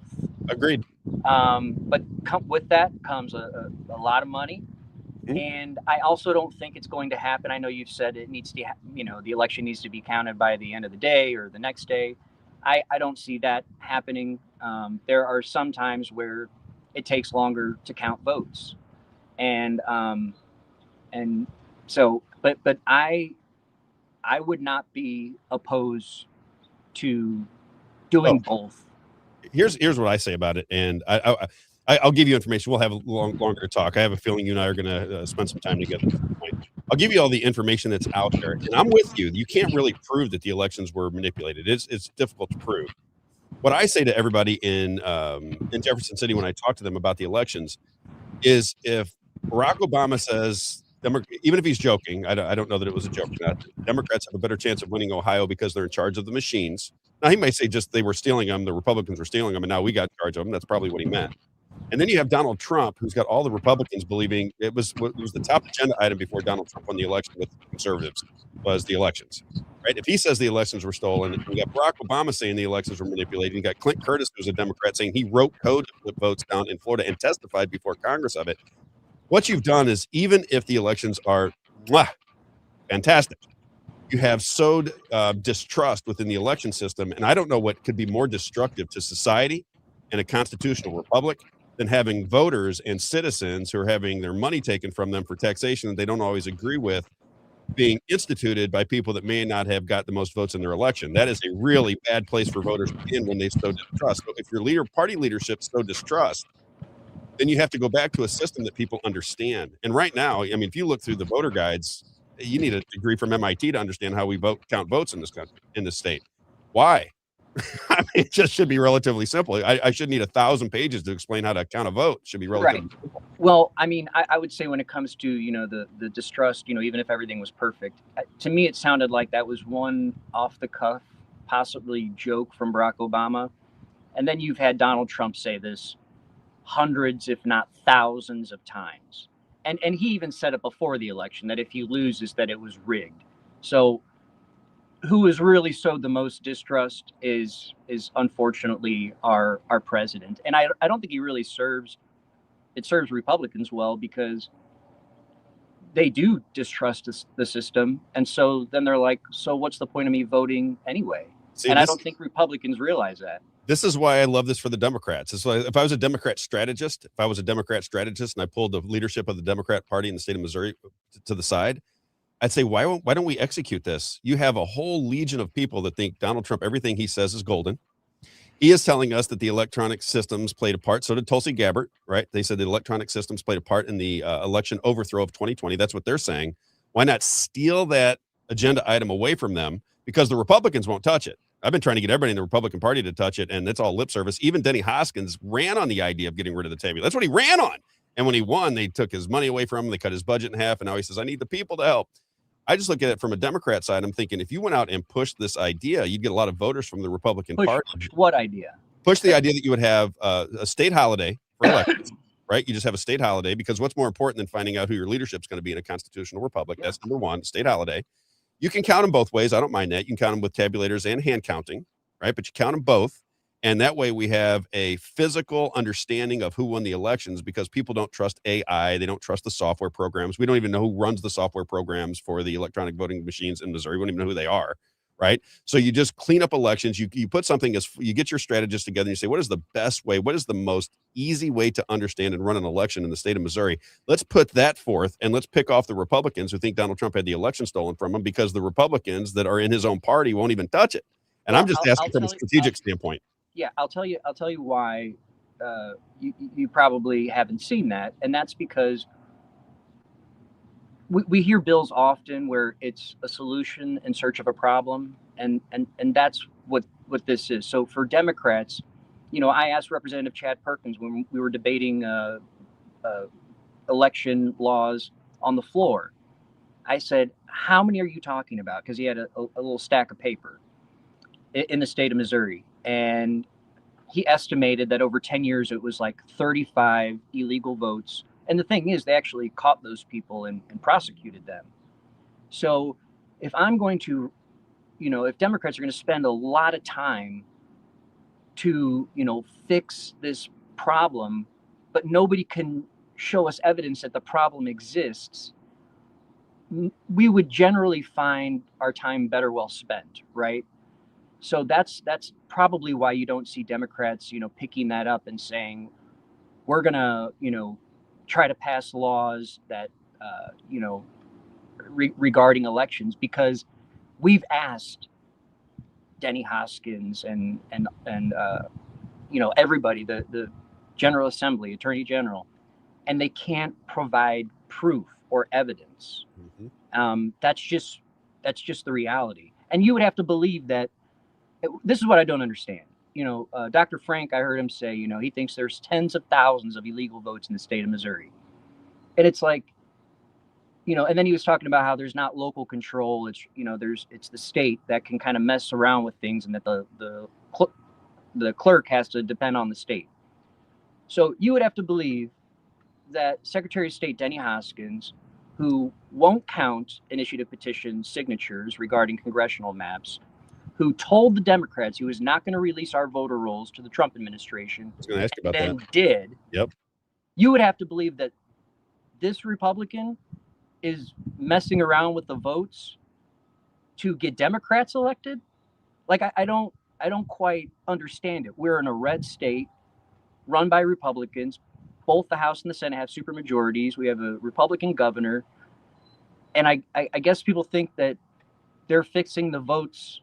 Agreed. But with that comes a lot of money. And I also don't think it's going to happen. I know you've said it needs to, the election needs to be counted by the end of the day or the next day. I don't see that happening. There are some times where it takes longer to count votes. And so, but I would not be opposed to doing both. Here's what I say about it, and I'll give you information. We'll have a longer talk. I have a feeling you and I are going to spend some time together. I'll give you all the information that's out there, and I'm with you. You can't really prove that the elections were manipulated. It's difficult to prove. What I say to everybody in Jefferson City when I talk to them about the elections is, if Barack Obama says, even if he's joking, I don't know that it was a joke or not, Democrats have a better chance of winning Ohio because they're in charge of the machines. Now, he might say just they were stealing them, the Republicans were stealing them, and now we got charge of them. That's probably what he meant. And then you have Donald Trump, who's got all the Republicans believing it was the top agenda item before Donald Trump won the election with conservatives, was the elections. Right? If he says the elections were stolen, and we got Barack Obama saying the elections were manipulated, you got Clint Curtis, who's a Democrat, saying he wrote code to flip votes down in Florida and testified before Congress of it. What you've done is, even if the elections are fantastic, you have sowed distrust within the election system. And I don't know what could be more destructive to society and a constitutional republic than having voters and citizens who are having their money taken from them for taxation that they don't always agree with being instituted by people that may not have got the most votes in their election. That is a really bad place for voters to be in when they sow distrust. So if your party leadership sow distrust, then you have to go back to a system that people understand. And right now, I mean, if you look through the voter guides, you need a degree from MIT to understand how we count votes in this country, in this state. Why? I mean, it just should be relatively simple. I shouldn't need 1,000 pages to explain how to count a vote. It should be relatively simple. Well, I mean, I would say when it comes to, the distrust, even if everything was perfect, to me, it sounded like that was one off the cuff possibly joke from Barack Obama. And then you've had Donald Trump say this hundreds, if not thousands of times. And he even said it before the election that if he loses, that it was rigged. So who has really sowed the most distrust is unfortunately our president. And I don't think he really serves Republicans well, because they do distrust the system. And so then they're like, so what's the point of me voting anyway? See, and I don't think Republicans realize that. This is why I love this for the Democrats. It's like if I was a Democrat strategist, and I pulled the leadership of the Democrat Party in the state of Missouri to the side, I'd say, why don't we execute this? You have a whole legion of people that think Donald Trump, everything he says is golden. He is telling us that the electronic systems played a part. So did Tulsi Gabbard, right? They said the electronic systems played a part in the election overthrow of 2020. That's what they're saying. Why not steal that agenda item away from them? Because the Republicans won't touch it. I've been trying to get everybody in the Republican Party to touch it, and it's all lip service. Even Denny Hoskins ran on the idea of getting rid of the tabula. That's what he ran on. And when he won, they took his money away from him. They cut his budget in half, and now he says, I need the people to help. I just look at it from a Democrat side. I'm thinking if you went out and pushed this idea, you'd get a lot of voters from the Republican Party. Push what idea? Push the idea that you would have a state holiday for elections, right? You just have a state holiday, because what's more important than finding out who your leadership is going to be in a constitutional republic? That's number one, state holiday. You can count them both ways. I don't mind that. You can count them with tabulators and hand counting, right? But you count them both. And that way we have a physical understanding of who won the elections, because people don't trust AI. They don't trust the software programs. We don't even know who runs the software programs for the electronic voting machines in Missouri. We don't even know who they are, right? So you just clean up elections. You put something you get your strategists together and you say, what is the best way? What is the most easy way to understand and run an election in the state of Missouri? Let's put that forth, and let's pick off the Republicans who think Donald Trump had the election stolen from him, because the Republicans that are in his own party won't even touch it. And I'm just asking from a strategic standpoint. Yeah, I'll tell you why you probably haven't seen that, and that's because we hear bills often where it's a solution in search of a problem, and that's what this is. So for Democrats, I asked Representative Chad Perkins when we were debating election laws on the floor. I said, how many are you talking about? Because he had a little stack of paper in the state of Missouri. And he estimated that over 10 years, it was like 35 illegal votes. And the thing is, they actually caught those people and prosecuted them. So if I'm going to, if Democrats are going to spend a lot of time to, fix this problem, but nobody can show us evidence that the problem exists, we would generally find our time better well spent, right? So that's probably why you don't see Democrats, picking that up and saying, we're going to, try to pass laws that, regarding elections, because we've asked Denny Hoskins and everybody, the General Assembly, Attorney General, and they can't provide proof or evidence. Mm-hmm. That's just the reality. And you would have to believe that. This is what I don't understand. Dr. Frank, I heard him say, he thinks there's tens of thousands of illegal votes in the state of Missouri. And it's like, and then he was talking about how there's not local control. It's, it's the state that can kind of mess around with things, and that the clerk has to depend on the state. So you would have to believe that Secretary of State Denny Hoskins, who won't count initiative petition signatures regarding congressional maps, who told the Democrats he was not going to release our voter rolls to the Trump administration, I was going to ask you about and that. Did. Yep. You would have to believe that this Republican is messing around with the votes to get Democrats elected. Like, I don't quite understand it. We're in a red state run by Republicans. Both the House and the Senate have supermajorities. We have a Republican governor. And I guess people think that they're fixing the votes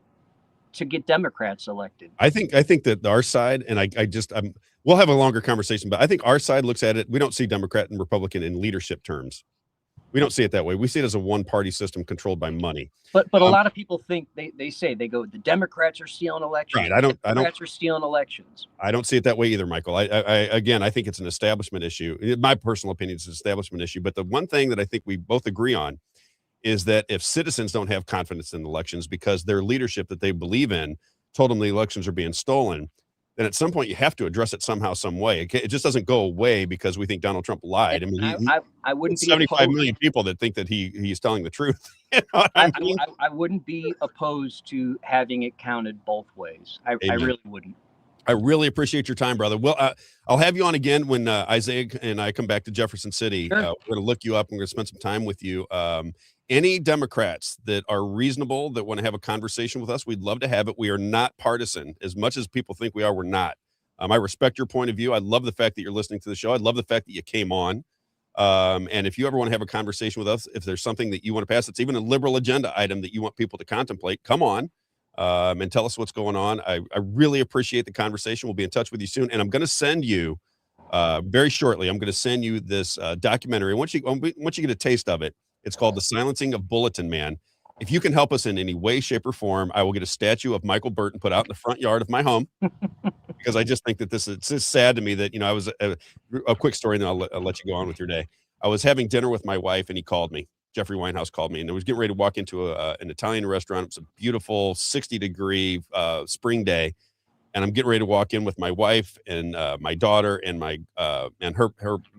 to get Democrats elected. I think that our side, and we'll have a longer conversation, but I think our side looks at it. We don't see Democrat and Republican in leadership terms. We don't see it that way. We see it as a one-party system controled by money. But a lot of people think they go, the Democrats are stealing elections. Right. Democrats are stealing elections. I don't see it that way either, Michael. I think it's an establishment issue. My personal opinion is an establishment issue. But the one thing that I think we both agree on is that if citizens don't have confidence in elections because their leadership that they believe in told them the elections are being stolen, then at some point you have to address it somehow, some way. It just doesn't go away because we think Donald Trump lied. I mean, I wouldn't be 75 opposed. million people that think that he's telling the truth. You know what I mean? I wouldn't be opposed to having it counted both ways. I really wouldn't. I really appreciate your time, brother. Well, I'll have you on again when Isaiah and I come back to Jefferson City. Sure. We're going to look you up. We're going to spend some time with you. Any Democrats that are reasonable that want to have a conversation with us, we'd love to have it. We are not partisan. As much as people think we are, we're not. I respect your point of view. I love the fact that you're listening to the show. I love the fact that you came on. And if you ever want to have a conversation with us, if there's something that you want to pass, it's even a liberal agenda item that you want people to contemplate, come on. And tell us what's going on. I really appreciate the conversation. We'll be in touch with you soon. And I'm going to send you very shortly. I'm going to send you this documentary. Once you get a taste of it, it's called The Silencing of Bulletin Man. If you can help us in any way, shape, or form, I will get a statue of Michael Burton put out in the front yard of my home because I just think that it's just sad to me that, I was a quick story, and then I'll let you go on with your day. I was having dinner with my wife, and he called me. Jeffrey Winehouse called me, and I was getting ready to walk into an Italian restaurant. It was a beautiful 60-degree spring day, and I'm getting ready to walk in with my wife and my daughter and my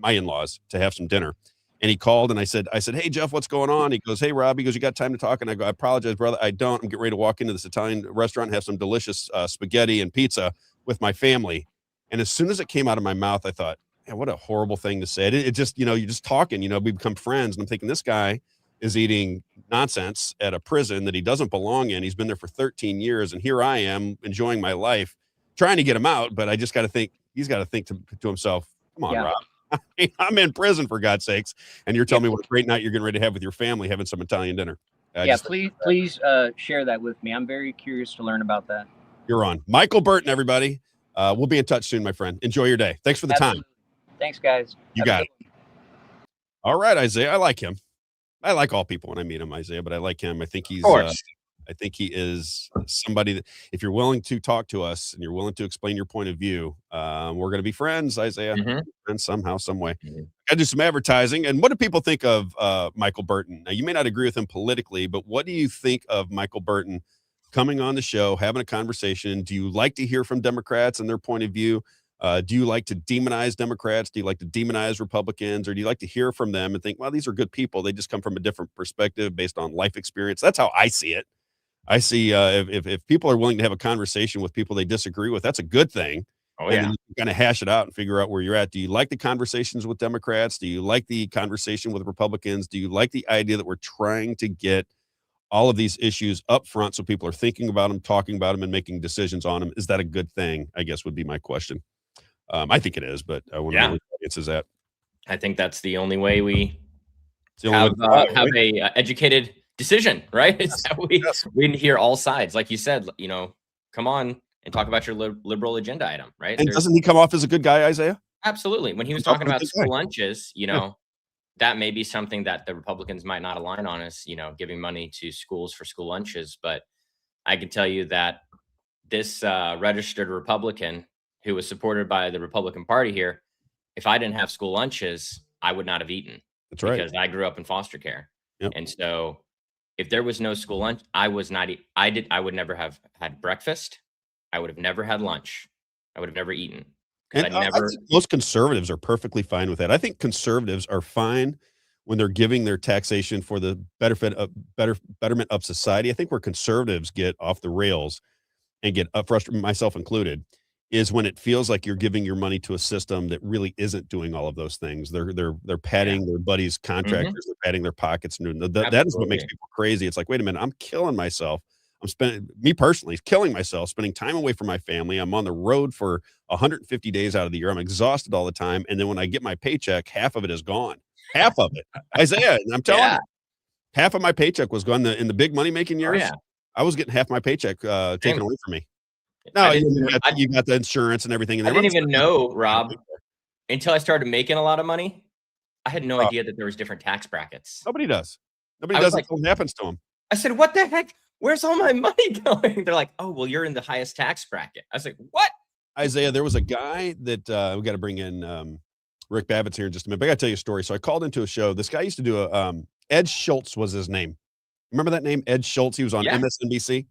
in-laws to have some dinner. And he called, and I said, "Hey Jeff, what's going on?" He goes, "Hey Rob," he goes, "You got time to talk?" And I go, "I apologize, brother, I don't. I'm getting ready to walk into this Italian restaurant and have some delicious spaghetti and pizza with my family." And as soon as it came out of my mouth, I thought, man, what a horrible thing to say. It just, you're just talking, we become friends. And I'm thinking, this guy is eating nonsense at a prison that he doesn't belong in. He's been there for 13 years. And here I am enjoying my life, trying to get him out. But I just got to think, he's got to think to himself, come on, Rob. I'm in prison, for God's sakes. And you're telling me what a great night you're getting ready to have with your family, having some Italian dinner. Please share that with me. I'm very curious to learn about that. You're on. Michael Burton, everybody. We'll be in touch soon, my friend. Enjoy your day. Thanks for the time. Thanks, guys. You got it. All right, Isaiah. I like him. I like all people when I meet him, Isaiah, but I like him. I think he is somebody that, if you're willing to talk to us and you're willing to explain your point of view, we're going to be friends, Isaiah. Friends somehow, some way. I do some advertising. And what do people think of Michael Burton? Now, you may not agree with him politically, but what do you think of Michael Burton coming on the show, having a conversation? Do you like to hear from Democrats and their point of view? Do you like to demonize Democrats? Do you like to demonize Republicans? Or do you like to hear from them and think, well, these are good people. They just come from a different perspective based on life experience. That's how I see it. I see if people are willing to have a conversation with people they disagree with, that's a good thing. Oh, yeah. And you kind of hash it out and figure out where you're at. Do you like the conversations with Democrats? Do you like the conversation with Republicans? Do you like the idea that we're trying to get all of these issues up front so people are thinking about them, talking about them, and making decisions on them? Is that a good thing, I guess, would be my question. I think it is, but I want to know what the audience is at. I think that's the only way we have a educated decision, right? It's that we hear all sides. Like you said, come on and talk about your liberal agenda item, right? And doesn't he come off as a good guy, Isaiah? Absolutely. When he was talking about school lunches, that may be something that the Republicans might not align on, is, giving money to schools for school lunches. But I can tell you that this registered Republican who was supported by the Republican Party here, if I didn't have school lunches, I would not have eaten. That's right. Because I grew up in foster care. Yep. And so if there was no school lunch, I would never have had breakfast. I would have never had lunch. I would have never eaten. And I think most conservatives are perfectly fine with that. I think conservatives are fine when they're giving their taxation for the betterment of society. I think where conservatives get off the rails and get frustrated, myself included, is when it feels like you're giving your money to a system that really isn't doing all of those things. They're padding their buddies' contractors, they're padding their pockets. And that is what makes people crazy. It's like, wait a minute, I'm killing myself. Me personally, killing myself, spending time away from my family. I'm on the road for 150 days out of the year. I'm exhausted all the time. And then when I get my paycheck, half of it is gone. Half of it. Isaiah, I'm telling you, half of my paycheck was gone in the big money making years. I was getting half my paycheck taken away from me. No, you got the insurance and everything. And I didn't even know, Rob, until I started making a lot of money. I had no idea that there was different tax brackets. Nobody does. Nobody does until it happens to them. I said, what the heck? Where's all my money going? They're like, oh, well, you're in the highest tax bracket. I was like, what? Isaiah, there was a guy that we got to bring in Rick Babbitt's here in just a minute. But I got to tell you a story. So I called into a show. This guy used to do Ed Schultz was his name. Remember that name, Ed Schultz? He was on MSNBC.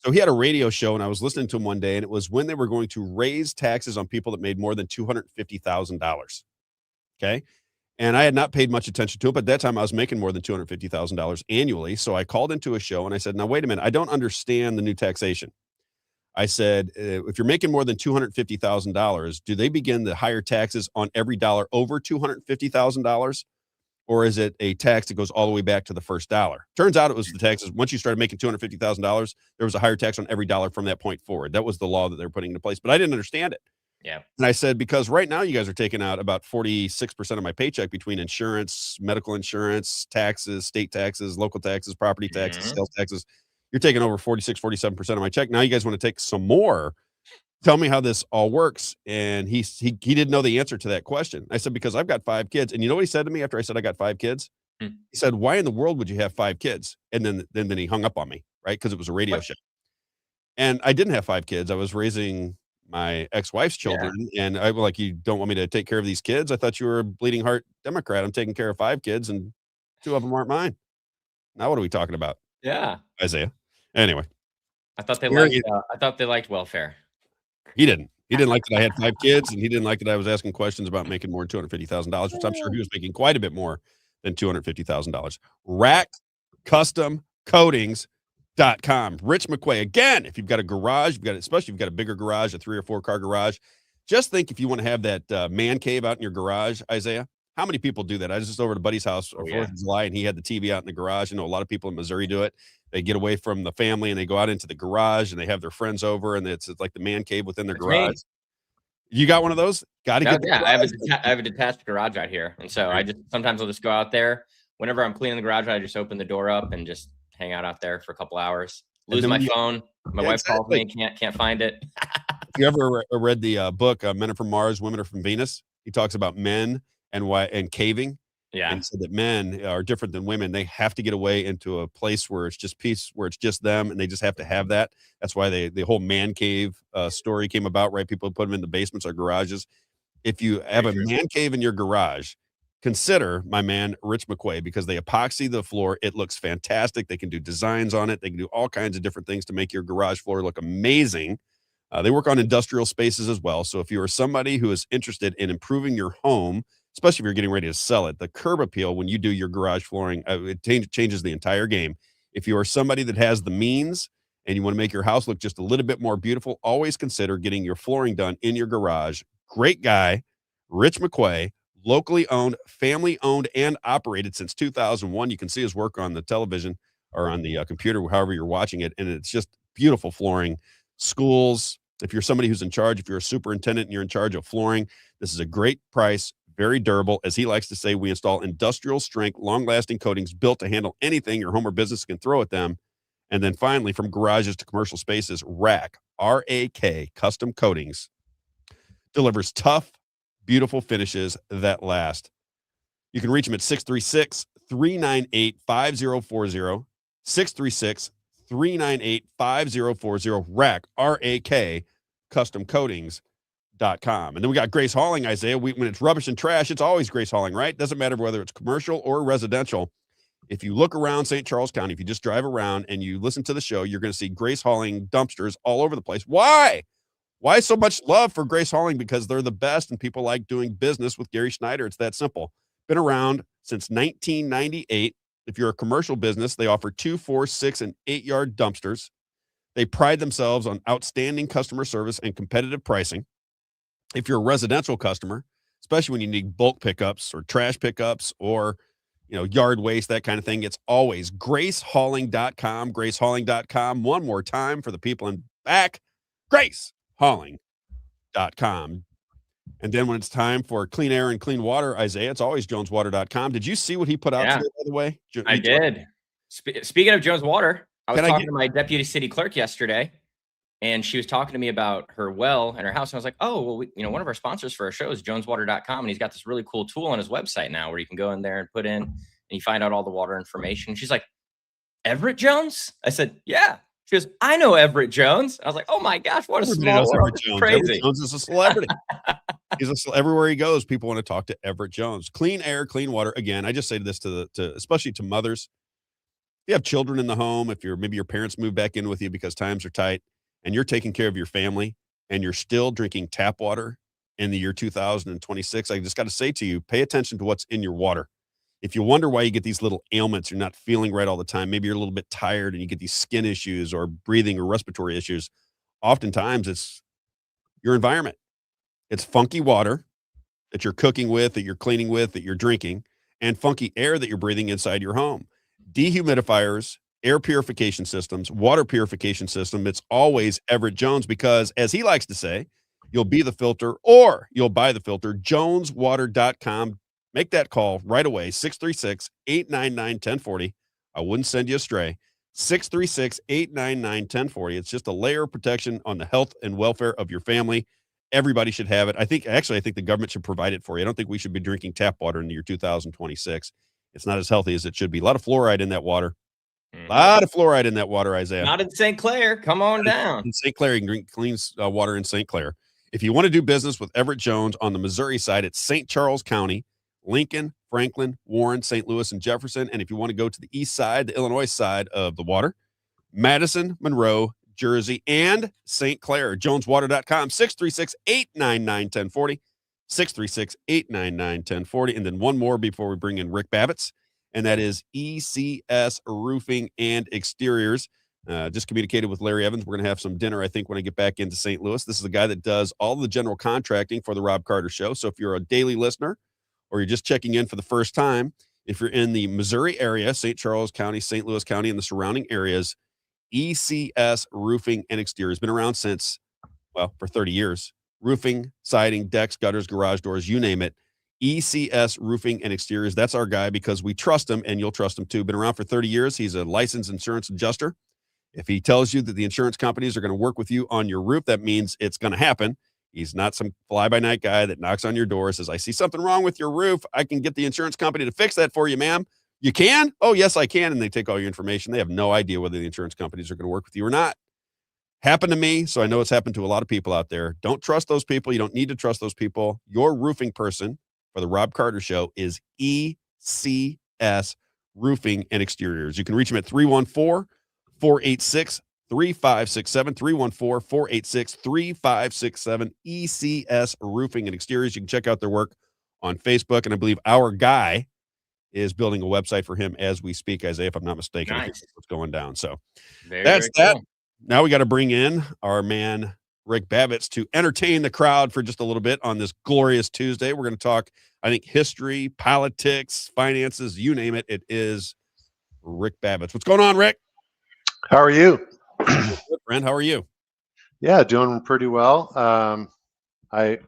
So he had a radio show, and I was listening to him one day, and it was when they were going to raise taxes on people that made more than $250,000. Okay. And I had not paid much attention to it, but at that time I was making more than $250,000 annually. So I called into a show and I said, now, wait a minute. I don't understand the new taxation. I said, if you're making more than $250,000, do they begin to higher taxes on every dollar over $250,000? Or is it a tax that goes all the way back to the first dollar? Turns out it was the taxes. Once you started making $250,000, there was a higher tax on every dollar from that point forward. That was the law that they were putting into place, but I didn't understand it. Yeah. And I said, because right now you guys are taking out about 46% of my paycheck between insurance, medical insurance, taxes, state taxes, local taxes, property taxes, sales taxes. You're taking over 46, 47% of my check. Now you guys want to take some more. Tell me how this all works. And he didn't know the answer to that question. I said, because I've got 5 kids. And you know what he said to me after I said I got 5 kids? He said, why in the world would you have 5 kids? And then he hung up on me, right? Because it was a radio show. And I didn't have 5 kids. I was raising my ex-wife's children. And I was like, you don't want me to take care of these kids? I thought you were a bleeding heart Democrat. I'm taking care of 5 kids and 2 of them aren't mine. Now what are we talking about? Yeah. Isaiah. Anyway. I thought they liked welfare. He didn't. He didn't like that I had 5 kids, and he didn't like that I was asking questions about making more than $250,000, which I'm sure he was making quite a bit more than $250,000. Rack Custom Coatings.com. Rich McQuay. Again, if you've got a garage, especially if you've got a bigger garage, a 3 or 4 car garage, just think if you want to have that man cave out in your garage, Isaiah. How many people do that? I was just over at a buddy's house on 4th of July, and he had the TV out in the garage. I know a lot of people in Missouri do it. They get away from the family, and they go out into the garage, and they have their friends over, and it's like the man cave within their garage. Me. You got one of those? Got to get. Yeah, I have a detached garage out here, and so sometimes I'll just go out there whenever I'm cleaning the garage. I just open the door up and just hang out there for a couple hours. Lose my phone. My wife calls me, can't find it. If you ever read the book Men Are From Mars, Women Are From Venus, he talks about men and caving. Yeah. And so that men are different than women. They have to get away into a place where it's just peace, where it's just them, and they just have to have that. That's why the whole man cave story came about, right? People put them in the basements or garages. If you have a man cave in your garage, consider my man, Rich McQuay, because they epoxy the floor. It looks fantastic. They can do designs on it. They can do all kinds of different things to make your garage floor look amazing. They work on industrial spaces as well. So if you are somebody who is interested in improving your home, especially if you're getting ready to sell it, the curb appeal when you do your garage flooring, it changes the entire game. If you are somebody that has the means and you want to make your house look just a little bit more beautiful, always consider getting your flooring done in your garage. Great guy, Rich McQuay, locally owned, family owned, and operated since 2001. You can see his work on the television or on the computer, however you're watching it, and it's just beautiful flooring. Schools, if you're somebody who's in charge, if you're a superintendent and you're in charge of flooring, this is a great price. Very durable. As he likes to say, we install industrial strength, long-lasting coatings built to handle anything your home or business can throw at them. And then finally, from garages to commercial spaces, Rack, R-A-K, Custom Coatings, delivers tough, beautiful finishes that last. You can reach them at 636-398-5040, 636-398-5040, Rack, R-A-K, Custom Coatings. .com. And then we got Grace Hauling, Isaiah. When it's rubbish and trash, it's always Grace Hauling, right? Doesn't matter whether it's commercial or residential. If you look around St. Charles County, if you just drive around and you listen to the show, you're going to see Grace Hauling dumpsters all over the place. Why? Why so much love for Grace Hauling? Because they're the best and people like doing business with Gary Schneider. It's that simple. Been around since 1998. If you're a commercial business, they offer 2, 4, 6, and 8-yard dumpsters. They pride themselves on outstanding customer service and competitive pricing. If you're a residential customer, especially when you need bulk pickups or trash pickups or, yard waste, that kind of thing, it's always gracehauling.com, gracehauling.com. One more time for the people in back, gracehauling.com. And then when it's time for clean air and clean water, Isaiah, it's always joneswater.com. Did you see what he put out today, by the way? I did. Speaking of Jones Water, I was talking to my deputy city clerk yesterday. And she was talking to me about her well and her house. And I was like, oh, well, one of our sponsors for our show is joneswater.com. And he's got this really cool tool on his website now where you can go in there and put in and you find out all the water information. And she's like, Everett Jones? I said, yeah. She goes, I know Everett Jones. I was like, oh my gosh, what a small world. Everett Jones. Crazy. Everett Jones is a celebrity. Everywhere he goes, people want to talk to Everett Jones. Clean air, clean water. Again, I just say this to especially to mothers. you have children in the home, if maybe your parents move back in with you because times are tight and you're taking care of your family and you're still drinking tap water in the year 2026, I just got to say to you, pay attention to what's in your water. If you wonder why you get these little ailments, you're not feeling right all the time, maybe you're a little bit tired and you get these skin issues or breathing or respiratory issues, oftentimes it's your environment. It's funky water that you're cooking with, that you're cleaning with, that you're drinking, and funky air that you're breathing inside your home. Dehumidifiers, air purification systems, water purification system, it's always Everett Jones because, as he likes to say, you'll be the filter or you'll buy the filter. Joneswater.com. Make that call right away, 636-899-1040. I wouldn't send you astray. 636-899-1040. It's just a layer of protection on the health and welfare of your family. Everybody should have it. I think the government should provide it for you. I don't think we should be drinking tap water in the year 2026. It's not as healthy as it should be. A lot of fluoride in that water. A lot of fluoride in that water, Isaiah. Not in St. Clair. Come on down. In St. Clair, you can drink clean water in St. Clair. If you want to do business with Everett Jones on the Missouri side, it's St. Charles County, Lincoln, Franklin, Warren, St. Louis, and Jefferson. And if you want to go to the east side, the Illinois side of the water, Madison, Monroe, Jersey, and St. Clair. Joneswater.com, 636-899-1040. 636-899-1040. And then one more before we bring in Rick Babbitts, and that is ECS Roofing and Exteriors. Just communicated with Larry Evans. We're going to have some dinner, I think, when I get back into St. Louis. This is the guy that does all the general contracting for the Robb Carter Show. So if you're a daily listener or you're just checking in for the first time, if you're in the Missouri area, St. Charles County, St. Louis County, and the surrounding areas, ECS Roofing and Exteriors. Been around since, for 30 years. Roofing, siding, decks, gutters, garage doors, you name it. ECS Roofing and Exteriors. That's our guy because we trust him, and you'll trust him too. Been around for 30 years. He's a licensed insurance adjuster. If he tells you that the insurance companies are going to work with you on your roof, that means it's going to happen. He's not some fly-by-night guy that knocks on your door and says, I see something wrong with your roof. I can get the insurance company to fix that for you, ma'am. You can? Oh, yes, I can. And they take all your information. They have no idea whether the insurance companies are going to work with you or not. Happened to me, so I know it's happened to a lot of people out there. Don't trust those people. You don't need to trust those people. Your roofing person for the Robb Carter Show is ECS Roofing and Exteriors. You can reach them at 314-486-3567, 314-486-3567, ECS Roofing and Exteriors. You can check out their work on Facebook, and I believe our guy is building a website for him as we speak, Isaiah, if I'm not mistaken. Nice. What's going down. So very that. Cool. Now we got to bring in our man, Rick Babbitts, to entertain the crowd for just a little bit on this glorious Tuesday. We're going to talk, I think, history, politics, finances, you name it. It is Rick Babbitts. What's going on, Rick? How are you? Good, friend. How are you? Yeah, doing pretty well. I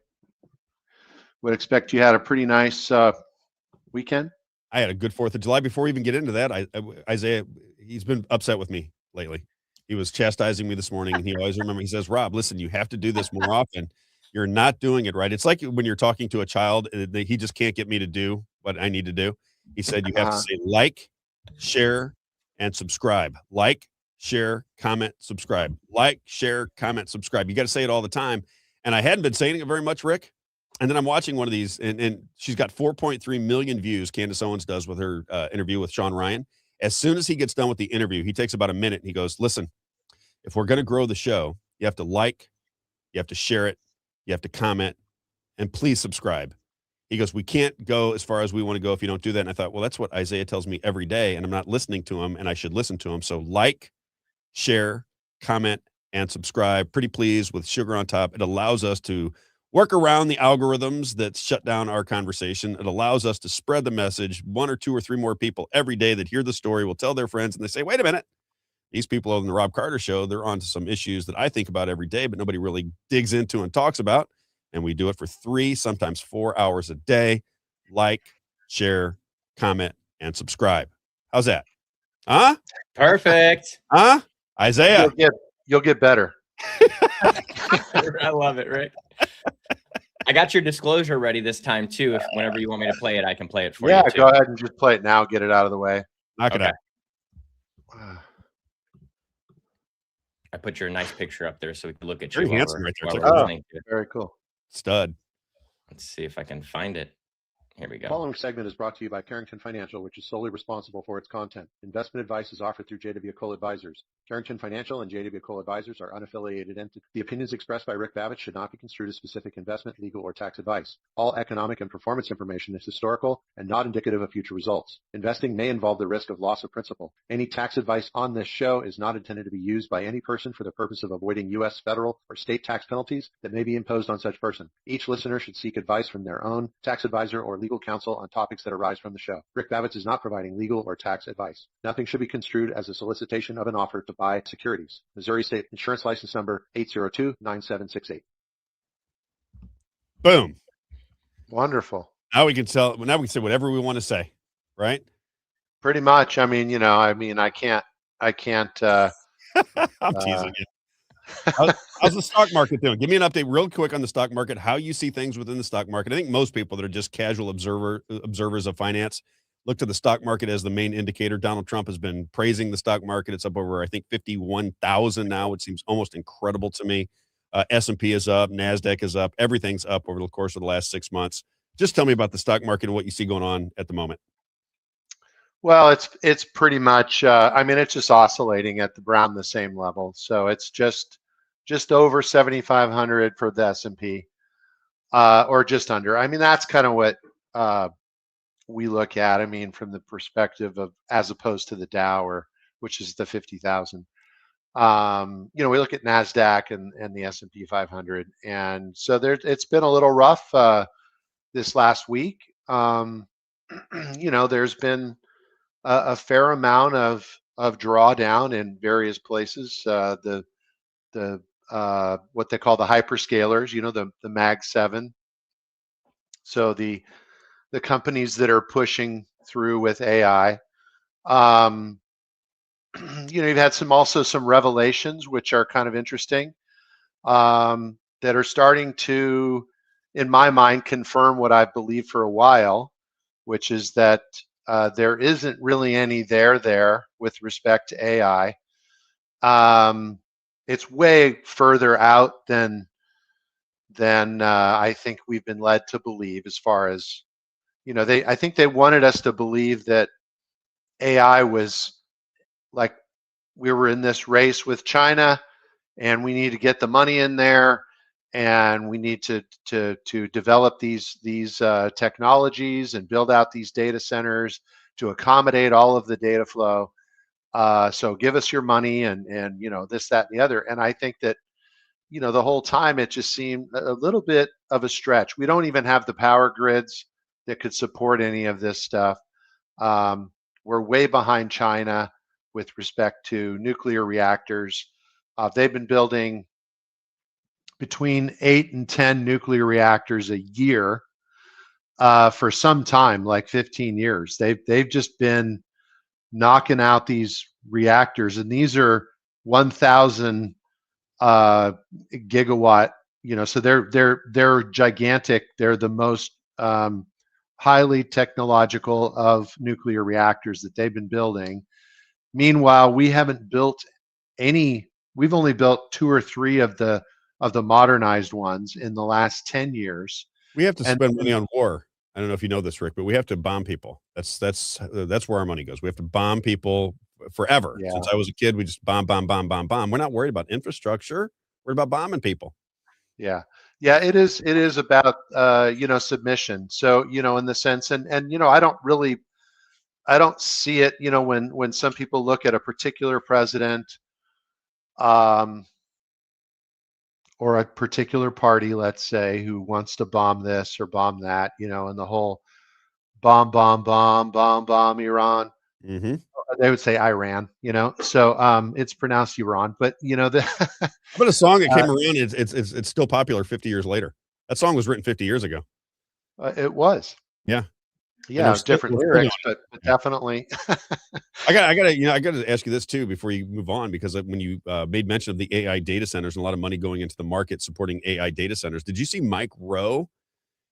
would expect you had a pretty nice weekend. I had a good 4th of July. Before we even get into that, Isaiah, he's been upset with me lately. He was chastising me this morning, and he always he says, Rob, listen, you have to do this more often. You're not doing it right. It's like when you're talking to a child, he just can't get me to do what I need to do. He said, you have to say like, share, and subscribe. Like, share, comment, subscribe. Like, share, comment, subscribe. You got to say it all the time. And I hadn't been saying it very much, Rick. And then I'm watching one of these, and she's got 4.3 million views, Candace Owens does, with her interview with Sean Ryan. As soon as he gets done with the interview, he takes about a minute and he goes, listen, if we're going to grow the show, you have to like, you have to share it, you have to comment, and please subscribe. He goes, we can't go as far as we want to go if you don't do that. And I thought, well, that's what Isaiah tells me every day, and I'm not listening to him, and I should listen to him. So like, share, comment, and subscribe. Pretty please with sugar on top. It allows us to work around the algorithms that shut down our conversation. It allows us to spread the message. 1 or 2 or 3 more people every day that hear the story will tell their friends, and they say, wait a minute, these people on the Robb Carter Show, they're on to some issues that I think about every day, but nobody really digs into and talks about. And we do it for 3, sometimes 4 hours a day. Like, share, comment, and subscribe. How's that? Huh? Perfect. Huh? Isaiah. You'll get better. I love it, Rick. I got your disclosure ready this time too. If whenever you want me to play it, I can play it for you. Yeah, too. go ahead and just play it now. Get it out of the way. Knock it out. I put your nice picture up there so we can look at Very you. handsome right there. Very cool. Stud. Let's see if I can find it. Here we The go. following segment is brought to you by Carrington Financial, which is solely responsible for its content. Investment advice is offered through JW Cole Advisors. Carrington Financial and JW Cole Advisors are unaffiliated entities. The opinions expressed by Rick Babbitt should not be construed as specific investment, legal, or tax advice. All economic and performance information is historical and not indicative of future results. Investing may involve the risk of loss of principal. Any tax advice on this show is not intended to be used by any person for the purpose of avoiding U.S. federal or state tax penalties that may be imposed on such person. Each listener should seek advice from their own tax advisor or legal counsel on topics that arise from the show. Rick Babbitt is not providing legal or tax advice. Nothing should be construed as a solicitation of an offer to buy securities. Missouri State Insurance License Number 802-9768. Boom. Wonderful. Now we can say whatever we want to say, right? Pretty much. I mean, I can't. I'm teasing you. How's the stock market doing? Give me an update real quick on the stock market, how you see things within the stock market. I think most people that are just casual observers of finance look to the stock market as the main indicator. Donald Trump has been praising the stock market. It's up over, I think, 51,000 now. It seems almost incredible to me. S&P is up. NASDAQ is up. Everything's up over the course of the last 6 months. Just tell me about the stock market and what you see going on at the moment. Well, it's pretty much, it's just oscillating at around the same level. So it's just over 7,500 for the S&P, or just under. I mean, that's kind of what we look at. I mean, from the perspective of, as opposed to the Dow, which is the 50,000. We look at NASDAQ and the S&P 500, and so it's been a little rough this last week. There's been a fair amount of drawdown in various places. The what they call the hyperscalers, the Mag 7. So the companies that are pushing through with AI. You've had some revelations which are kind of interesting, that are starting to, in my mind, confirm what I've believed for a while, which is that there isn't really any there with respect to AI. It's way further out than I think we've been led to believe, as far as, I think they wanted us to believe that AI was like, we were in this race with China and we need to get the money in there, and we need to develop these technologies and build out these data centers to accommodate all of the data flow. So give us your money and this, that, and the other. And I think that, the whole time it just seemed a little bit of a stretch. We don't even have the power grids that could support any of this stuff. We're way behind China with respect to nuclear reactors. They've been building between 8 and 10 nuclear reactors a year for some time, like 15 years. They've just been knocking out these reactors, and these are 1,000 gigawatt. So they're gigantic. They're the most highly technological of nuclear reactors that they've been building. Meanwhile, we haven't built any. We've only built 2 or 3 of the modernized ones in the last 10 years. We have to spend money on war. I don't know if you know this, Rick, but we have to bomb people. That's where our money goes. We have to bomb people forever. Yeah. Since I was a kid, we just bomb. We're not worried about infrastructure. We're about bombing people. Yeah. It is about submission. So in the sense, and I don't see it, when some people look at a particular president, or a particular party, let's say, who wants to bomb this or bomb that, and the whole bomb Iran. Mm-hmm. They would say Iran, so it's pronounced Iran, but but a song that came around, it's still popular 50 years later. That song was written 50 years ago. It was. Yeah. Yeah, different lyrics, but definitely. I gotta ask you this too before you move on, because when you made mention of the AI data centers and a lot of money going into the market supporting AI data centers, did you see Mike Rowe?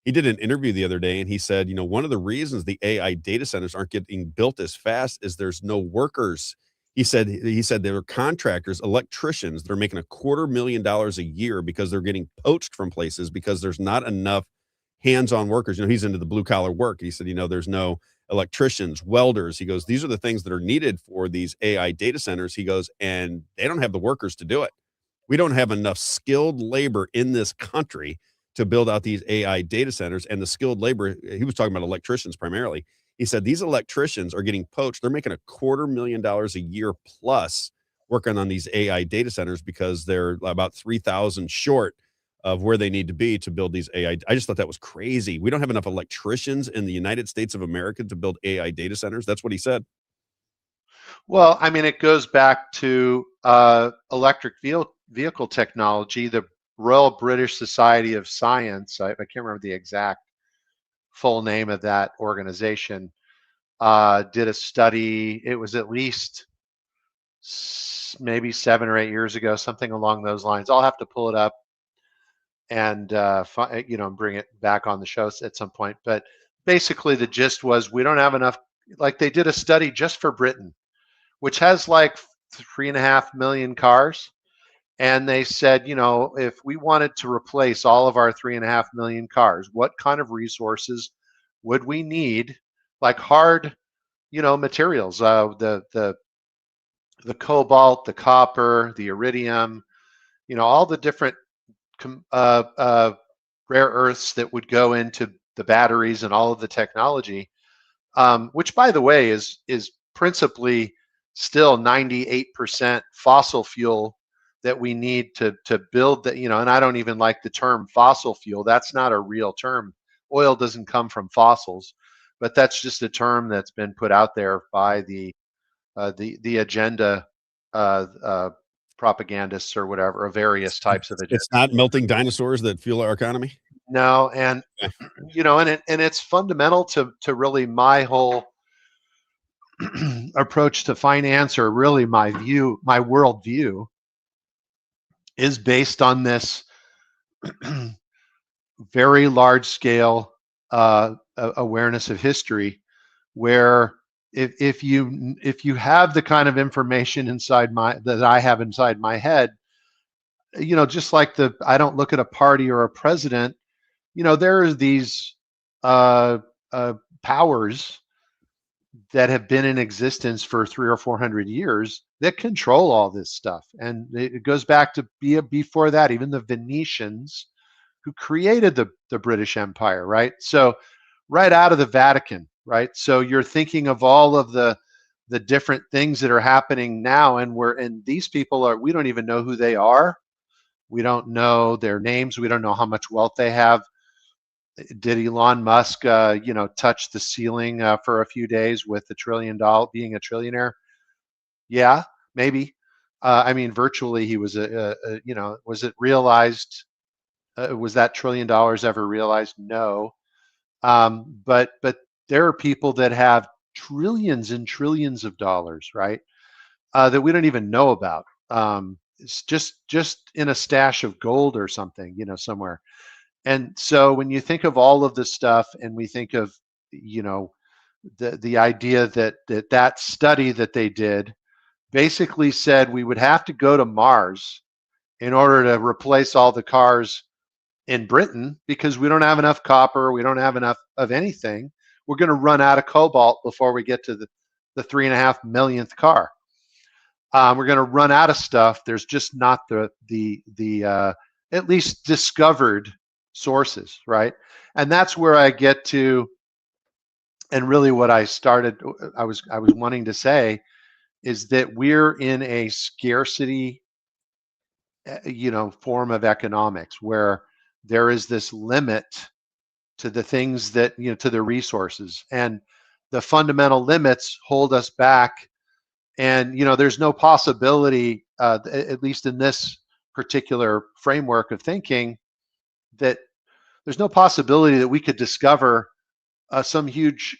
He did an interview the other day, and he said, one of the reasons the AI data centers aren't getting built as fast is there's no workers. He said there are contractors, electricians that are making $250,000 a year because they're getting poached from places because there's not enough hands-on workers. He's into the blue collar work. He said, there's no electricians, welders. He goes, these are the things that are needed for these AI data centers. He goes, and they don't have the workers to do it. We don't have enough skilled labor in this country to build out these AI data centers. And the skilled labor, he was talking about electricians primarily. He said these electricians are getting poached. They're making $250,000 a year plus working on these AI data centers because they're about 3,000 short of where they need to be to build these AI. I just thought that was crazy. We don't have enough electricians in the United States of America to build AI data centers. That's what he said. Well, I mean, it goes back to electric vehicle technology. The Royal British Society of Science, I can't remember the exact full name of that organization, did a study. It was at least maybe 7 or 8 years ago, something along those lines. I'll have to pull it up and bring it back on the show at some point. But basically, the gist was we don't have enough. Like, they did a study just for Britain, which has like 3.5 million cars. And they said, if we wanted to replace all of our 3.5 million cars, what kind of resources would we need? Like hard, materials, the cobalt, the copper, the iridium, all the different rare earths that would go into the batteries and all of the technology, which, by the way, is principally still 98% fossil fuel that we need to build that, and I don't even like the term fossil fuel. That's not a real term. Oil doesn't come from fossils, but that's just a term that's been put out there by the agenda propagandists or whatever, or various types of agendas. It's not melting dinosaurs that fuel our economy. No, and and it's fundamental to really my whole approach to finance, or really my worldview, is based on this very large scale awareness of history, where if you have the kind of information that I have inside my head, just like I don't look at a party or a president, there are these powers that have been in existence for 300 or 400 years that control all this stuff. And it goes back to before that, even the Venetians, who created the British Empire, right? So right out of the Vatican, right? So you're thinking of all of the different things that are happening now, and these people we don't even know who they are. We don't know their names. We don't know how much wealth they have. Did Elon Musk, touch the ceiling for a few days with $1 trillion, being a trillionaire? Yeah, maybe. I mean, virtually, he was was it realized? Was that $1 trillion ever realized? No. But there are people that have trillions and trillions of dollars, right? That we don't even know about. It's just in a stash of gold or something, somewhere. And so when you think of all of this stuff, and we think of, the idea that study that they did basically said we would have to go to Mars in order to replace all the cars in Britain, because we don't have enough copper, we don't have enough of anything. We're going to run out of cobalt before we get to the 3.5 millionth car. We're going to run out of stuff. There's just not the at least discovered sources, right? And that's where I get to, and really what I was wanting to say is that we're in a scarcity form of economics, where there is this limit to the things that, to the resources, and the fundamental limits hold us back. And there's no possibility, at least in this particular framework of thinking, that there's no possibility that we could discover some huge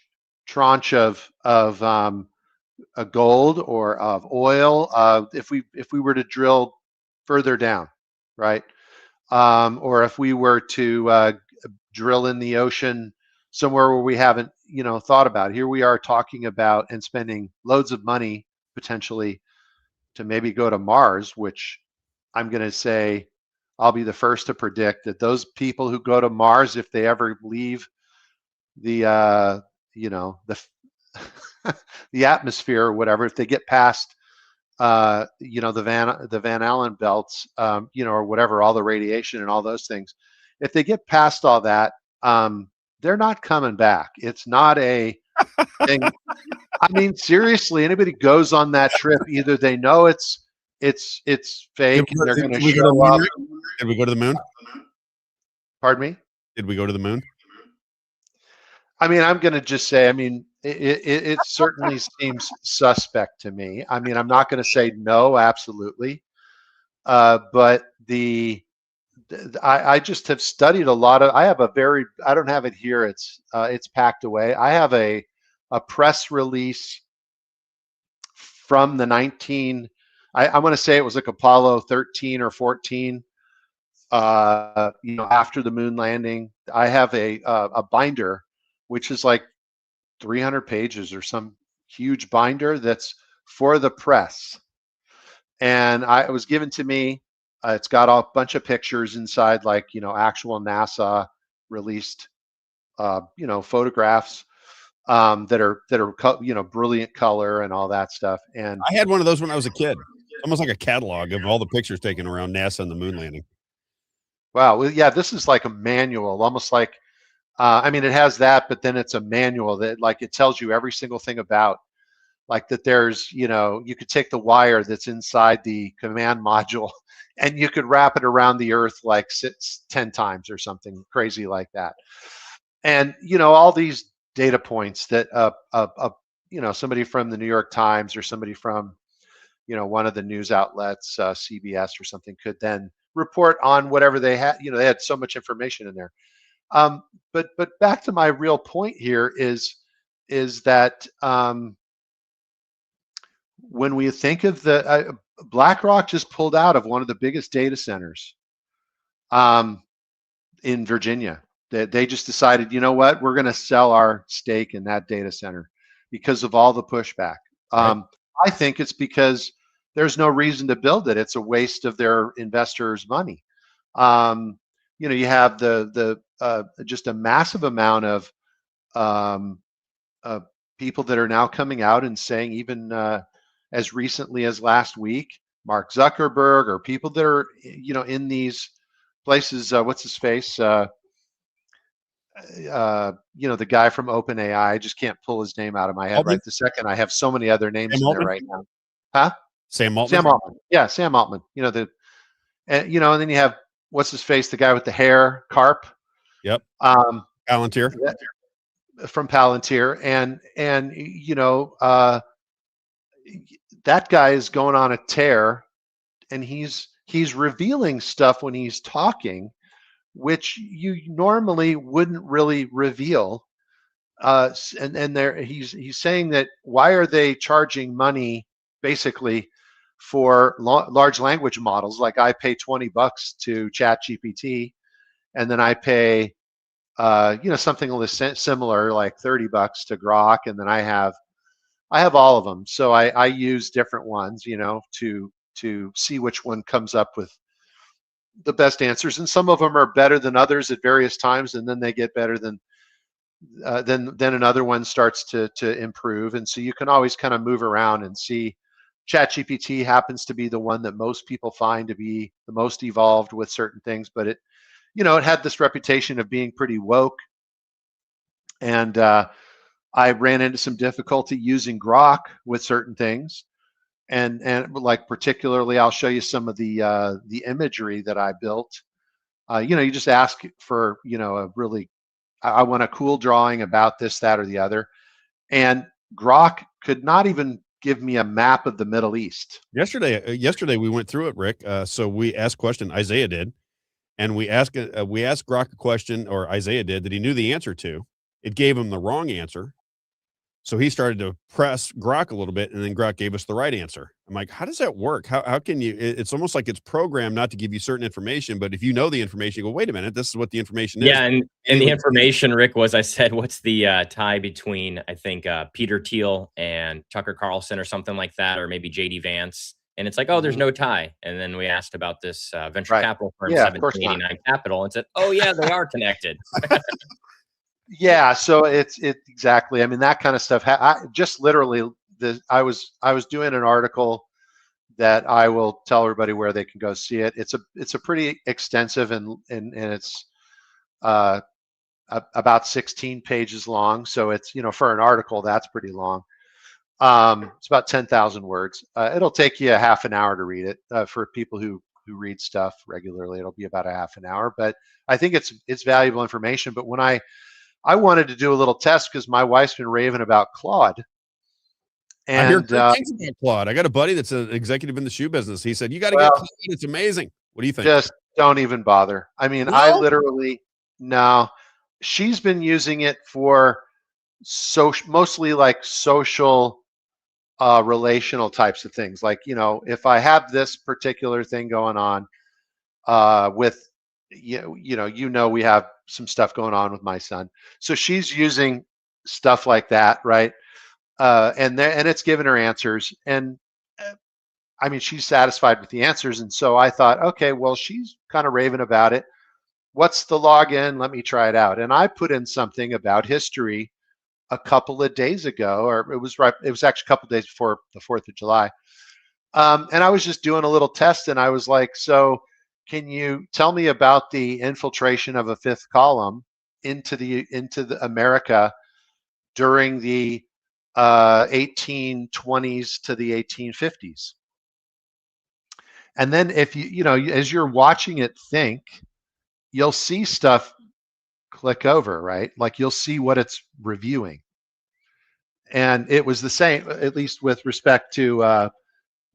tranche of a gold or of oil if we were to drill further down, right? Or if we were to drill in the ocean somewhere where we haven't thought about. Here we are talking about and spending loads of money potentially to maybe go to Mars, which I'm going to say I'll be the first to predict that those people who go to Mars, if they ever leave the you know, the atmosphere or whatever, if they get past you know, the Van Allen belts, you know, or whatever, all the radiation and all those things, if they get past all that, they're not coming back. It's not a thing. I mean, seriously, anybody goes on that trip, either they know it's fake and they're going to show up. Did we go to the moon? Pardon me? Did we go to the moon? I mean, I'm going to just say, I mean, it certainly seems suspect to me. I mean, I'm not going to say no, absolutely. But I just have studied a lot of, I don't have it here. It's packed away. I have a press release from the I want to say it was like Apollo 13 or 14, you know, after the moon landing. I have a binder, which is like 300 pages or some huge binder that's for the press. And it was given to me. It's got a bunch of pictures inside, like, you know, actual NASA released, you know, photographs that are you know, brilliant color and all that stuff. And I had one of those when I was a kid, almost like a catalog of all the pictures taken around NASA and the moon landing. Wow. Well, yeah, this is like a manual, almost like, I mean, it has that, but then it's a manual that, like, it tells you every single thing about, like, that there's, you know, you could take the wire that's inside the command module and you could wrap it around the Earth like 10 times or something crazy like that. And, you know, all these data points that, you know, somebody from the New York Times or somebody from, you know, one of the news outlets, CBS or something, could then report on whatever they had. You know, they had so much information in there. But back to my real point here is that when we think of the BlackRock just pulled out of one of the biggest data centers in Virginia. They just decided, you know what, we're going to sell our stake in that data center because of all the pushback. Right. I think it's because there's no reason to build it. It's a waste of their investors' money. You know, you have just a massive amount of people that are now coming out and saying, even as recently as last week, Mark Zuckerberg, or people that are, you know, in these places. What's his face? You know, the guy from OpenAI. I just can't pull his name out of my head Altman? right this second. I have so many other names Sam in there Altman? right now. Huh? Sam Altman? Sam Altman. Yeah, Sam Altman. You know, you know, and then you have, what's his face, the guy with the hair, Carp. Yep. Palantir. From Palantir. And you know, that guy is going on a tear, and he's revealing stuff when he's talking, which you normally wouldn't really reveal. And there he's saying that, why are they charging money basically for large language models? Like, I pay $20 to ChatGPT, and then I pay you know, something similar, like $30 to Grok, and then I have all of them. So I use different ones, you know, to see which one comes up with the best answers. And some of them are better than others at various times, and then they get better than another one starts to improve. And so you can always kind of move around and see. ChatGPT happens to be the one that most people find to be the most evolved with certain things, but it, you know, it had this reputation of being pretty woke. And I ran into some difficulty using Grok with certain things. And like, particularly, I'll show you some of the imagery that I built. You know, you just ask for, you know, a really, I want a cool drawing about this, that, or the other. And Grok could not even give me a map of the Middle East. Yesterday we went through it, Rick. So we asked question, Isaiah did, and we asked Grok a question, or Isaiah did, that he knew the answer to. It gave him the wrong answer. So he started to press Grok a little bit, and then Grok gave us the right answer. I'm like, how does that work? How can you, it's almost like it's programmed not to give you certain information, but if you know the information, you go, wait a minute, this is what the information is. Yeah, and the information, Rick, was, I said, what's the tie between, I think, Peter Thiel and Tucker Carlson or something like that, or maybe JD Vance. And it's like, oh, there's no tie. And then we asked about this venture capital firm, Yeah, of course not. 1789 Capital, and said, oh yeah, they are connected. Yeah, so it's exactly. I mean, that kind of stuff. I just literally, I was doing an article that I will tell everybody where they can go see it. It's a pretty extensive and it's about 16 pages long. So it's, for an article, that's pretty long. It's about 10,000 words. It'll take you a half an hour to read it. For people who read stuff regularly, it'll be about a half an hour. But I think it's valuable information. But when I wanted to do a little test because my wife's been raving about Claude. And I hear great things about Claude. I got a buddy that's an executive in the shoe business. He said, you got to get Claude. It's amazing. What do you think? Just don't even bother. I mean, I literally, no. She's been using it for mostly like social relational types of things. Like, if I have this particular thing going on with, we have some stuff going on with my son. So she's using stuff like that, right? And it's given her answers. And I mean, she's satisfied with the answers. And so I thought, okay, well, she's kind of raving about it. What's the login? Let me try it out. And I put in something about history a couple of days ago, or it was actually a couple of days before the 4th of July. And I was just doing a little test, and I was like, so can you tell me about the infiltration of a fifth column into the America during the 1820s to the 1850s? And then if as you're watching it think, you'll see stuff click over, right? Like you'll see what it's reviewing. And it was the same, at least with respect to,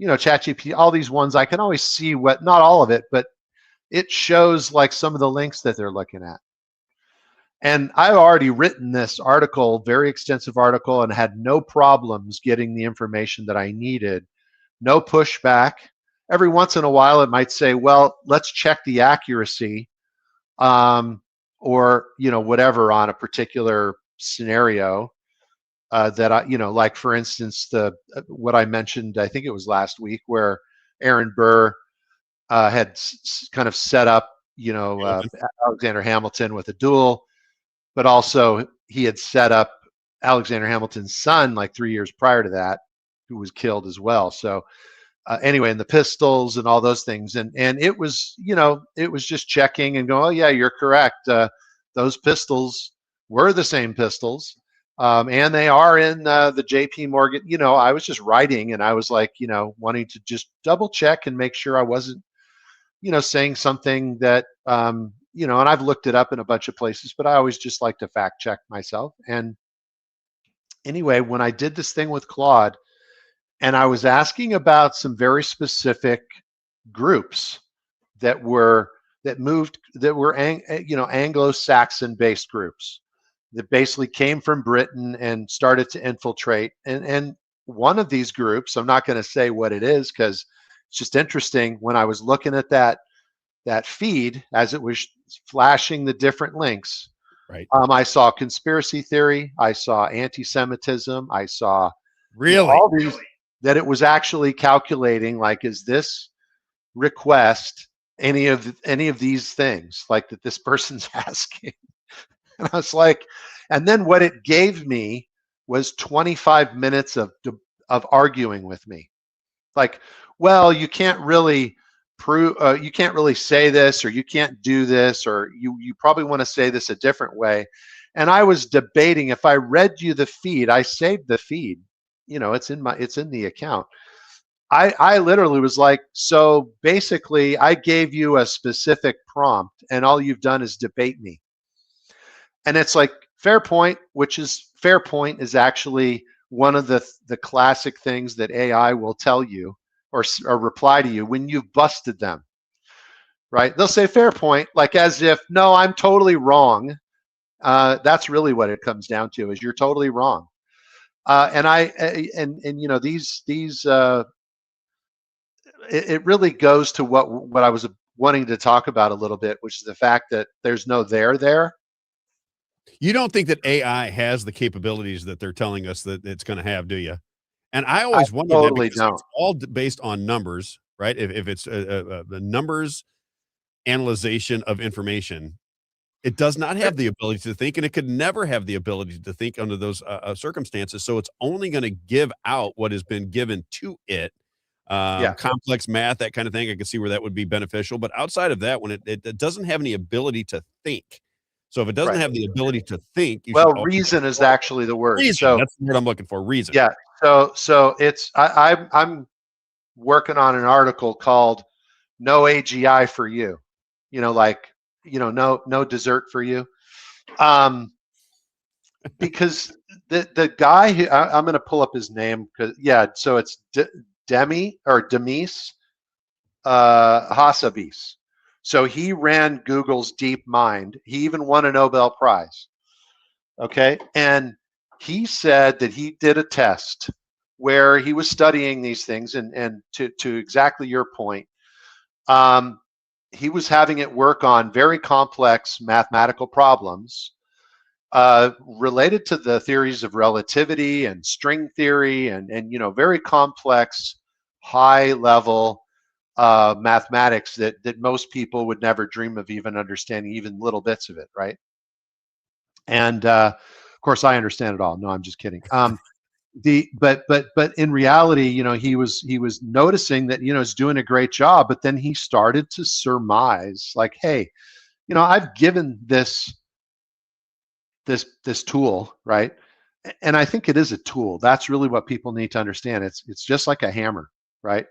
ChatGPT, all these ones, I can always see not all of it, but it shows like some of the links that they're looking at. And I've already written this article, very extensive article, and had no problems getting the information that I needed. No pushback. Every once in a while, it might say, well, let's check the accuracy. Or whatever on a particular scenario that I like, for instance, what I mentioned, I think it was last week, where Aaron Burr had kind of set up Alexander Hamilton with a duel, but also he had set up Alexander Hamilton's son like 3 years prior to that, who was killed as well. So anyway, and the pistols and all those things, and it was it was just checking and going, oh yeah, you're correct. Those pistols were the same pistols, and they are in the J.P. Morgan. I was just writing, and I was like, wanting to just double check and make sure I wasn't, saying something that, and I've looked it up in a bunch of places, but I always just like to fact check myself. And anyway, when I did this thing with Claude, and I was asking about some very specific groups that were Anglo-Saxon based groups that basically came from Britain and started to infiltrate. And one of these groups, I'm not going to say what it is because it's just interesting. When I was looking at that feed as it was flashing the different links, right? I saw conspiracy theory, I saw anti-Semitism, I saw all these. That it was actually calculating, like, is this request any of these things like that this person's asking? And I was like, and then what it gave me was 25 minutes of arguing with me. Like, well, you can't really prove, you can't really say this, or you can't do this, or you probably want to say this a different way. And I was debating. If I read you the feed, I saved the feed. It's in the account. I literally was like, so basically I gave you a specific prompt and all you've done is debate me. And it's like, fair point, fair point is actually one of the classic things that AI will tell you or reply to you when you've busted them, right? They'll say fair point, like as if, no, I'm totally wrong. That's really what it comes down to, is you're totally wrong. It really goes to what I was wanting to talk about a little bit, which is the fact that there's no there. You don't think that AI has the capabilities that they're telling us that it's going to have, do you? And I always wonder totally that because don't. it's all based on numbers, right? If it's the numbers analyzation of information, it does not have the ability to think, and it could never have the ability to think under those circumstances. So it's only going to give out what has been given to it. Yeah. Complex math, that kind of thing. I can see where that would be beneficial. But outside of that, when it doesn't have any ability to think. So if it doesn't Right. have the ability to think, you Well, should always reason is actually the word. reason. So That's the word I'm looking for. Reason. yeah. So it's I'm working on an article called "No AGI for You." You know, like no dessert for you. Because the guy who I'm going to pull up his name because so it's Demis Hassabis. So he ran Google's DeepMind. He even won a Nobel Prize. Okay, and he said that he did a test where he was studying these things, and to exactly your point, he was having it work on very complex mathematical problems related to the theories of relativity and string theory and very complex, high level mathematics that most people would never dream of even understanding even little bits of it, right? And of course, I understand it all. No, I'm just kidding. But in reality, he was noticing that it's doing a great job, but then he started to surmise, like, hey, I've given this tool, right? And I think it is a tool. That's really what people need to understand. It's just like a hammer, right?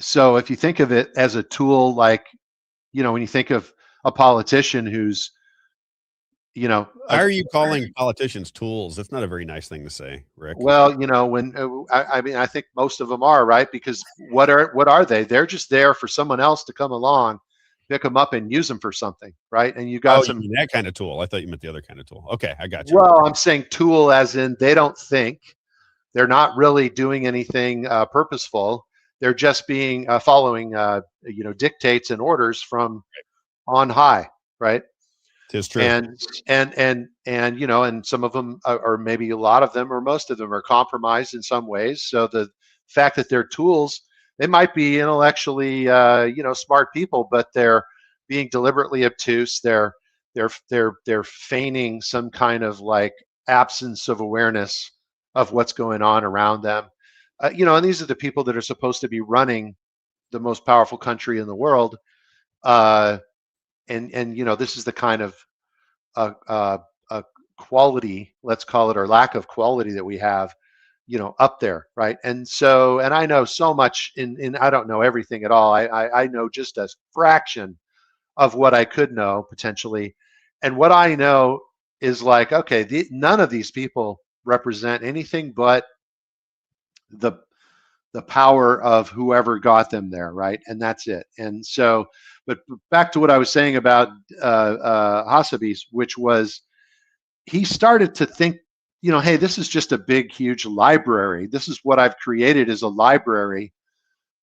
So if you think of it as a tool, like, when you think of a politician who's, Why are you calling politicians tools? That's not a very nice thing to say, Rick. Well, when I mean, I think most of them are, right? Because what are they? They're just there for someone else to come along, pick them up and use them for something, right? And you got you mean that kind of tool. I thought you meant the other kind of tool. Okay, I got you. Well, I'm saying tool as in they don't think. They're not really doing anything purposeful. They're just being following dictates and orders from on high, right? It's true. And some of them, or maybe a lot of them, or most of them, are compromised in some ways. So the fact that they're tools, they might be intellectually smart people, but they're being deliberately obtuse. They're feigning some kind of like absence of awareness of what's going on around them. And these are the people that are supposed to be running the most powerful country in the world. And this is the kind of quality, let's call it, or lack of quality that we have, up there, right? And I know so much in I don't know everything at all. I know just a fraction of what I could know potentially, and what I know is like, okay, none of these people represent anything but the power of whoever got them there, right? And that's it. And so, but back to what I was saying about Hassabis, which was he started to think, hey, this is just a big, huge library. This is what I've created as a library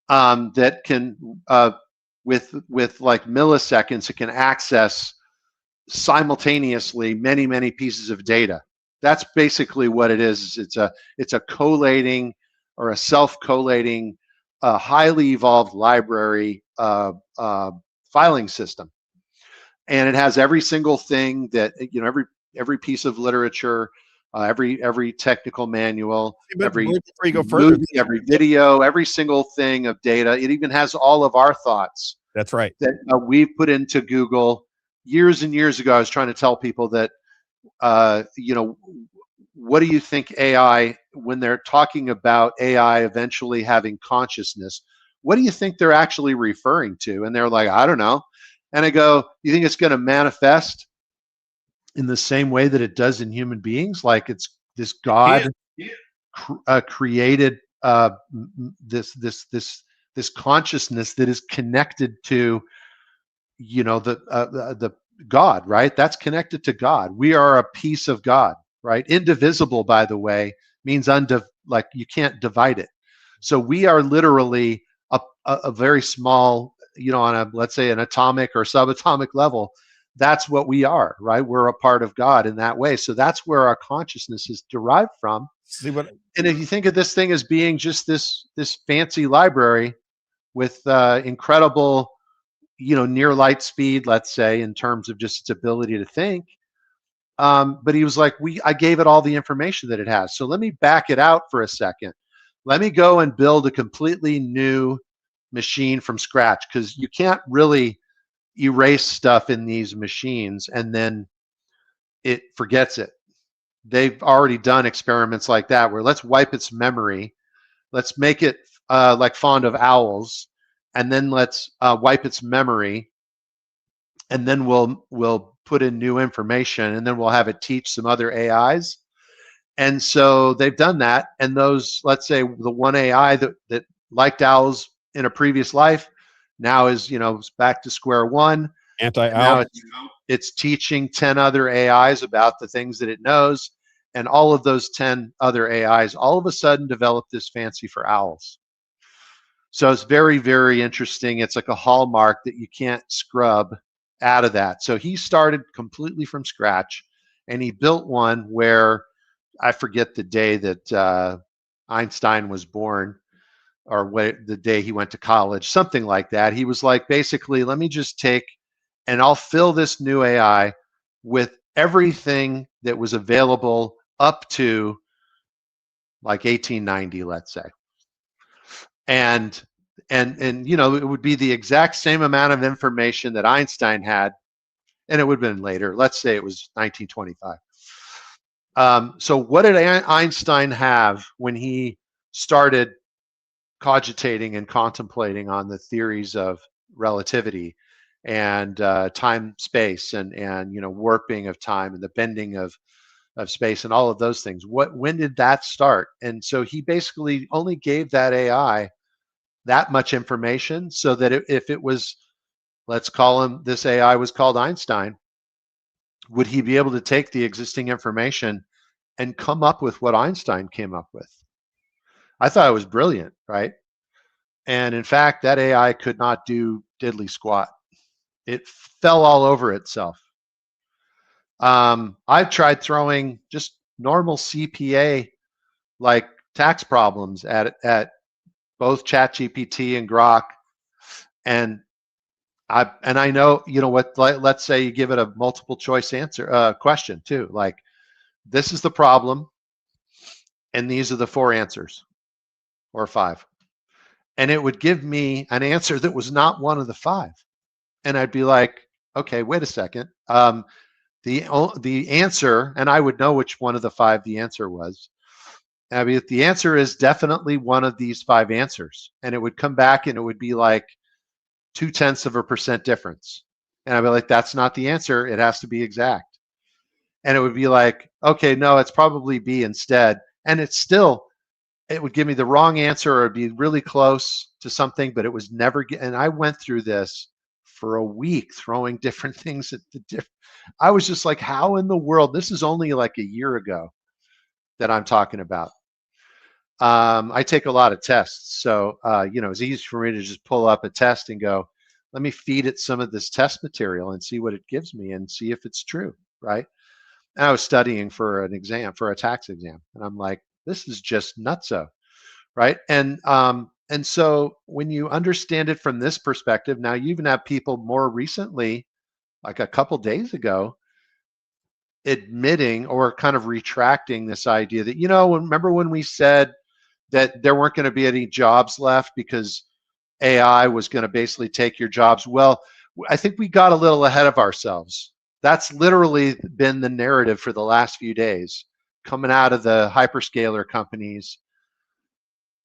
that can, with like milliseconds, it can access simultaneously many pieces of data. That's basically what it is. It's a collating or a self-collating, highly evolved library filing system, and it has every single thing that every piece of literature, every technical manual, every before you go further, movie, every video, every single thing of data. It even has all of our thoughts. That's right. That we've put into Google years and years ago. I was trying to tell people that what do you think AI, when they're talking about AI eventually having consciousness, what do you think they're actually referring to? And they're like, I don't know. And I go, you think it's going to manifest in the same way that it does in human beings? Like it's this God created this consciousness that is connected to, the God, right? That's connected to God. We are a piece of God, right? Indivisible, by the way, means like you can't divide it. So we are literally a very small, on a, let's say, an atomic or subatomic level. That's what we are, right? We're a part of God in that way. So that's where our consciousness is derived from. See what? And if you think of this thing as being just this fancy library with incredible, near light speed, let's say, in terms of just its ability to think. But he was like, I gave it all the information that it has. So let me back it out for a second. Let me go and build a completely new machine from scratch, because you can't really erase stuff in these machines and then it forgets it. They've already done experiments like that where let's wipe its memory, let's make it like fond of owls, and then let's wipe its memory, and then we'll put in new information, and then we'll have it teach some other AIs. And so they've done that, and those, let's say the one AI that liked owls in a previous life now is back to square one. Anti-owl. Now it's teaching 10 other AIs about the things that it knows, and all of those 10 other AIs all of a sudden develop this fancy for owls. So it's very, very interesting. It's like a hallmark that you can't scrub out of that. So he started completely from scratch, and he built one where, I forget the day that Einstein was born, or the day he went to college, something like that. He was like, basically, let me just take and I'll fill this new AI with everything that was available up to like 1890, let's say. And it would be the exact same amount of information that Einstein had, and it would have been later. Let's say it was 1925. So what did Einstein have when he started cogitating and contemplating on the theories of relativity and time, space, and warping of time and the bending of space and all of those things? When did that start? And so he basically only gave that AI that much information so that if it was, let's call him, this AI was called Einstein, would he be able to take the existing information and come up with what Einstein came up with? I thought it was brilliant, right? And in fact, that AI could not do diddly squat. It fell all over itself. I've tried throwing just normal CPA like tax problems at both ChatGPT and Grok, and I know, what, let's say you give it a multiple choice answer question too, like, this is the problem and these are the 4 answers or 5, and it would give me an answer that was not one of the 5, and I'd be like, okay, wait a second, the answer, and I would know which one of the 5 the answer was. I mean, the answer is definitely one of these 5 answers, and it would come back and it would be like 0.2% difference, and I'd be like, that's not the answer, it has to be exact. And it would be like, okay, no, it's probably B instead, and it would give me the wrong answer, or it'd be really close to something, but it was never. And I went through this for a week, throwing different things at I was just like, how in the world? This is only like a year ago that I'm talking about. I take a lot of tests, so it's easy for me to just pull up a test and go, let me feed it some of this test material and see what it gives me and see if it's true, right? And I was studying for an exam, for a tax exam, and I'm like, this is just nutso, right? And so when you understand it from this perspective, now you even have people more recently, like a couple days ago, admitting or kind of retracting this idea that, remember when we said that there weren't going to be any jobs left because AI was going to basically take your jobs? Well, I think we got a little ahead of ourselves. That's literally been the narrative for the last few days, coming out of the hyperscaler companies.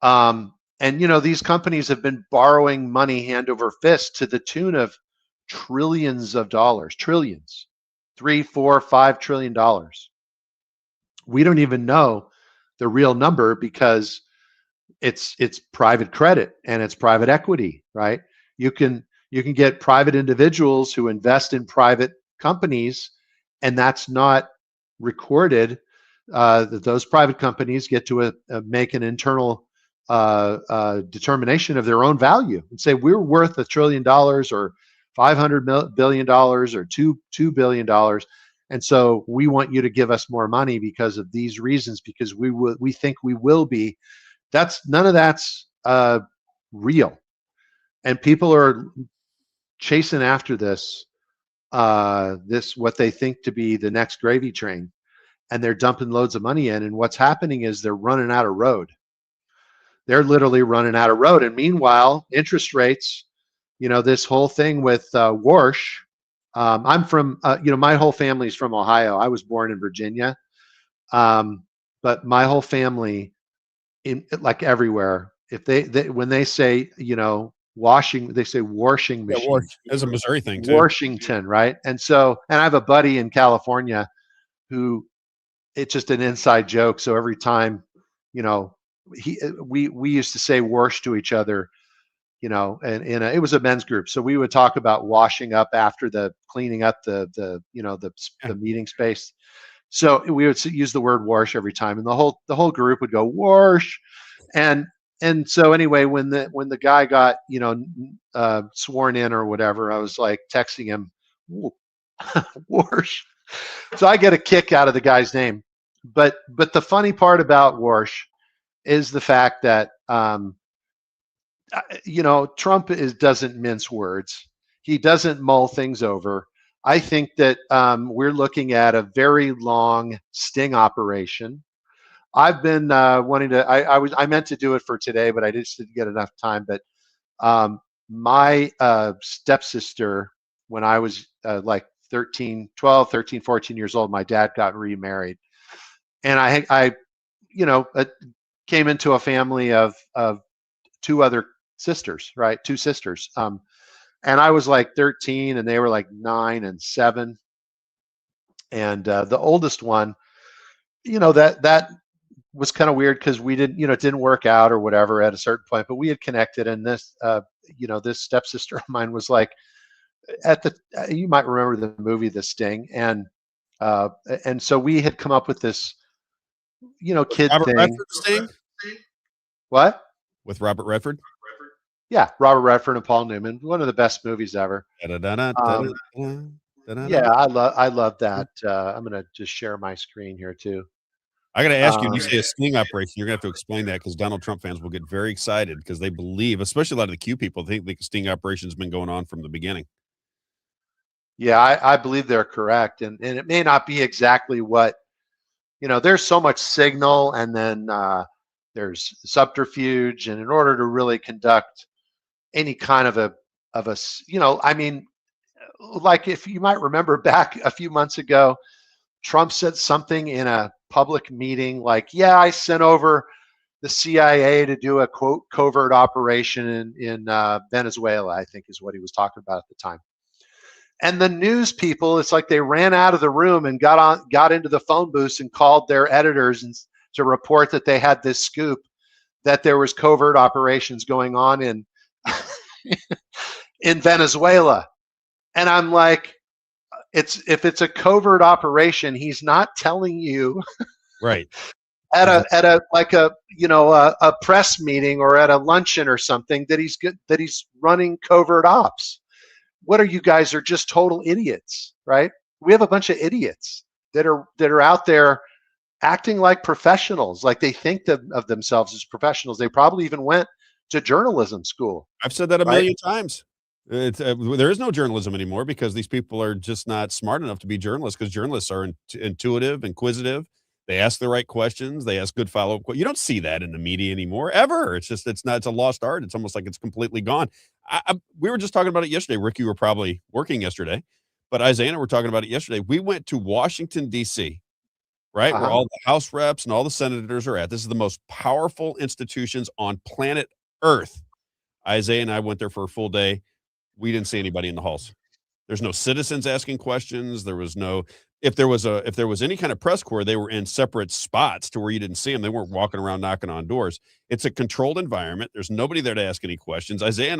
And these companies have been borrowing money hand over fist to the tune of trillions of dollars, trillions, $3, $4, $5 trillion. We don't even know the real number because it's private credit and it's private equity, right? You can get private individuals who invest in private companies, and that's not recorded. That those private companies get to make an internal determination of their own value and say, we're worth $1 trillion or $500 billion or $2 billion. And so we want you to give us more money because of these reasons, because we think we will be. None of that's real. And people are chasing after this what they think to be the next gravy train, and they're dumping loads of money in. And what's happening is they're running out of road. They're literally running out of road. And meanwhile, interest rates, this whole thing with Warsh. I'm from, my whole family's from Ohio. I was born in Virginia, but my whole family, like everywhere, if they when they say they say washing machine. There's a Missouri thing too. Washington, right? And I have a buddy in California who, it's just an inside joke. So every time, we used to say wash to each other, and it was a men's group. So we would talk about washing up after cleaning up the meeting space. So we would use the word wash every time, and the whole group would go wash. And so anyway, when the guy got sworn in or whatever, I was like texting him, Warsh. So I get a kick out of the guy's name. But the funny part about Warsh is the fact that Trump doesn't mince words. He doesn't mull things over. I think that we're looking at a very long sting operation. I've been wanting to. I meant to do it for today, but I just didn't get enough time. But my stepsister, when I was like 13, 14 years old, my dad got remarried, and I came into a family of two other sisters, right? Two sisters. And I was like 13, and they were like 9 and 7. And the oldest one, that was kind of weird because we didn't, it didn't work out or whatever at a certain point, but we had connected. And this, this stepsister of mine was like, you might remember the movie The Sting, and so we had come up with this, kid Robert thing. Redford Sting? What? With Robert Redford? Yeah, Robert Redford and Paul Newman, one of the best movies ever. Yeah, I love that. I'm gonna just share my screen here too. I got to ask you, when you say a sting operation, you're going to have to explain that, because Donald Trump fans will get very excited because they believe, especially a lot of the Q people, think the sting operation has been going on from the beginning. Yeah, I believe they're correct. And it may not be exactly what, there's so much signal, and then there's subterfuge. And in order to really conduct any kind of like, if you might remember back a few months ago, Trump said something in a public meeting like, yeah, I sent over the CIA to do a quote covert operation in Venezuela, I think is what he was talking about at the time. And the news people, it's like they ran out of the room and got into the phone booths and called their editors to report that they had this scoop that there was covert operations going on in in Venezuela. And I'm like, if it's a covert operation, he's not telling you, right? at a press meeting or at a luncheon or something that he's running covert ops. What are you guys are just total idiots, right? We have a bunch of idiots that are out there acting like professionals, like they think of themselves as professionals. They probably even went to journalism school. I've said that a million times. There is no journalism anymore because these people are just not smart enough to be journalists, because journalists are intuitive, inquisitive. They ask the right questions. They ask good follow-up questions. You don't see that in the media anymore, ever. It's a lost art. It's almost like it's completely gone. We were just talking about it yesterday. Rick, you were probably working yesterday, but Isaiah and I were talking about it yesterday. We went to Washington, D.C., right? Where all the House reps and all the senators are at. This is the most powerful institutions on planet Earth. Isaiah and I went there for a full day. We didn't see anybody in the halls. There's no citizens asking questions. There was no, if there was any kind of press corps, they were in separate spots to where you didn't see them. They weren't walking around knocking on doors. It's a controlled environment. There's nobody there to ask any questions. Isaiah,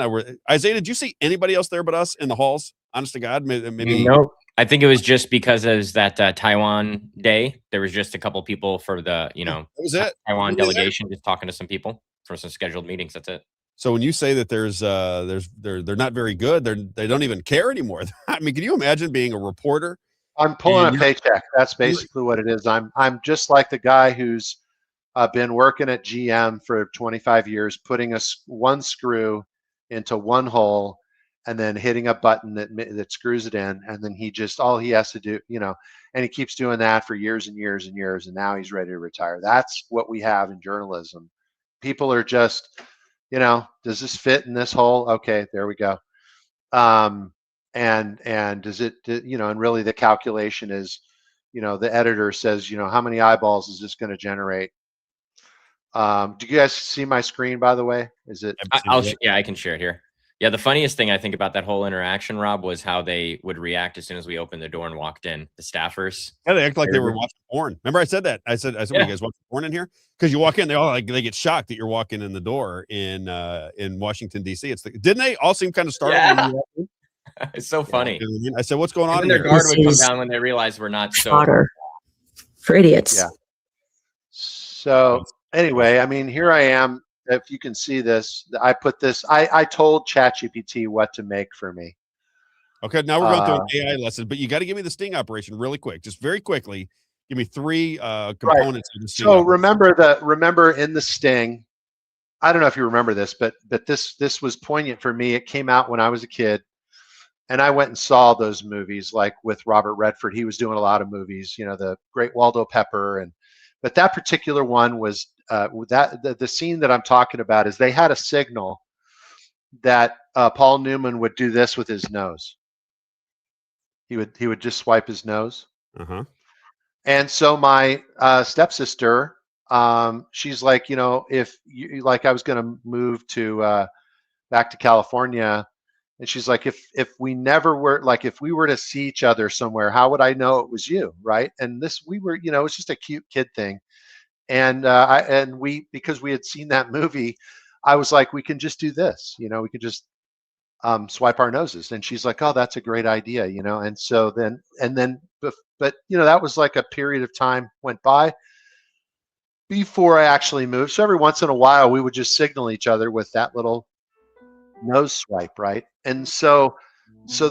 did you see anybody else there but us in the halls? Honest to God, maybe. No, I think it was just because it was that Taiwan day. There was just a couple people for the, that was it. Taiwan delegation, just talking to some people for some scheduled meetings. That's it. So when you say that they're not very good, they don't even care anymore. I mean, can you imagine being a reporter I'm pulling And a paycheck. That's basically what it is. I'm just like the guy who's been working at GM for 25 years, putting one screw into one hole and then hitting a button that screws it in, and then all he has to do, and he keeps doing that for years and years and years, and now he's ready to retire. That's what we have in journalism. People are just, does this fit in this hole? Okay, there we go. And does it, and really the calculation is, the editor says, how many eyeballs is this going to generate? Do you guys see my screen, by the way? Is it? Yeah, I can share it here. Yeah, the funniest thing I think about that whole interaction, Rob, was how they would react as soon as we opened the door and walked in. The staffers. Yeah, they act like they were watching porn. Remember, I said that. I said, "What, you guys watching porn in here?" Because you walk in, they get shocked that you're walking in the door in Washington D.C. Didn't they all seem kind of startled? Yeah. It's so funny. I said, "What's going on?" And then their guard would come down when they realized we're not so for idiots. Yeah. So anyway, I mean, here I am. If you can see this, I put this. I told ChatGPT what to make for me. Okay, now we're going through an AI lesson, but you got to give me the sting operation really quick, just very quickly. Give me 3 components of the sting. So remember in the sting. I don't know if you remember this, but this was poignant for me. It came out when I was a kid, and I went and saw those movies, like with Robert Redford. He was doing a lot of movies, the Great Waldo Pepper, but that particular one was the scene that I'm talking about is they had a signal that Paul Newman would do this with his nose. He would just swipe his nose. Uh-huh. And so my stepsister, she's like, if you like, I was going to move to back to California, and she's like, if we never were like, if we were to see each other somewhere, how would I know it was you, right? And we were, it's just a cute kid thing. And because we had seen that movie, I was like, we can just do this, we can just swipe our noses. And she's like, oh, that's a great idea, and so then but that was like a period of time went by before I actually moved. So every once in a while we would just signal each other with that little nose swipe, right? And so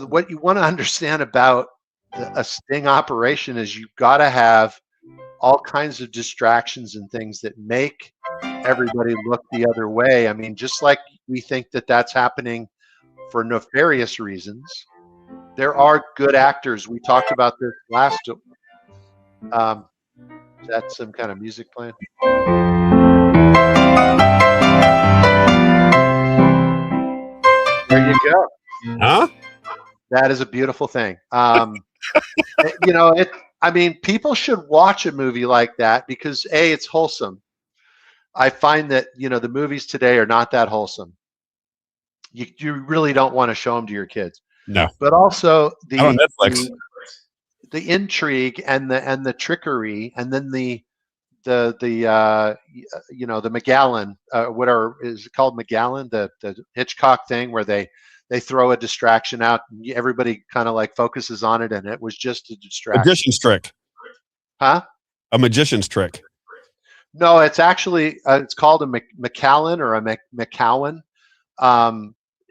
what you want to understand about a sting operation is you've got to have all kinds of distractions and things that make everybody look the other way. I mean, just like we think that that's happening for nefarious reasons, there are good actors. We talked about this last. Is that some kind of music playing? There you go. Huh? That is a beautiful thing. I mean, people should watch a movie like that because it's wholesome. I find that, the movies today are not that wholesome. You really don't want to show them to your kids. No. But also on Netflix. The intrigue and the trickery, and then the McGallen, is it called McGallen, the Hitchcock thing where they throw a distraction out and everybody kind of like focuses on it, and it was just a distraction. Magician's trick. Huh? A magician's trick. No, it's actually it's called a McCallan or a McCowan,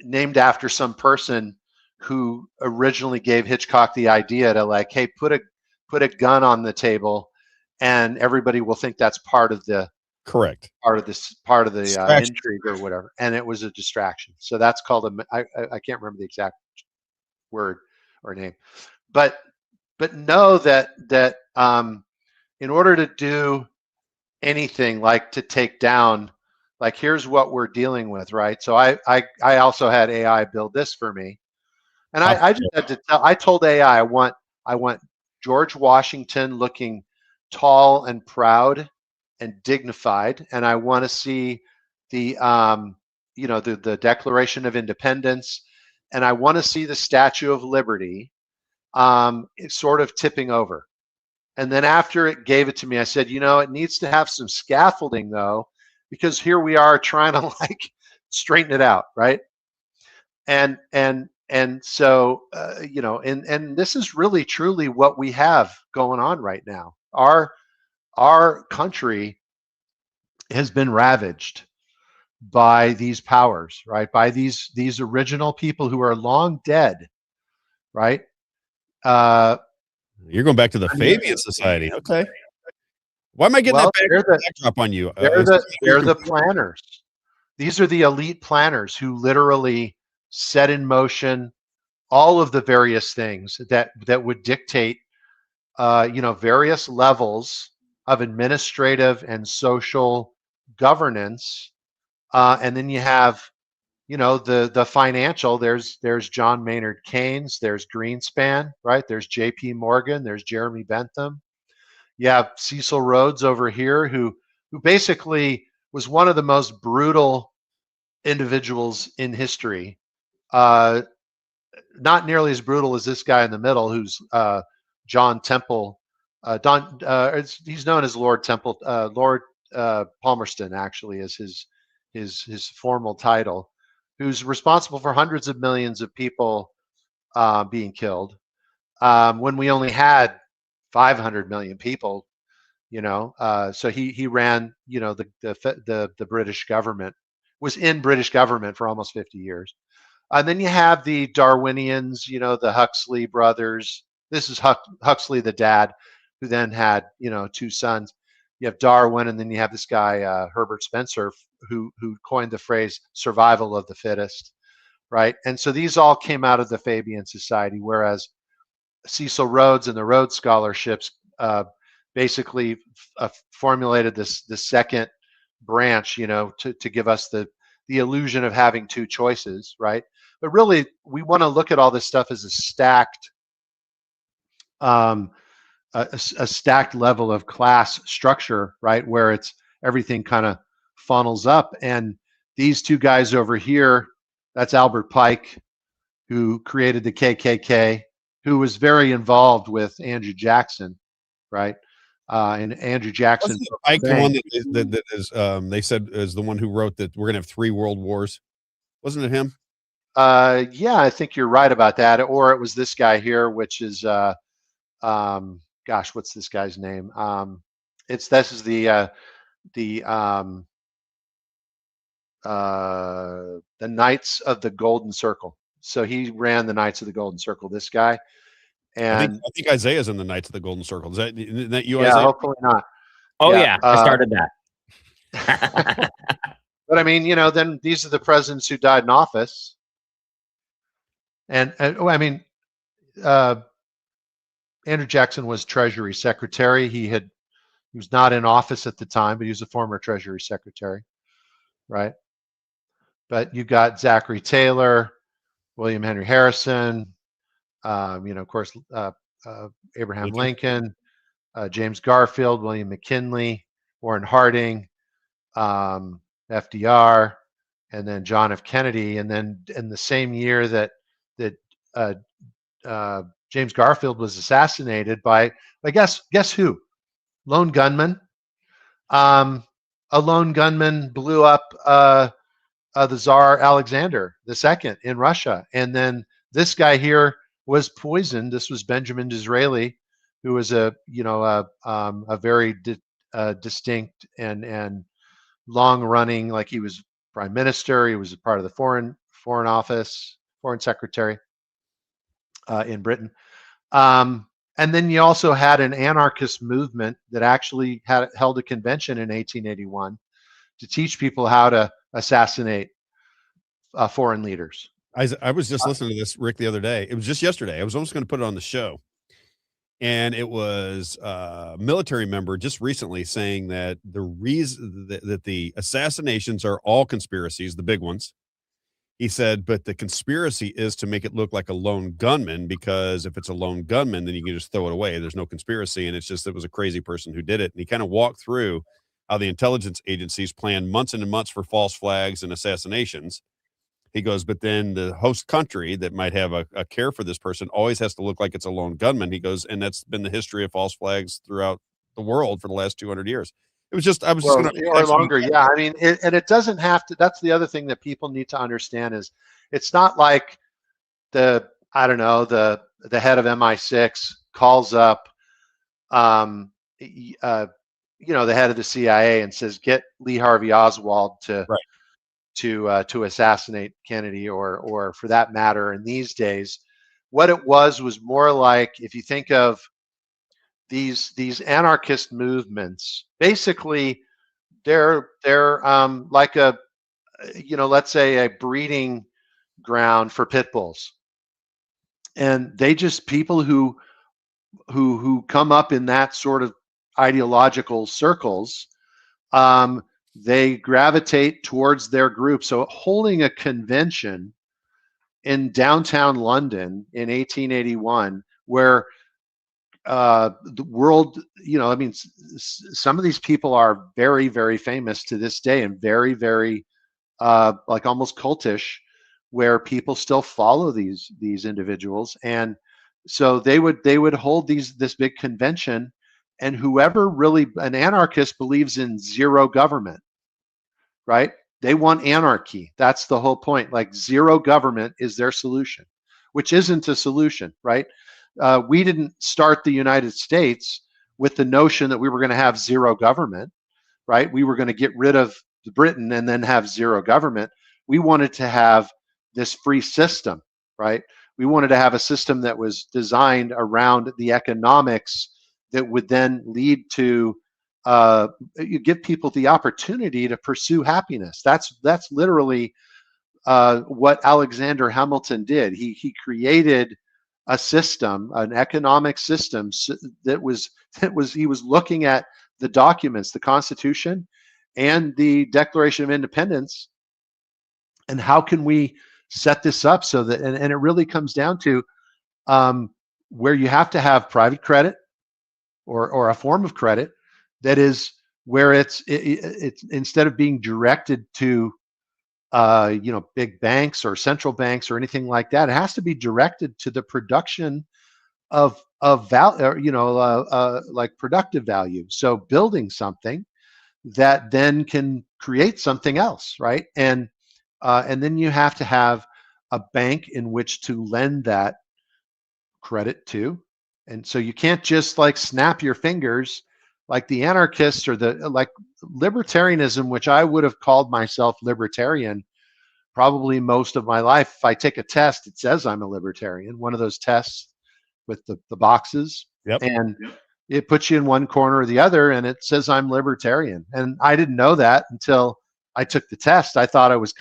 named after some person who originally gave Hitchcock the idea to like, hey, put a gun on the table, and everybody will think that's part of the intrigue or whatever, and it was a distraction. So that's called I can't remember the exact word or name, but know that in order to do anything like to take down, like here's what we're dealing with, right? So I also had AI build this for me, and I just had to I told AI I want George Washington looking tall and proud and dignified, and I want to see the the Declaration of Independence, and I want to see the Statue of Liberty sort of tipping over. And then after it gave it to me, I said, it needs to have some scaffolding though, because here we are trying to like straighten it out, right? And so and this is really truly what we have going on right now. Our country has been ravaged by these powers, right? By these original people who are long dead, right? You're going back to the Fabian Society. Okay. Why am I getting that backdrop on you? They're the planners. These are the elite planners who literally set in motion all of the various things that would dictate, various levels of administrative and social governance. And then you have, the financial. There's John Maynard Keynes. There's Greenspan, right? There's J.P. Morgan. There's Jeremy Bentham. You have Cecil Rhodes over here, who basically was one of the most brutal individuals in history. Not nearly as brutal as this guy in the middle, who's John Temple. He's known as Lord Temple. Lord Palmerston actually is his formal title, who's responsible for hundreds of millions of people being killed when we only had 500 million people. So he ran, the British government, was in British government for almost 50 years. And then you have the Darwinians, the Huxley brothers. This is Huxley, the dad, who then had, 2 sons. You have Darwin, and then you have this guy, Herbert Spencer, who coined the phrase survival of the fittest, right? And so these all came out of the Fabian Society, whereas Cecil Rhodes and the Rhodes Scholarships basically formulated the second branch, to give us the illusion of having 2 choices, right? But really, we want to look at all this stuff as a stacked, a stacked level of class structure, right? Where it's everything kind of funnels up. And these 2 guys over here, that's Albert Pike, who created the KKK, who was very involved with Andrew Jackson, right? And Andrew Jackson. Pike, the one that is, they said is the one who wrote that we're going to have 3 world wars. Wasn't it him? Yeah, I think you're right about that. Or it was this guy here, which is, gosh, what's this guy's name? This is the Knights of the Golden Circle. So he ran the Knights of the Golden Circle, this guy. And I think Isaiah's in the Knights of the Golden Circle. Isn't that you, yeah, Isaiah? hopefully not. Oh yeah, I started that. But I mean, then these are the presidents who died in office. And I mean, Andrew Jackson was Treasury Secretary. He was not in office at the time, but he was a former Treasury Secretary, right? But you got Zachary Taylor, William Henry Harrison, of course, Abraham Lincoln, James Garfield, William McKinley, Warren Harding, FDR, and then John F. Kennedy. And then in the same year that James Garfield was assassinated by, I guess who? Lone gunman. A lone gunman blew up the Tsar Alexander II in Russia, and then this guy here was poisoned. This was Benjamin Disraeli, who was a very distinct and long-running, like he was prime minister. He was a part of the foreign office, foreign secretary in Britain. And then you also had an anarchist movement that actually held a convention in 1881 to teach people how to assassinate foreign leaders. I was just listening to this, Rick, the other day. It was just yesterday. I was almost going to put it on the show. And it was a military member just recently saying that the reason that the assassinations are all conspiracies, the big ones. He said, but the conspiracy is to make it look like a lone gunman, because if it's a lone gunman, then you can just throw it away. There's no conspiracy. And it's just, it was a crazy person who did it. And he kind of walked through how the intelligence agencies planned months and months for false flags and assassinations. He goes, but then the host country that might have a care for this person always has to look like it's a lone gunman. He goes, and that's been the history of false flags throughout the world for the last 200 years. It was just, I was just going to, or longer. Yeah. I mean, and it doesn't have to, that's the other thing that people need to understand is it's not like the head of MI6 calls up, the head of the CIA and says, get Lee Harvey Oswald to assassinate Kennedy, or for that matter, in these days, what it was more like, if you think of these anarchist movements, basically they're like a, let's say a breeding ground for pit bulls, and they just people who come up in that sort of ideological circles, they gravitate towards their group. So holding a convention in downtown London in 1881, where the world, some of these people are very, very famous to this day, and very, very like almost cultish, where people still follow these individuals. And so they would hold this big convention, and whoever really, an anarchist believes in zero government, right? They want anarchy. That's the whole point. Like zero government is their solution, which isn't a solution, right? We didn't start the United States with the notion that we were going to have zero government, right? We were going to get rid of Britain and then have zero government. We wanted to have this free system, right? We wanted to have a system that was designed around the economics that would then lead to you give people the opportunity to pursue happiness. That's literally what Alexander Hamilton did. He created a system, an economic system that was he was looking at the documents, the Constitution and the Declaration of Independence, and how can we set this up so that, and it really comes down to where you have to have private credit or a form of credit that is where it's instead of being directed to big banks or central banks or anything like that, it has to be directed to the production of value, like productive value. So building something that then can create something else, right? And then you have to have a bank in which to lend that credit to. And so you can't just like snap your fingers like the anarchists or the like libertarianism, which I would have called myself libertarian probably most of my life. If I take a test, it says I'm a libertarian, one of those tests with the boxes. Yep. And it puts you in one corner or the other, and it says I'm libertarian. And I didn't know that until I took the test. I thought I was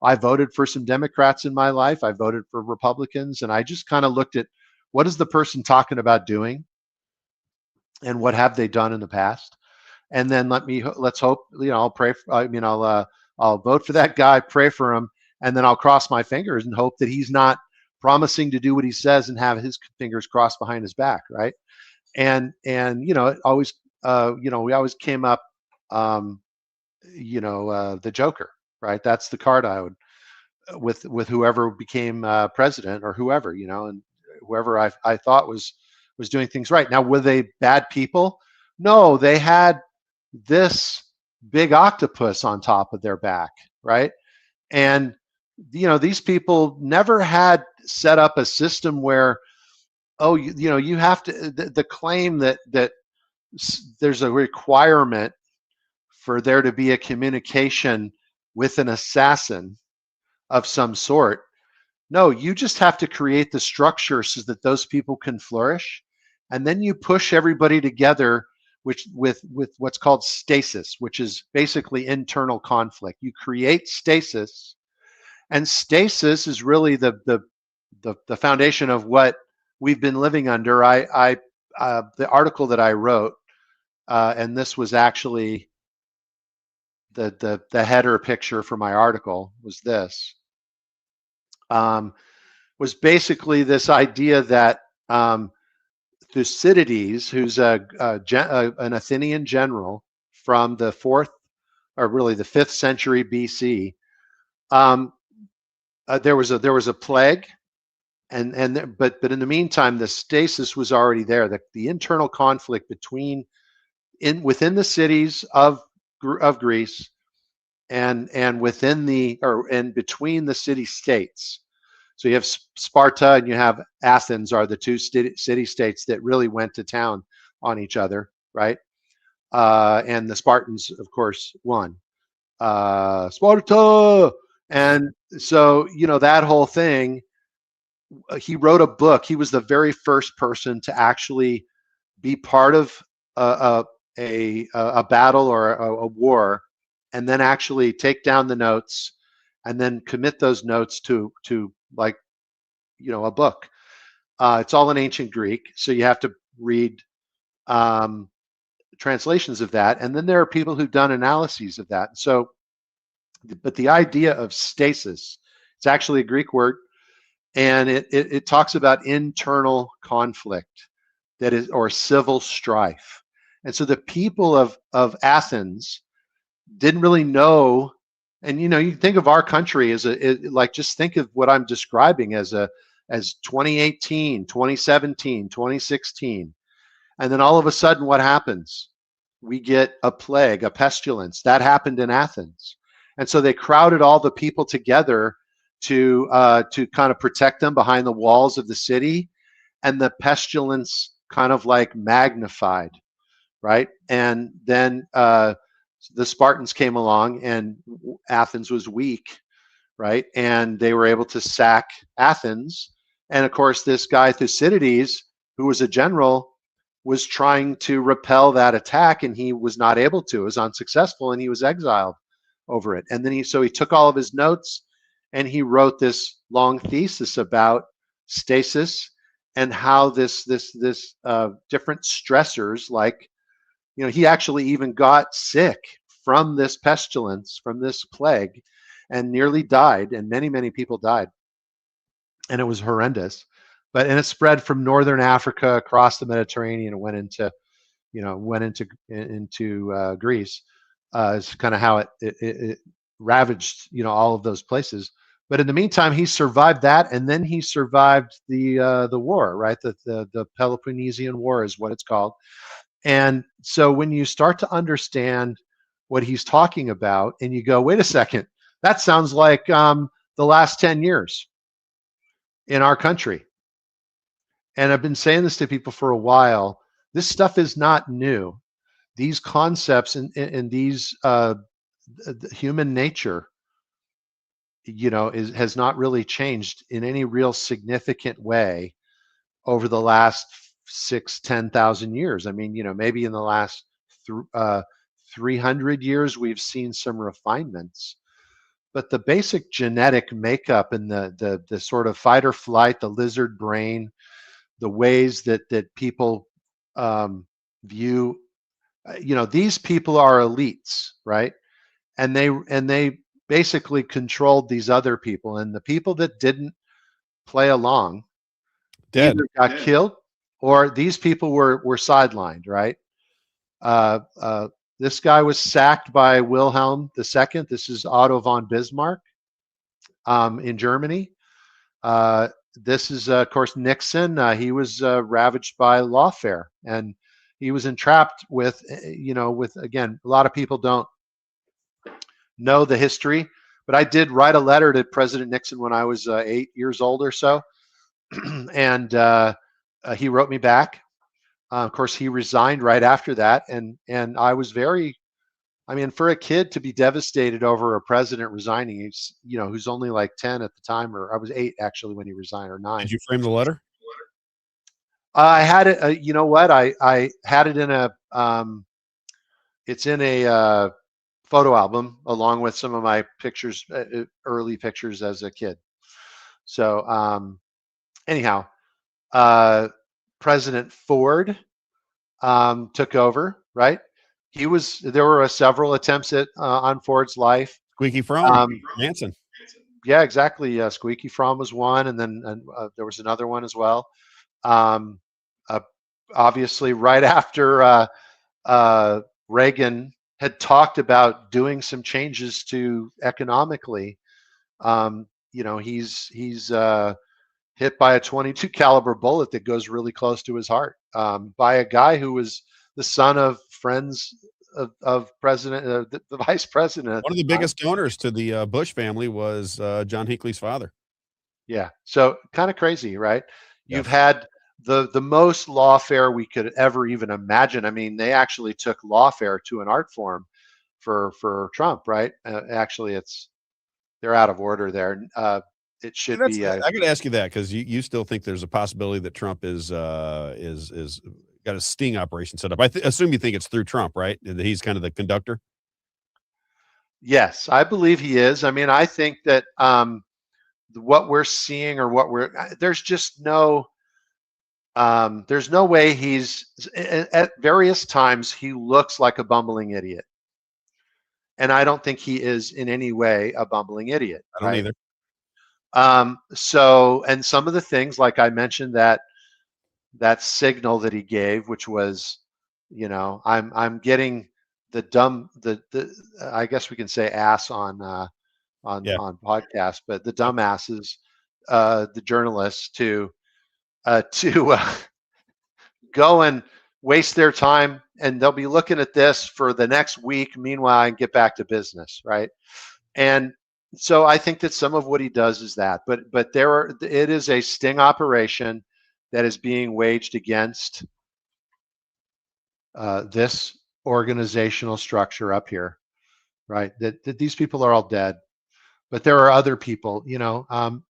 I voted for some Democrats in my life. I voted for Republicans, and I just kind of looked at what is the person talking about doing and what have they done in the past. And then let's hope, I'll pray. I'll vote for that guy, pray for him, and then I'll cross my fingers and hope that he's not promising to do what he says and have his fingers crossed behind his back, right? And it always, we always came up, the Joker, right? That's the card I would with whoever became president or whoever, and whoever I thought was doing things right. Now, were they bad people? No, they had this big octopus on top of their back, right? And these people never had set up a system where, you have to, the claim that there's a requirement for there to be a communication with an assassin of some sort. No, you just have to create the structure so that those people can flourish, and then you push everybody together, which with what's called stasis, which is basically internal conflict. You create stasis, and stasis is really the foundation of what we've been living under. The article that I wrote, and this was actually the header picture for my article was this. Was basically this idea that Thucydides, who's an Athenian general from the 4th, or really the 5th century BC, there was a plague, but in the meantime, the stasis was already there. The internal conflict within the cities of Greece and within and between the city states. So you have Sparta and you have Athens are the two city states that really went to town on each other, right? And the Spartans, of course, won. Sparta! And so, that whole thing, he wrote a book. He was the very first person to actually be part of a battle or a war, and then actually take down the notes and then commit those notes to like, a book. It's all in ancient Greek, so you have to read translations of that, and then there are people who've done analyses of that. So, but the idea of stasis, it's actually a Greek word, and it talks about internal conflict, that is, or civil strife. And so the people of Athens didn't really know. And you think of our country as like, just think of what I'm describing as 2018, 2017, 2016. And then all of a sudden, what happens? We get a plague, a pestilence. That happened in Athens. And so they crowded all the people together to kind of protect them behind the walls of the city. And the pestilence kind of like magnified, right? And then the Spartans came along, and Athens was weak, right? And they were able to sack Athens. And of course, this guy Thucydides, who was a general, was trying to repel that attack, and he was not able to. It was unsuccessful, and he was exiled over it. And then he took all of his notes, and he wrote this long thesis about stasis and how this different stressors, like, he actually even got sick from this pestilence, from this plague, and nearly died, and many people died, and it was horrendous. And it spread from northern Africa across the Mediterranean and went into Greece. It's kind of how it ravaged all of those places. But in the meantime, he survived that, and then he survived the war, right? The Peloponnesian War is what it's called. And so when you start to understand what he's talking about, and you go, wait a second, that sounds like the last 10 years in our country. And I've been saying this to people for a while. This stuff is not new. These concepts and these human nature, has not really changed in any real significant way over the last 10,000 years. I mean, maybe in the last 300 years, we've seen some refinements. But the basic genetic makeup and the sort of fight or flight, the lizard brain, the ways that people view, these people are elites, right? And they basically controlled these other people, and the people that didn't play along either got killed, or these people were sidelined, right? This guy was sacked by Wilhelm II. This is Otto von Bismarck in Germany. This is, of course, Nixon. He was ravaged by lawfare, and he was entrapped with, again, a lot of people don't know the history, but I did write a letter to President Nixon when I was 8 years old or so, and he wrote me back. Of course, he resigned right after that, and I was very, for a kid to be devastated over a president resigning, who's only like 10 at the time, or I was 8 actually when he resigned, or 9. Did you frame the letter? I had it. You know what? I had it in it's in a photo album along with some of my pictures, early pictures as a kid. So anyhow, President Ford took over, right? There were several attempts on Ford's life. Squeaky Fromm, Manson. Yeah, exactly. Squeaky Fromm was one, and then there was another one as well. Obviously, right after Reagan had talked about doing some changes to economically, he's hit by a .22 caliber bullet that goes really close to his heart by a guy who was the son of friends of president, the vice president. One of the biggest donors to the Bush family was John Hinckley's father. Yeah, so kind of crazy, right? Yes. You've had the most lawfare we could ever even imagine. I mean, they actually took lawfare to an art form for Trump, right? Actually, they're out of order there. It should be. I got to ask you that, because you still think there's a possibility that Trump is got a sting operation set up. I assume you think it's through Trump, right? That he's kind of the conductor. Yes, I believe he is. I mean, I think that what we're seeing, or there's just no there's no way at various times he looks like a bumbling idiot. And I don't think he is in any way a bumbling idiot. I don't either. So, and some of the things, like I mentioned, that signal that he gave, which was, I'm getting the I guess we can say ass on podcast, but the dumbasses, the journalists to go and waste their time, and they'll be looking at this for the next week. Meanwhile, I can get back to business, right? And so I think that some of what he does is that, but it is a sting operation that is being waged against this organizational structure up here, right? That these people are all dead, but there are other people. The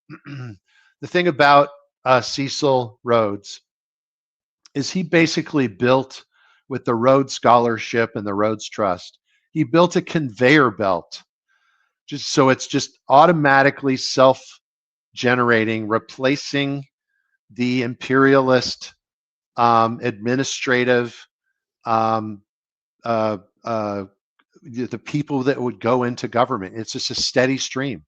thing about Cecil Rhodes is he basically built, with the Rhodes Scholarship and the Rhodes Trust, he built a conveyor belt, just so it's just automatically self-generating, replacing the imperialist administrative the people that would go into government. It's just a steady stream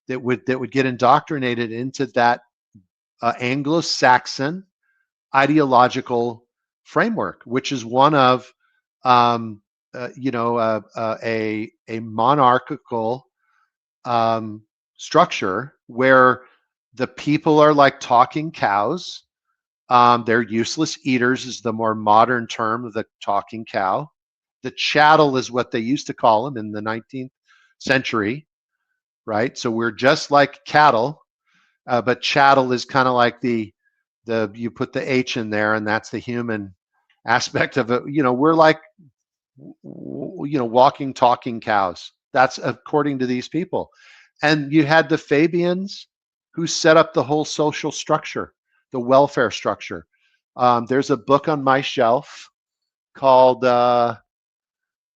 that would get indoctrinated into that Anglo-Saxon ideological framework, which is one of a monarchical structure where the people are like talking cows. They're useless eaters is the more modern term of the talking cow. The chattel is what they used to call them in the 19th century, right? So we're just like cattle, but chattel is kind of like you put the H in there, and that's the human aspect of it. We're like, walking, talking cows. That's according to these people. And you had the Fabians who set up the whole social structure, the welfare structure. There's a book on my shelf called,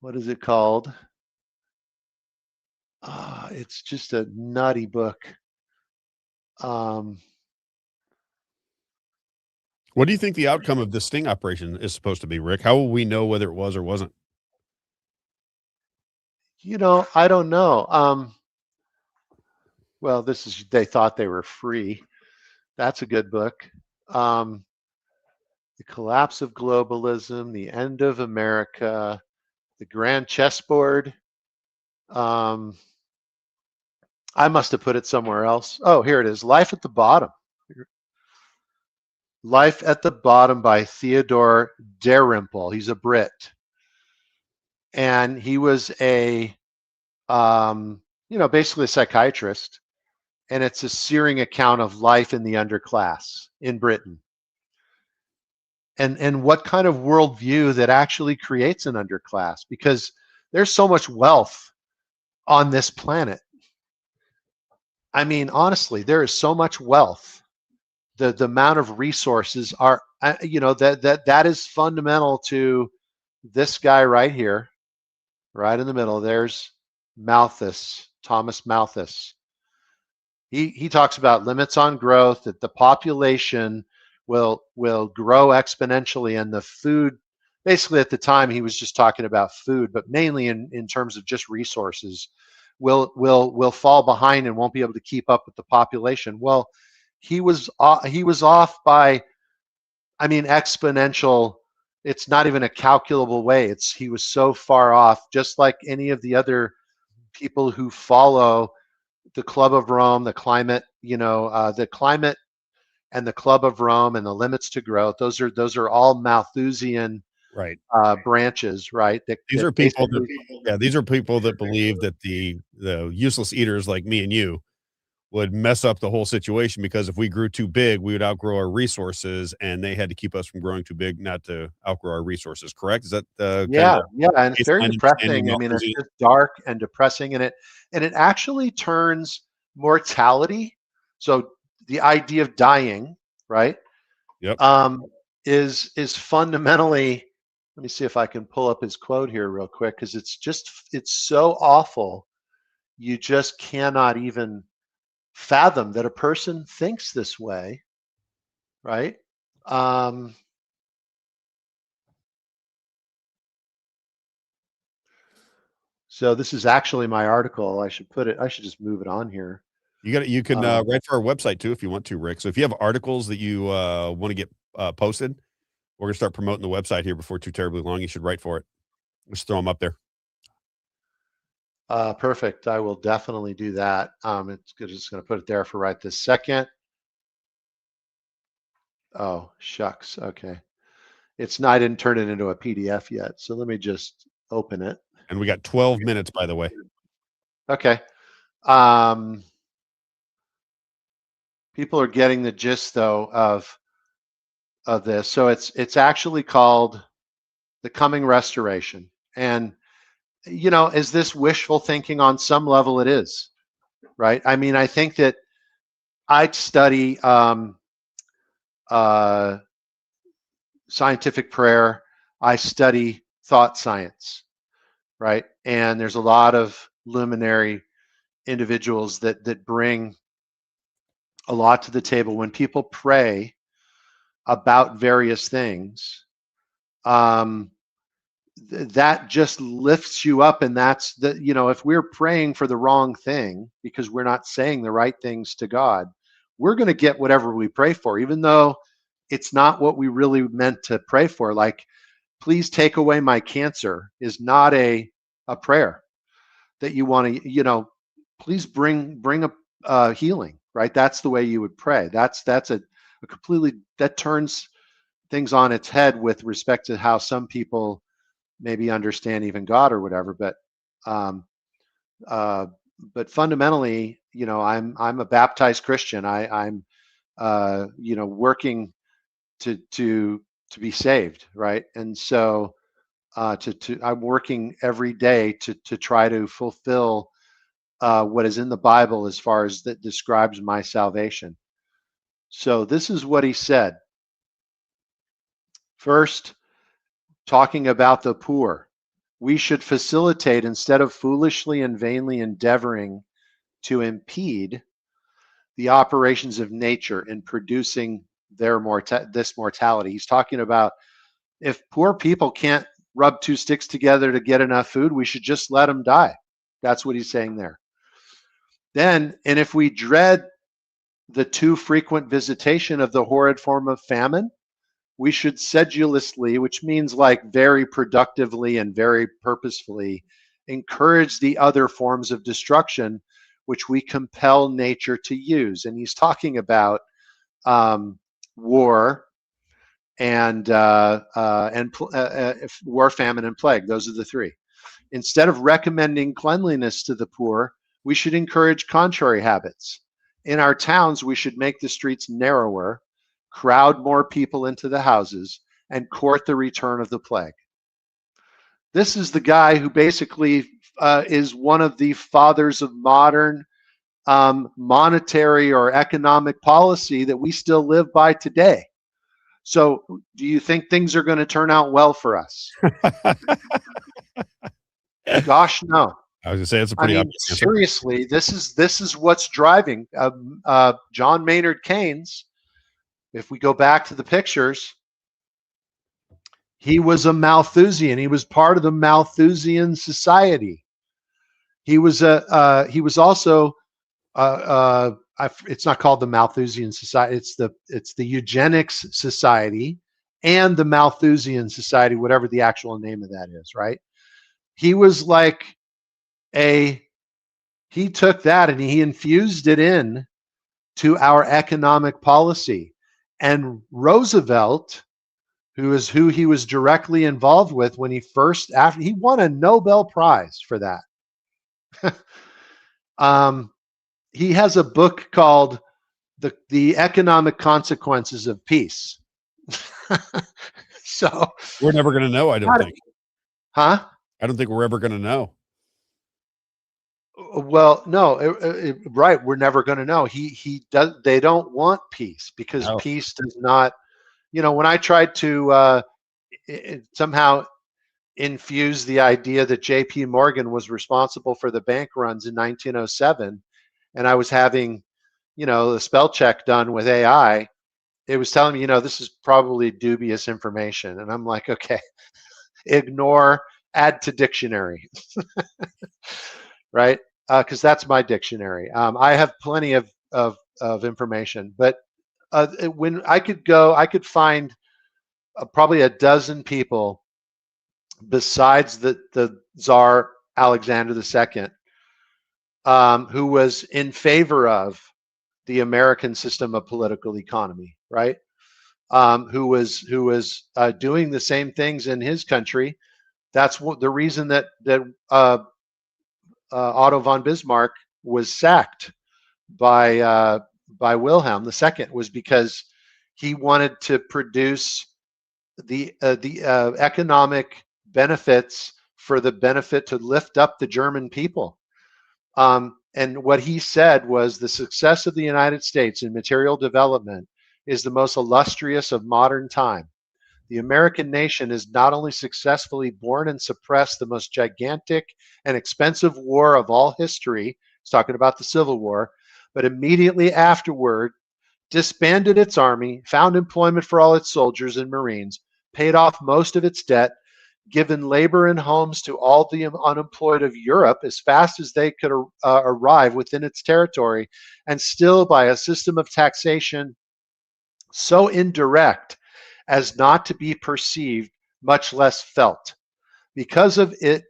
what is it called? It's just a nutty book. What do you think the outcome of this sting operation is supposed to be, Rick? How will we know whether it was or wasn't? I don't know. Well, they thought they were free. That's a good book. The Collapse of Globalism, The End of America, The Grand Chessboard. I must have put it somewhere else. Oh, here it is. Life at the Bottom. Life at the Bottom by Theodore Dalrymple. He's a Brit. And he was basically a psychiatrist. And it's a searing account of life in the underclass in Britain. And what kind of worldview that actually creates an underclass, because there's so much wealth on this planet. I mean, honestly, there is so much wealth. The amount of resources are, that is fundamental to this guy right here, right in the middle. There's Malthus, Thomas Malthus. He talks about limits on growth, that the population will grow exponentially, and the food, basically at the time he was just talking about food, but mainly in terms of just resources, will fall behind and won't be able to keep up with the population. Well, he was off by, exponential. It's not even a calculable way. He was so far off, just like any of the other people who follow the Club of Rome, the climate, the climate and the Club of Rome and the limits to growth. Those are all Malthusian branches, right? These are people that believe that the useless eaters like me and you would mess up the whole situation, because if we grew too big, we would outgrow our resources, and they had to keep us from growing too big not to outgrow our resources. Correct? Is that yeah, and it's very depressing. It's just dark and depressing, and it actually turns mortality. So the idea of dying, right? Yep. is fundamentally, let me see if I can pull up his quote here real quick, because it's so awful. You just cannot even fathom that a person thinks this way, right? So this is actually my article. I should just move it on here. You can write for our website too if you want to, Rick. So if you have articles that you want to get posted, we're gonna start promoting the website here before too terribly long. You should write for it. Just throw them up there. Perfect. I will definitely do that. It's good. Just going to put it there for right this second. Oh, shucks. Okay. I didn't turn it into a PDF yet. So let me just open it. And we got 12 minutes, by the way. Okay. People are getting the gist though of this. So it's actually called The Coming Restoration. And is this wishful thinking? On some level it is, right? I mean, I think that I study scientific prayer. I study thought science, right? And there's a lot of luminary individuals that bring a lot to the table. When people pray about various things, that just lifts you up. And that's if we're praying for the wrong thing because we're not saying the right things to God, we're going to get whatever we pray for, even though it's not what we really meant to pray for. Like, please take away my cancer is not a prayer that you want to, please bring a healing, right? That's the way you would pray. That's a completely, that turns things on its head with respect to how some people maybe understand even God or whatever. But fundamentally, I'm a baptized Christian. I'm working to be saved, right? And so I'm working every day to try to fulfill what is in the Bible as far as that describes my salvation. So this is what he said. First, talking about the poor, we should facilitate instead of foolishly and vainly endeavoring to impede the operations of nature in producing this mortality. He's talking about if poor people can't rub two sticks together to get enough food, we should just let them die. That's what he's saying there. And if we dread the too frequent visitation of the horrid form of famine, we should sedulously, which means like very productively and very purposefully, encourage the other forms of destruction which we compel nature to use. And he's talking about war and war, famine, and plague. Those are the three. Instead of recommending cleanliness to the poor, we should encourage contrary habits. In our towns, we should make the streets narrower, crowd more people into the houses, and court the return of the plague. This is the guy who basically is one of the fathers of modern monetary or economic policy that we still live by today. So do you think things are going to turn out well for us? Gosh, no. I was going to say it's a pretty obvious answer. Seriously, this is what's driving John Maynard Keynes. If we go back to the pictures, he was a Malthusian. He was part of the Malthusian Society. He was also it's not called the Malthusian Society. It's the Eugenics Society and the Malthusian Society, whatever the actual name of that is, right? He was like he took that and he infused it in to our economic policy. And Roosevelt, who he was directly involved with when he won a Nobel Prize for that. He has a book called The Economic Consequences of Peace. So we're never going to know, I don't think. Huh? I don't think we're ever going to know. Well, no, right. We're never going to know. He does. They don't want peace because peace does not when I tried to somehow infuse the idea that J.P. Morgan was responsible for the bank runs in 1907, and I was having, the spell check done with AI, it was telling me, this is probably dubious information. And I'm like, okay, ignore, add to dictionary, right? Because that's my dictionary. I have plenty of information, but when I could find probably a dozen people besides the Tsar Alexander II, who was in favor of the American system of political economy, right? Who was doing the same things in his country. That's what the reason that Otto von Bismarck was sacked by Wilhelm II was because he wanted to produce the economic benefits for the benefit to lift up the German people. And what he said was the success of the United States in material development is the most illustrious of modern time. The American nation has not only successfully borne and suppressed the most gigantic and expensive war of all history, he's talking about the Civil War, but immediately afterward disbanded its army, found employment for all its soldiers and Marines, paid off most of its debt, given labor and homes to all the unemployed of Europe as fast as they could arrive within its territory, and still by a system of taxation so indirect as not to be perceived, much less felt. Because it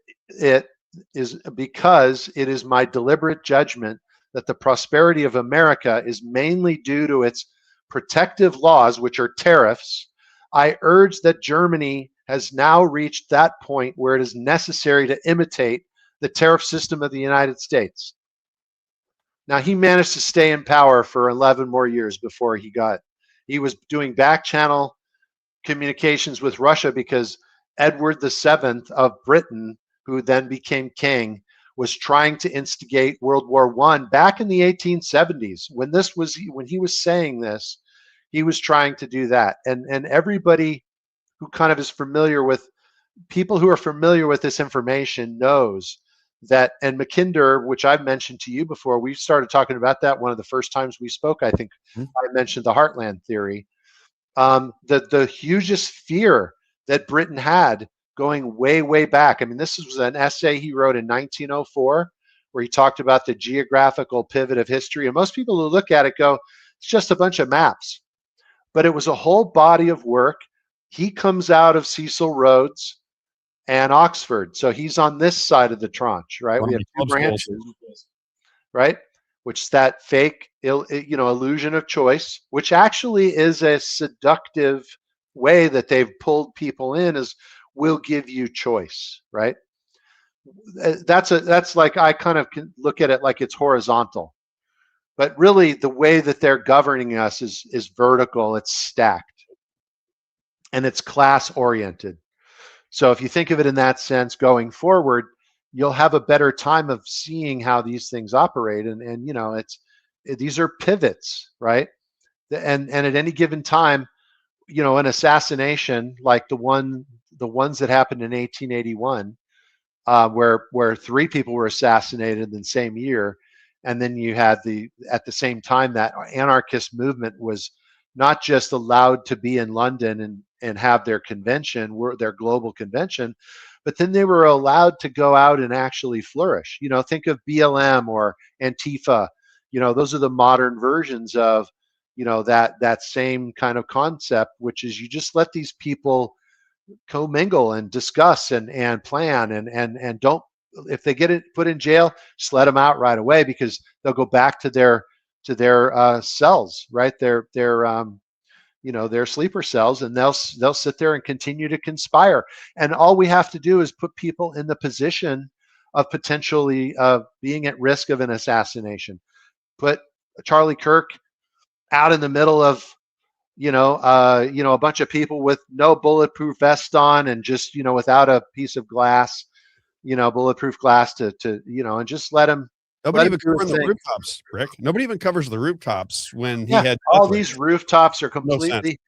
is my deliberate judgment that the prosperity of America is mainly due to its protective laws, which are tariffs. I urge that Germany has now reached that point where it is necessary to imitate the tariff system of the United States. Now, he managed to stay in power for 11 more years before he was doing back channel communications with Russia because Edward VII of Britain, who then became king, was trying to instigate World War I back in the 1870s. When he was saying this, he was trying to do that. And everybody who kind of is familiar with, people who are familiar with this information knows that, and Mackinder, which I've mentioned to you before, we started talking about that one of the first times we spoke, I think I mentioned the Heartland theory. The hugest fear that Britain had going way, way back. I mean, this was an essay he wrote in 1904 where he talked about the geographical pivot of history. And most people who look at it go, it's just a bunch of maps. But it was a whole body of work. He comes out of Cecil Rhodes and Oxford. So he's on this side of the tranche, right? We have two branches, right? Which is that fake, illusion of choice, which actually is a seductive way that they've pulled people in, is we'll give you choice, right? That's like, I kind of can look at it like it's horizontal, but really the way that they're governing us is vertical, it's stacked, and it's class oriented. So if you think of it in that sense going forward, you'll have a better time of seeing how these things operate. And these are pivots, right? And at any given time, an assassination like the ones that happened in 1881, where 3 people were assassinated in the same year. And then you had at the same time, that anarchist movement was not just allowed to be in London and have their convention, their global convention, but then they were allowed to go out and actually flourish. Think of BLM or Antifa. Those are the modern versions of, that same kind of concept, which is you just let these people commingle and discuss and plan and don't, if they get put in jail, just let them out right away, because they'll go back to their cells, right? Their sleeper cells, and they'll sit there and continue to conspire. And all we have to do is put people in the position of potentially being at risk of an assassination. Put Charlie Kirk out in the middle of a bunch of people with no bulletproof vest on and just without a piece of glass, bulletproof glass to and just let him. Nobody even covers the rooftops, Rick. Nobody even covers the rooftops when he had all these rooftops are completely.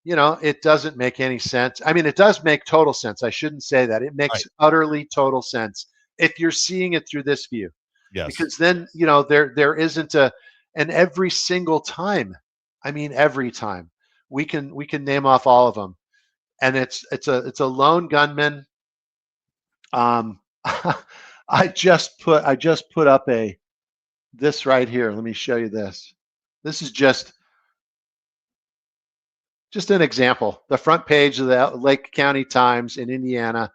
it doesn't make any sense. I mean, it does make total sense. I shouldn't say that. It makes utterly total sense if you're seeing it through this view. Yes. Because then, there isn't and every single time, I mean, every time we can name off all of them, and it's a lone gunman. I just put up this right here. Let me show you this. This is just an example. The front page of the Lake County Times in Indiana.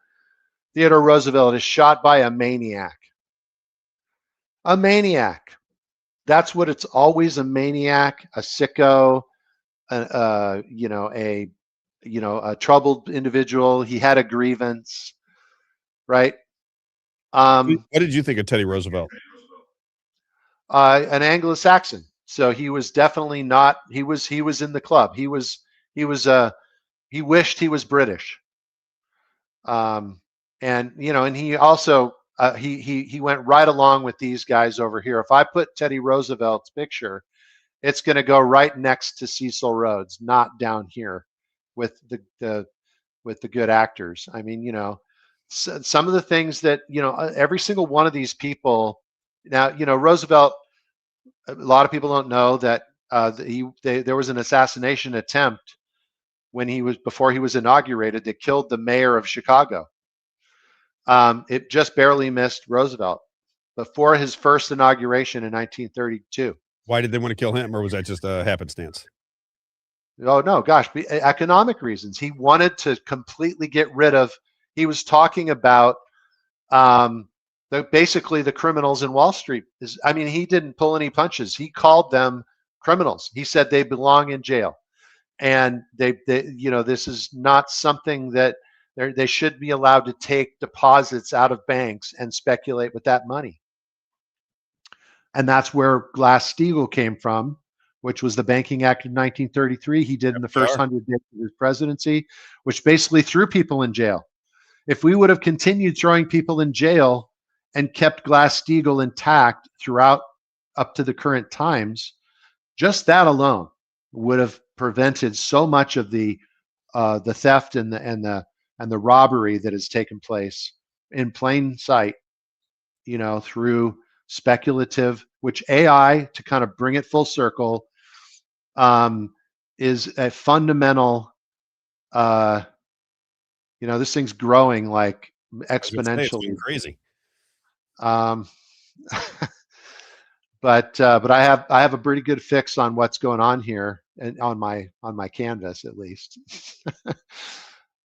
Theodore Roosevelt is shot by a maniac. A maniac. That's what it's always, a maniac, a sicko, a troubled individual. He had a grievance, right? What did you think of Teddy Roosevelt? An Anglo-Saxon. So he was definitely not. He was in the club. He wished he was British. And he also he went right along with these guys over here. If I put Teddy Roosevelt's picture, it's going to go right next to Cecil Rhodes, not down here with the good actors. I mean, some of the things that every single one of these people. Now, Roosevelt. A lot of people don't know that there was an assassination attempt before he was inaugurated that killed the mayor of Chicago. It just barely missed Roosevelt before his first inauguration in 1932. Why did they want to kill him, or was that just a happenstance? Oh no, gosh, economic reasons. He wanted to completely get rid of. He was talking about basically the criminals in Wall Street. He didn't pull any punches. He called them criminals. He said they belong in jail, and this is not something that they should be allowed to take deposits out of banks and speculate with that money. And that's where Glass-Steagall came from, which was the Banking Act of 1933 he did in the first 100 days of his presidency, which basically threw people in jail. If we would have continued throwing people in jail and kept Glass-Steagall intact throughout up to the current times, just that alone would have prevented so much of the theft and the robbery that has taken place in plain sight, through speculative, which AI, to kind of bring it full circle, is a fundamental, this thing's growing like exponentially. It's crazy. But I have a pretty good fix on what's going on here, and on my canvas at least.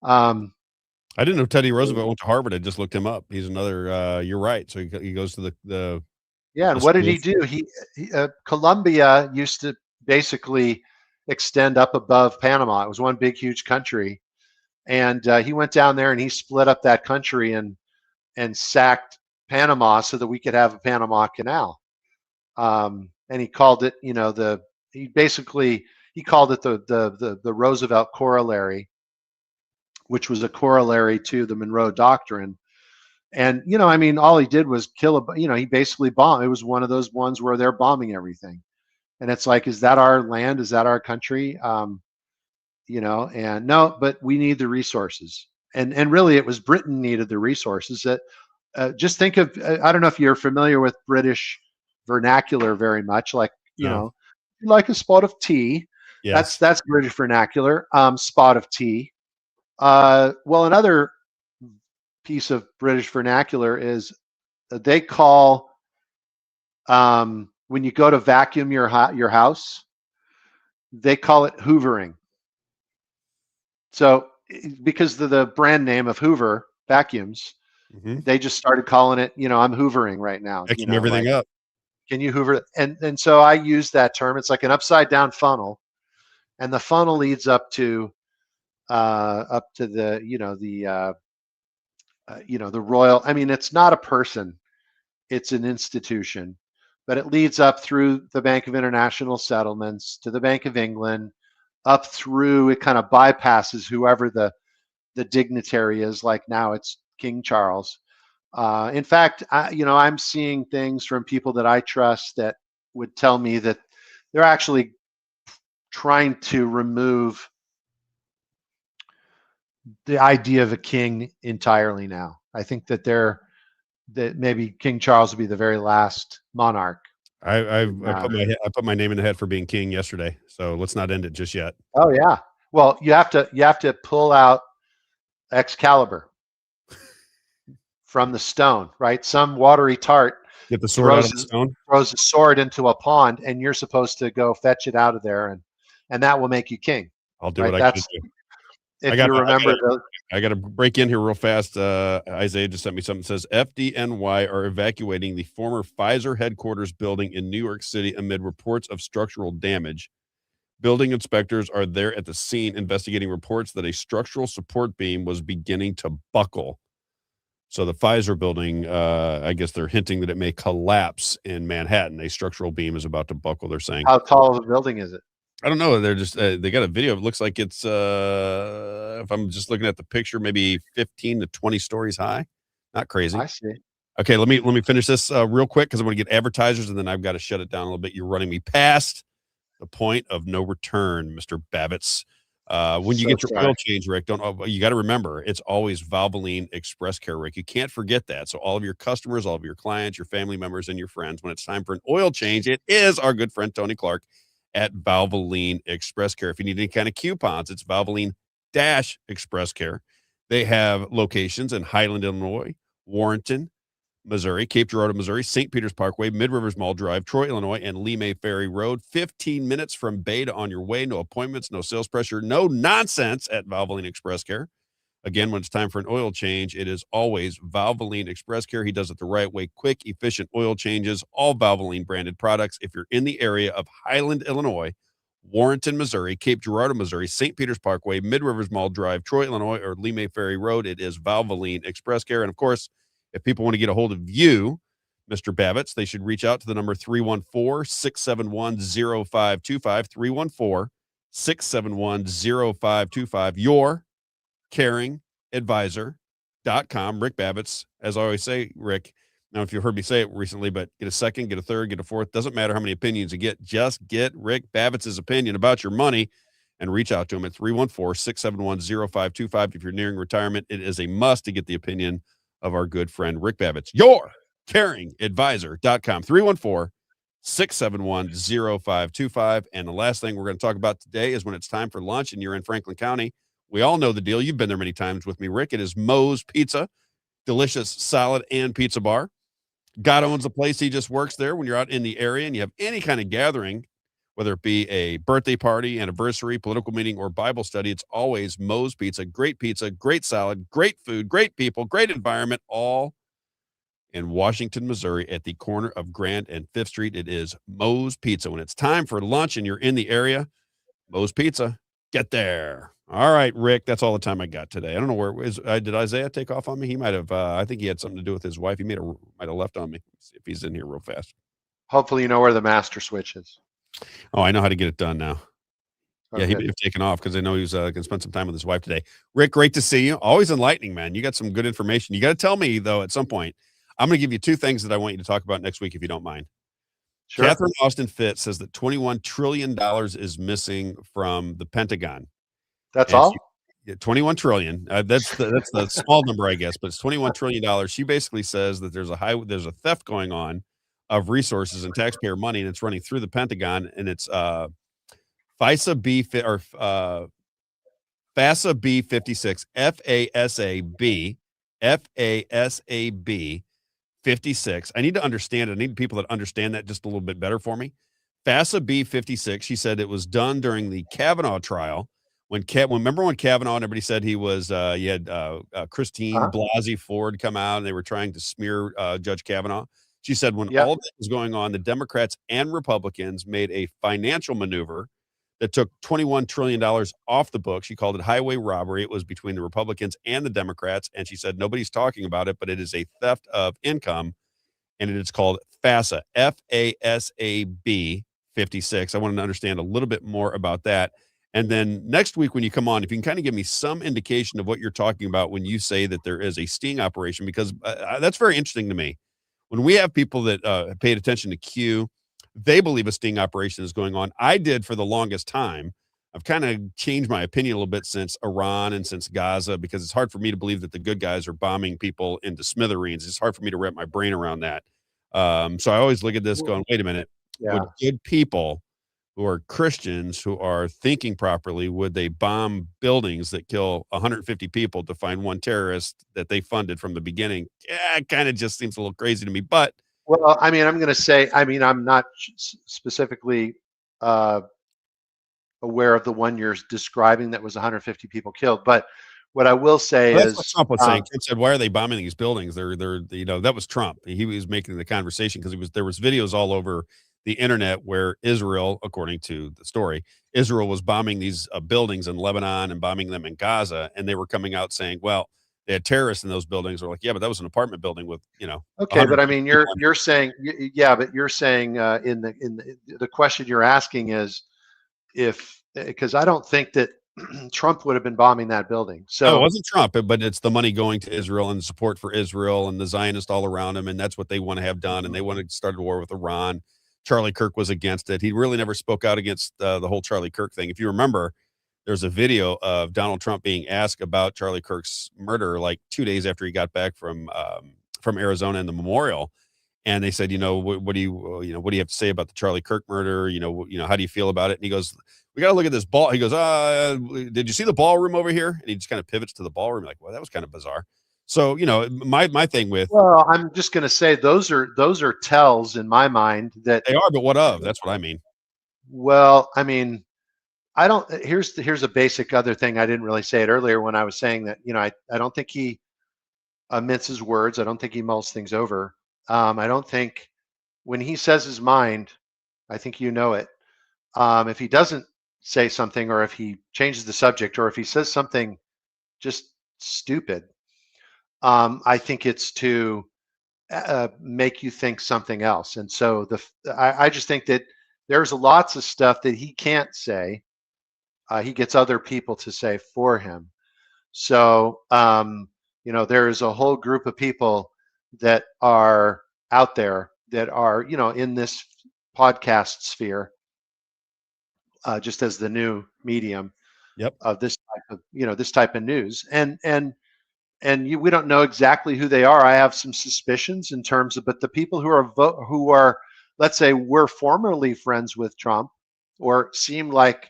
I didn't know Teddy Roosevelt went to Harvard. I just looked him up. He's another. You're right. So he goes to the. Yeah, and what did he do? He Colombia used to basically extend up above Panama. It was one big, huge country, and he went down there and he split up that country and sacked Panama so that we could have a Panama Canal. And he called it, he called it the Roosevelt Corollary, which was a corollary to the Monroe Doctrine. And, all he did was kill he basically bombed. It was one of those ones where they're bombing everything. And it's like, is that our land? Is that our country? And no, but we need the resources. And really it was Britain needed the resources. That just think of, I don't know if you're familiar with British vernacular very much, like, like a spot of tea. Yes. That's British vernacular. Spot of tea. Well, another piece of British vernacular is they call, when you go to vacuum your house, they call it hoovering. So because the brand name of Hoover vacuums, they just started calling it, I'm hoovering right now. Picking everything up. Can you hoover? And so I use that term. It's like an upside down funnel, and the funnel leads up to the the royal. It's not a person, it's an institution, but it leads up through the Bank of International Settlements to the Bank of England, up through, it kind of bypasses whoever the dignitary is. Like now it's King Charles. In fact, I'm seeing things from people that I trust that would tell me that they're actually trying to remove the idea of a king entirely now. I think that maybe King Charles will be the very last monarch. I put my name in the hat for being king yesterday, so let's not end it just yet. Oh yeah. Well, you have to pull out Excalibur from the stone, right? Some watery tart get the sword out of the stone, throws a sword into a pond, and you're supposed to go fetch it out of there, and that will make you king. I'll do right? what I can do. If you remember, I got to break in here real fast. Isaiah just sent me something that says FDNY are evacuating the former Pfizer headquarters building in New York City amid reports of structural damage. Building inspectors are there at the scene investigating reports that a structural support beam was beginning to buckle. So the Pfizer building, I guess they're hinting that it may collapse in Manhattan. A structural beam is about to buckle, they're saying. How tall of a building is it? I don't know. They're just they got a video. It looks like it's if I'm just looking at the picture, maybe 15 to 20 stories high. Not crazy. I see. Okay, let me finish this real quick because I'm going to get advertisers and then I've got to shut it down a little bit. You're running me past the point of no return, Mr. Babbitts. When you get your oil change, Rick, you got to remember it's always Valvoline Express Care, Rick. You can't forget that. So all of your customers, all of your clients, your family members, and your friends, when it's time for an oil change, it is our good friend Tony Clark at Valvoline Express Care. If you need any kind of coupons, it's Valvoline-Express Care. They have locations in Highland, Illinois, Warrenton, Missouri, Cape Girardeau, Missouri, St. Peter's Parkway, Mid Rivers Mall Drive, Troy, Illinois, and Lee May Ferry Road. 15 minutes from Bay to on your way. No appointments, no sales pressure, no nonsense at Valvoline Express Care. Again, when it's time for an oil change, it is always Valvoline Express Care. He does it the right way. Quick, efficient oil changes, all Valvoline branded products. If you're in the area of Highland, Illinois, Warrenton, Missouri, Cape Girardeau, Missouri, St. Peter's Parkway, Mid Rivers Mall Drive, Troy, Illinois, or Lee May Ferry Road, it is Valvoline Express Care. And of course, if people want to get a hold of you, Mr. Babbitts, they should reach out to the number 314-671-0525, 314-671-0525. Your caringadvisor.com. Rick Babbitts, as I always say, Rick, now if you've heard me say it recently, but get a second, get a third, get a fourth, doesn't matter how many opinions you get, just get Rick Babbitts' opinion about your money and reach out to him at 314-671-0525. If you're nearing retirement, it is a must to get the opinion of our good friend Rick Babbitts. Your caringadvisor.com, 314-671-0525. And the last thing we're going to talk about today is when it's time for lunch and you're in Franklin County. We all know the deal. You've been there many times with me, Rick. It is Moe's Pizza, delicious salad and pizza bar. God owns the place. He just works there. When you're out in the area and you have any kind of gathering, whether it be a birthday party, anniversary, political meeting, or Bible study, it's always Moe's Pizza. Great pizza, great salad, great food, great people, great environment, all in Washington, Missouri at the corner of Grand and 5th Street. It is Moe's Pizza. When it's time for lunch and you're in the area, Moe's Pizza, get there. All right, Rick, that's all the time I got today. I don't know where it is. Did Isaiah take off on me? He might have. I think he had something to do with his wife. He might have left on me. Let's see if he's in here real fast. Hopefully you know where the master switch is. Oh, I know how to get it done now. Okay. Yeah, he may have taken off because I know he was going to spend some time with his wife today. Rick, great to see you. Always enlightening, man. You got some good information. You got to tell me, though, at some point. I'm going to give you two things that I want you to talk about next week, if you don't mind. Sure. Catherine Austin Fitts says that $21 trillion is missing from the Pentagon. That's all? 21 trillion. That's the small number, I guess, but it's $21 trillion. She basically says that there's a theft going on of resources and taxpayer money, and it's running through the Pentagon, and it's FISA B or FASA B56, FASAB 56. I need to understand it. I need people that understand that just a little bit better for me. FASA B56, she said it was done during the Kavanaugh trial. Remember when Kavanaugh and everybody said he was, you had Christine Blasey Ford come out and they were trying to smear Judge Kavanaugh. She said when all that was going on, the Democrats and Republicans made a financial maneuver that took $21 trillion off the book. She called it highway robbery. It was between the Republicans and the Democrats. And she said, nobody's talking about it, but it is a theft of income. And it is called FASA, FASAB 56. I want to understand a little bit more about that. And then next week when you come on, if you can kind of give me some indication of what you're talking about when you say that there is a sting operation, because that's very interesting to me. When we have people that paid attention to Q, they believe a sting operation is going on. I did for the longest time I've kind of changed my opinion a little bit since Iran and since Gaza, because it's hard for me to believe that the good guys are bombing people into smithereens. It's hard for me to wrap my brain around that. So I always look at this going, wait a minute, would good people who are Christians, who are thinking properly, would they bomb buildings that kill 150 people to find one terrorist that they funded from the beginning? Yeah, it kind of just seems a little crazy to me. But well, I mean, I'm going to say, I mean, I'm not specifically aware of the one you're describing that was 150 people killed, but what I will say that's is, what Trump was saying. Trump said, "Why are they bombing these buildings?" They're, that was Trump. He was making the conversation because there was videos all over the internet where Israel, according to the story, Israel was bombing these buildings in Lebanon and bombing them in Gaza, and they were coming out saying, "Well, they had terrorists in those buildings." We're like, "Yeah, but that was an apartment building with, okay, but I mean, you're saying, yeah, but you're saying in the question you're asking is if, because I don't think that Trump would have been bombing that building. So no, it wasn't Trump, but it's the money going to Israel and support for Israel and the Zionists all around him, and that's what they want to have done. And they wanted to start a war with Iran. Charlie Kirk was against it. He really never spoke out against the whole Charlie Kirk thing. If you remember, there's a video of Donald Trump being asked about Charlie Kirk's murder like 2 days after he got back from Arizona in the memorial. And they said, what do you have to say about the Charlie Kirk murder? How do you feel about it? And he goes, we got to look at this ball. He goes, did you see the ballroom over here? And he just kind of pivots to the ballroom. Like, well, that was kind of bizarre. So, my thing with, well, I'm just going to say those are tells in my mind that they are, but what of? That's what I mean. Well, I mean, I don't. Here's a basic other thing. I didn't really say it earlier when I was saying that. I don't think he minces words. I don't think he mulls things over. I don't think when he says his mind, I think it. If he doesn't say something, or if he changes the subject, or if he says something just stupid, I think it's to make you think something else. And so I just think that there's lots of stuff that he can't say. He gets other people to say for him. So there is a whole group of people that are out there that are in this podcast sphere, just as the new medium of this type of news, and we don't know exactly who they are. I have some suspicions in terms of, but the people who are, let's say, were formerly friends with Trump or seem like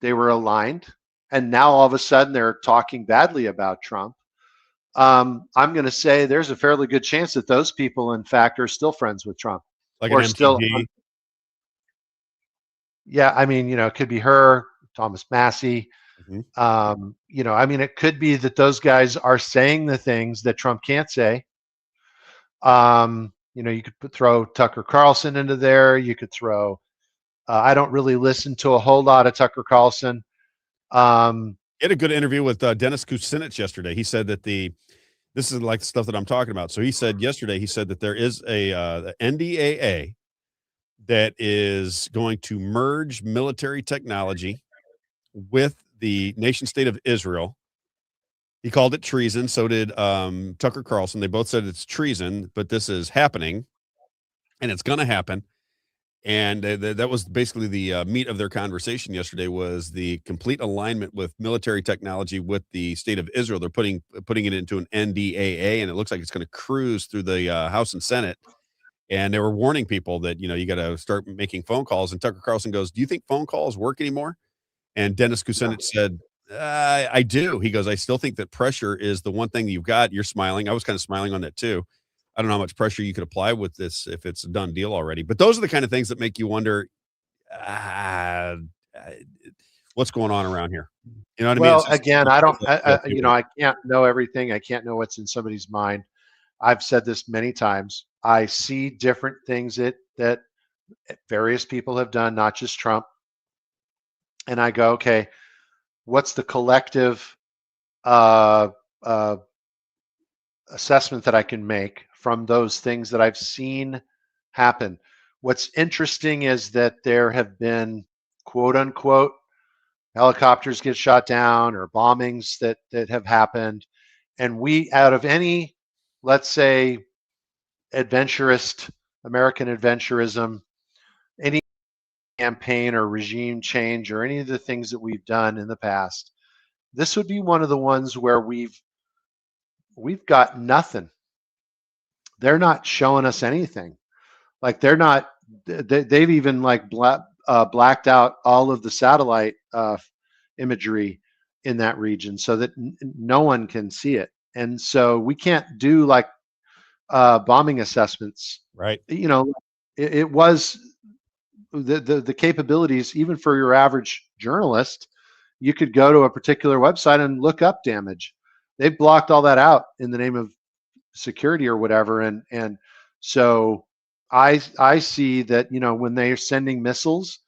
they were aligned, and now all of a sudden they're talking badly about Trump. I'm going to say there's a fairly good chance that those people, in fact, are still friends with Trump, like or an still. MTG. Yeah, I mean, it could be her, Thomas Massey. I mean, it could be that those guys are saying the things that Trump can't say. You could throw Tucker Carlson into there. You could throw. I don't really listen to a whole lot of Tucker Carlson. He had a good interview with Dennis Kucinich yesterday. He said that this is like the stuff that I'm talking about. So he said yesterday, that there is a NDAA that is going to merge military technology with the nation state of Israel. He called it treason. So did Tucker Carlson. They both said it's treason, but this is happening, and it's going to happen. And that was basically the meat of their conversation yesterday, was the complete alignment with military technology with the state of Israel. They're putting it into an NDAA, and it looks like it's going to cruise through the House and Senate. And they were warning people that, you got to start making phone calls. And Tucker Carlson goes, do you think phone calls work anymore? And Dennis Kucinich said, I do. He goes, I still think that pressure is the one thing you've got. You're smiling. I was kind of smiling on that too. I don't know how much pressure you could apply with this if it's a done deal already. But those are the kind of things that make you wonder, what's going on around here? You know what I mean? Well, again, I can't know everything. I can't know what's in somebody's mind. I've said this many times. I see different things that various people have done, not just Trump. And I go, okay, what's the collective assessment that I can make from those things that I've seen happen? What's interesting is that there have been, quote unquote, helicopters get shot down or bombings that have happened. And we, out of any, let's say, American adventurism, any campaign or regime change or any of the things that we've done in the past, this would be one of the ones where we've got nothing. They're not showing us anything. Like they're not. They've even like blacked out all of the satellite imagery in that region so that no one can see it. And so we can't do like bombing assessments. Right. You know, it was the capabilities, even for your average journalist, you could go to a particular website and look up damage. They've blocked all that out in the name of security or whatever. And so I see that, you know, when they're sending missiles,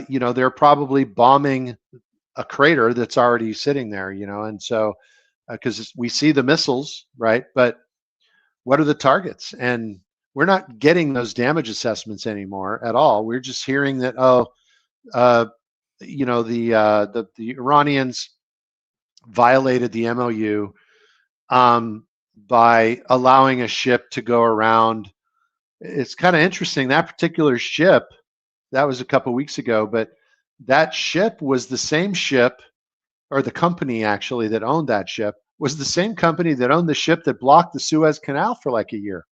you know, they're probably bombing a crater that's already sitting there, you know, and so because we see the missiles, right? But what are the targets? And we're not getting those damage assessments anymore at all. We're just hearing that, you know, the Iranians violated the MOU by allowing a ship to go around. It's kind of interesting. That particular ship, that was a couple weeks ago, but that ship was the same ship, or the company actually that owned that ship was the same company that owned the ship that blocked the Suez Canal for like a year.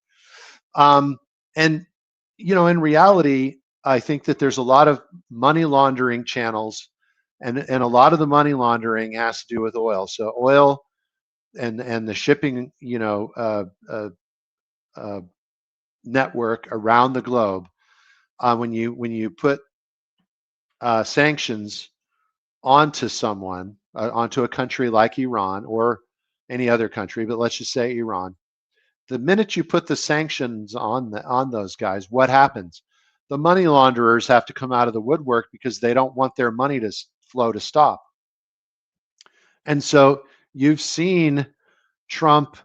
And, you know, in reality, I think that there's a lot of money laundering channels, and a lot of the money laundering has to do with oil. So oil and the shipping, you know, network around the globe. When you put sanctions onto someone, onto a country like Iran or any other country, but let's just say Iran, the minute you put the sanctions on those guys, what happens? The money launderers have to come out of the woodwork because they don't want their money to flow to stop. And so you've seen Trump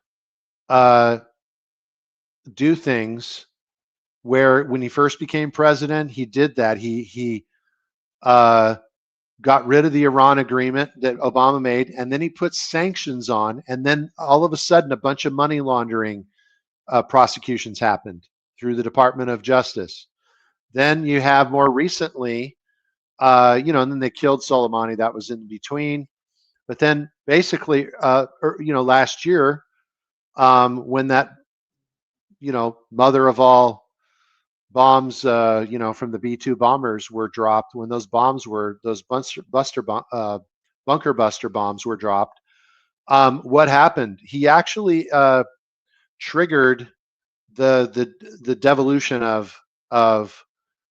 do things where when he first became president, he did that. He got rid of the Iran agreement that Obama made, and then he put sanctions on, and then all of a sudden a bunch of money laundering prosecutions happened through the Department of Justice. Then you have more recently, you know, and then they killed Soleimani. That was in between. But then basically, you know, last year, when that, you know, mother of all bombs, you know, from the B-2 bombers were dropped, when those bombs were, those bunker buster bombs were dropped, what happened? He actually triggered the devolution of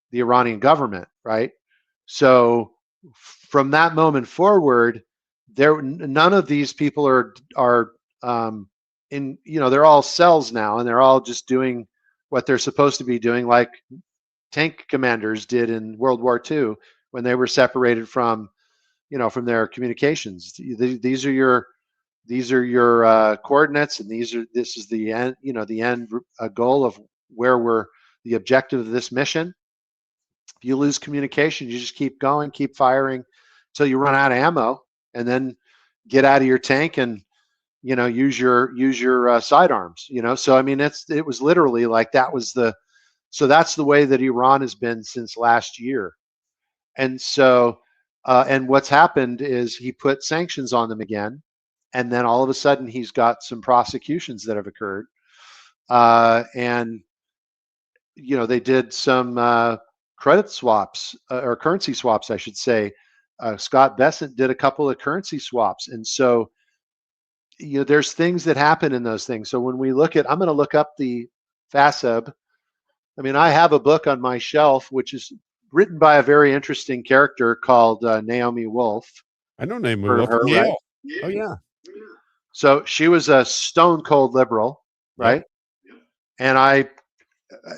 the Iranian government, right? So from that moment forward, none of these people are in, you know, they're all cells now, and they're all just doing what they're supposed to be doing, like tank commanders did in World War II when they were separated from, you know, from their communications. These are your coordinates, and this is the end, you know, the end goal of where the objective of this mission. If you lose communication, you just keep going, keep firing until you run out of ammo, and then get out of your tank and, you know, use your sidearms, you know. So I mean, it was literally like that was so that's the way that Iran has been since last year. And so and what's happened is he put sanctions on them again, and then all of a sudden he's got some prosecutions that have occurred, and you know, they did some credit swaps, or currency swaps, I should say. Scott Bessent did a couple of currency swaps, and so, you know, there's things that happen in those things. So when we look at, I'm going to look up the FASEB. I mean, I have a book on my shelf which is written by a very interesting character called Naomi Wolf. I know Naomi Wolf. Yeah. Right? Oh yeah. So she was a stone cold liberal, right? Yep. And I,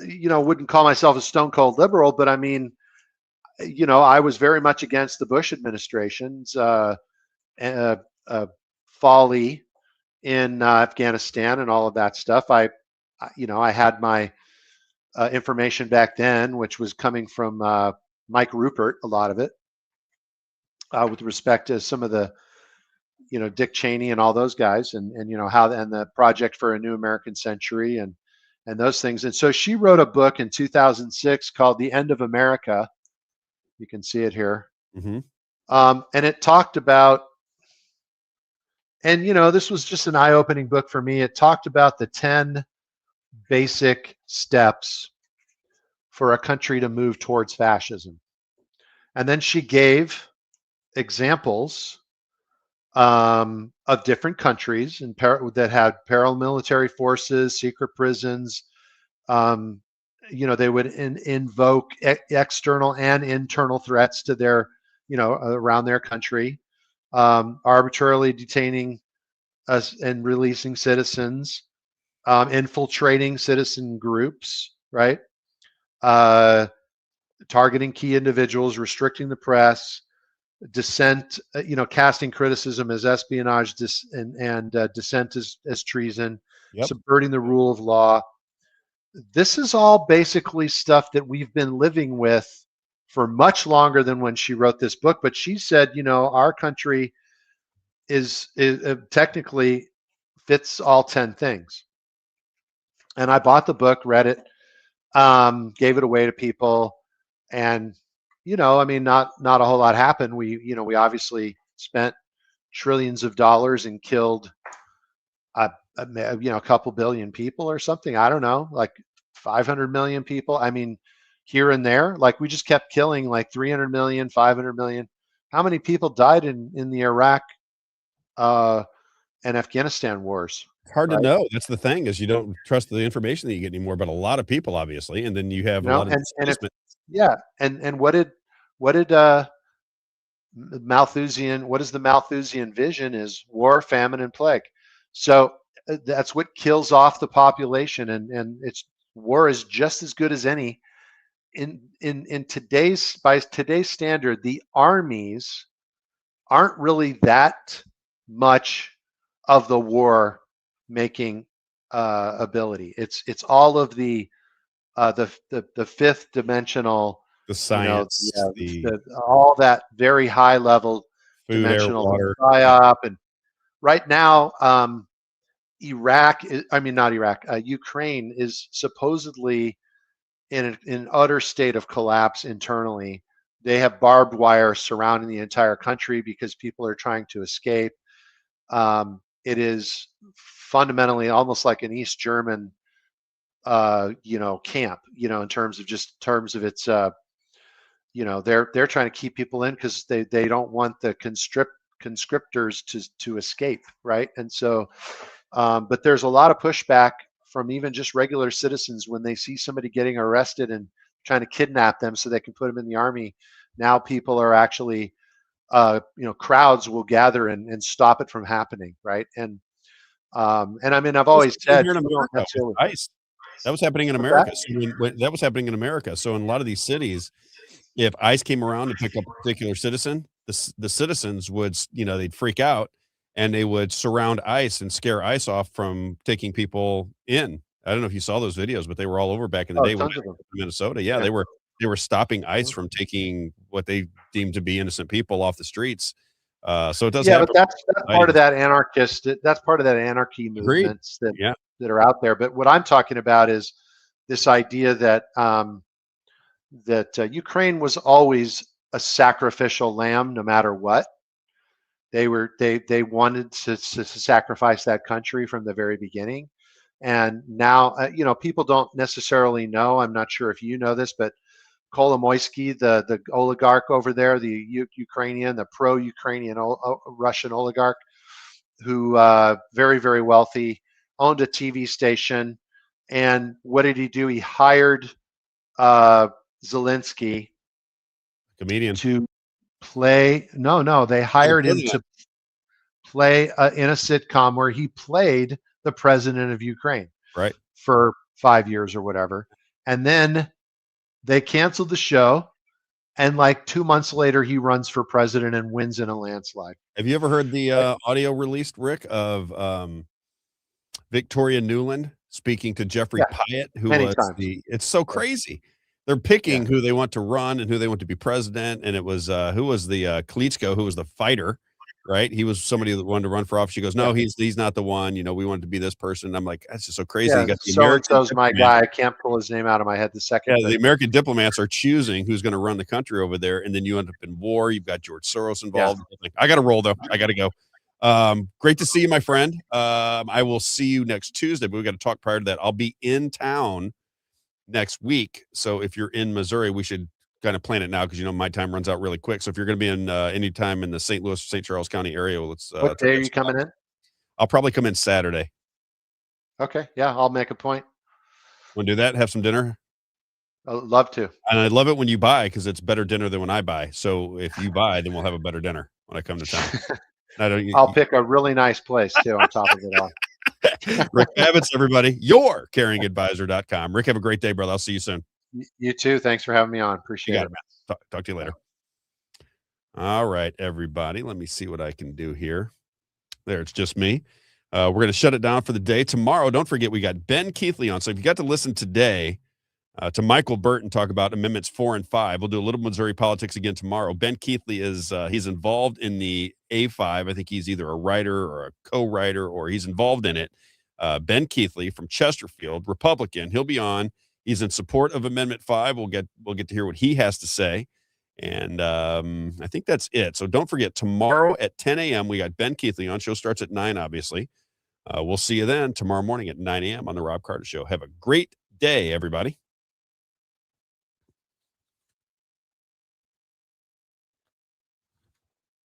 you know, wouldn't call myself a stone cold liberal, but I mean, you know, I was very much against the Bush administration's folly in Afghanistan and all of that stuff. You know, I had my information back then, which was coming from Mike Rupert, a lot of it, with respect to some of the, you know, Dick Cheney and all those guys, and you know, and the Project for a New American Century and those things. And so she wrote a book in 2006 called The End of America. You can see it here. Mm-hmm. And it talked about, and this was just an eye-opening book for me. It talked about the 10 basic steps for a country to move towards fascism. And then she gave examples of different countries that had paramilitary forces, secret prisons. They would invoke external and internal threats to their, around their country, arbitrarily detaining us and releasing citizens, infiltrating citizen groups, right? Targeting key individuals, restricting the press, dissent, casting criticism as espionage, and dissent as treason, subverting the rule of law. This is all basically stuff that we've been living with for much longer than when she wrote this book. But she said, our country is technically fits all 10 things. And I bought the book, read it, gave it away to people, and not a whole lot happened. We obviously spent trillions of dollars and killed a couple billion people or something. I don't know, like 500 million people. I mean, here and there, like we just kept killing like 300 million, 500 million. How many people died in the Iraq and Afghanistan wars? It's hard to know. That's the thing, is you don't trust the information that you get anymore, but a lot of people, obviously, and then you have a lot of and what did Malthusian, what is the Malthusian vision? Is war, famine, and plague. So that's what kills off the population, and it's war is just as good as any. In today's, by today's standard, the armies aren't really that much of the war making ability. It's all of the fifth dimensional, the science, all that very high level food, dimensional air, water. psyop. And right now, Ukraine is supposedly in an utter state of collapse internally. They have barbed wire surrounding the entire country because people are trying to escape. It is fundamentally almost like an East German, camp, in terms of its, they're trying to keep people in because they don't want the conscriptors to escape, right? And so, but there's a lot of pushback from even just regular citizens when they see somebody getting arrested and trying to kidnap them so they can put them in the army. Now people are actually, crowds will gather and stop it from happening, right? And I mean, I've always said here in America, ICE. That was happening in America. So that was happening in America. So in a lot of these cities, if ICE came around to pick up a particular citizen, the citizens would, they'd freak out and they would surround ICE and scare ICE off from taking people in. I don't know if you saw those videos, but they were all over back in the day when I was in Minnesota. Yeah, they were stopping ICE from taking what they deemed to be innocent people off the streets. So it does. Yeah, but that's part of that anarchist. That's part of that anarchy movements that are out there. But what I'm talking about is this idea that Ukraine was always a sacrificial lamb, no matter what. They wanted to sacrifice that country from the very beginning, and now people don't necessarily know. I'm not sure if you know this, but Kolomoisky, the oligarch over there, the Ukrainian, the pro-Ukrainian Russian oligarch, who very, very wealthy, owned a TV station, and what did he do? He hired Zelensky, comedian, to play. No, they hired him to play in a sitcom where he played the president of Ukraine, right, for 5 years or whatever, and then they canceled the show, and like 2 months later, he runs for president and wins in a landslide. Have you ever heard the audio released, Rick, of Victoria Nuland speaking to Jeffrey Pyatt, who was it's so crazy. They're picking who they want to run and who they want to be president, and it was who was the Klitschko, who was the fighter, right? He was somebody that wanted to run for office. She goes, no, he's not the one. You know, we wanted to be this person. I'm like, that's just so crazy. Yeah, You got the so and American so's my guy. I can't pull his name out of my head the second. Yeah, the American diplomats are choosing who's going to run the country over there, and then you end up in war. You've got George Soros involved. I got to roll though. I got to go. Great to see you, my friend. I will see you next Tuesday, but we got to talk prior to that. I'll be in town next week, so if you're in Missouri, we should kind of plan it now because you know my time runs out really quick. So if you're going to be in any time in the St. Louis, St. Charles County area, let's. What day are you coming in? I'll probably come in Saturday. Okay, yeah, I'll make a point. Want to do that? Have some dinner? I'd love to. And I love it when you buy because it's better dinner than when I buy. So if you buy, then we'll have a better dinner when I come to town. I'll pick a really nice place too on top of it all. Rick Abbott's, everybody, your caringadvisor.com. Rick, have a great day, brother. I'll see you soon. You too. Thanks for having me on. Appreciate it. Man. Talk to you later. All right, everybody. Let me see what I can do here. There, it's just me. We're going to shut it down for the day. Tomorrow, don't forget, we got Ben Keithley on. So if you got to listen today to Michael Burton talk about Amendments 4 and 5, we'll do a little Missouri politics again tomorrow. Ben Keithley is he's involved in the A5. I think he's either a writer or a co-writer, or he's involved in it. Ben Keithley from Chesterfield, Republican. He'll be on. He's in support of Amendment 5. We'll get to hear what he has to say. And I think that's it. So don't forget, tomorrow at 10 a.m., we got Ben Keithley on. Show starts at 9, obviously. We'll see you then tomorrow morning at 9 a.m. on the Robb Carter Show. Have a great day, everybody.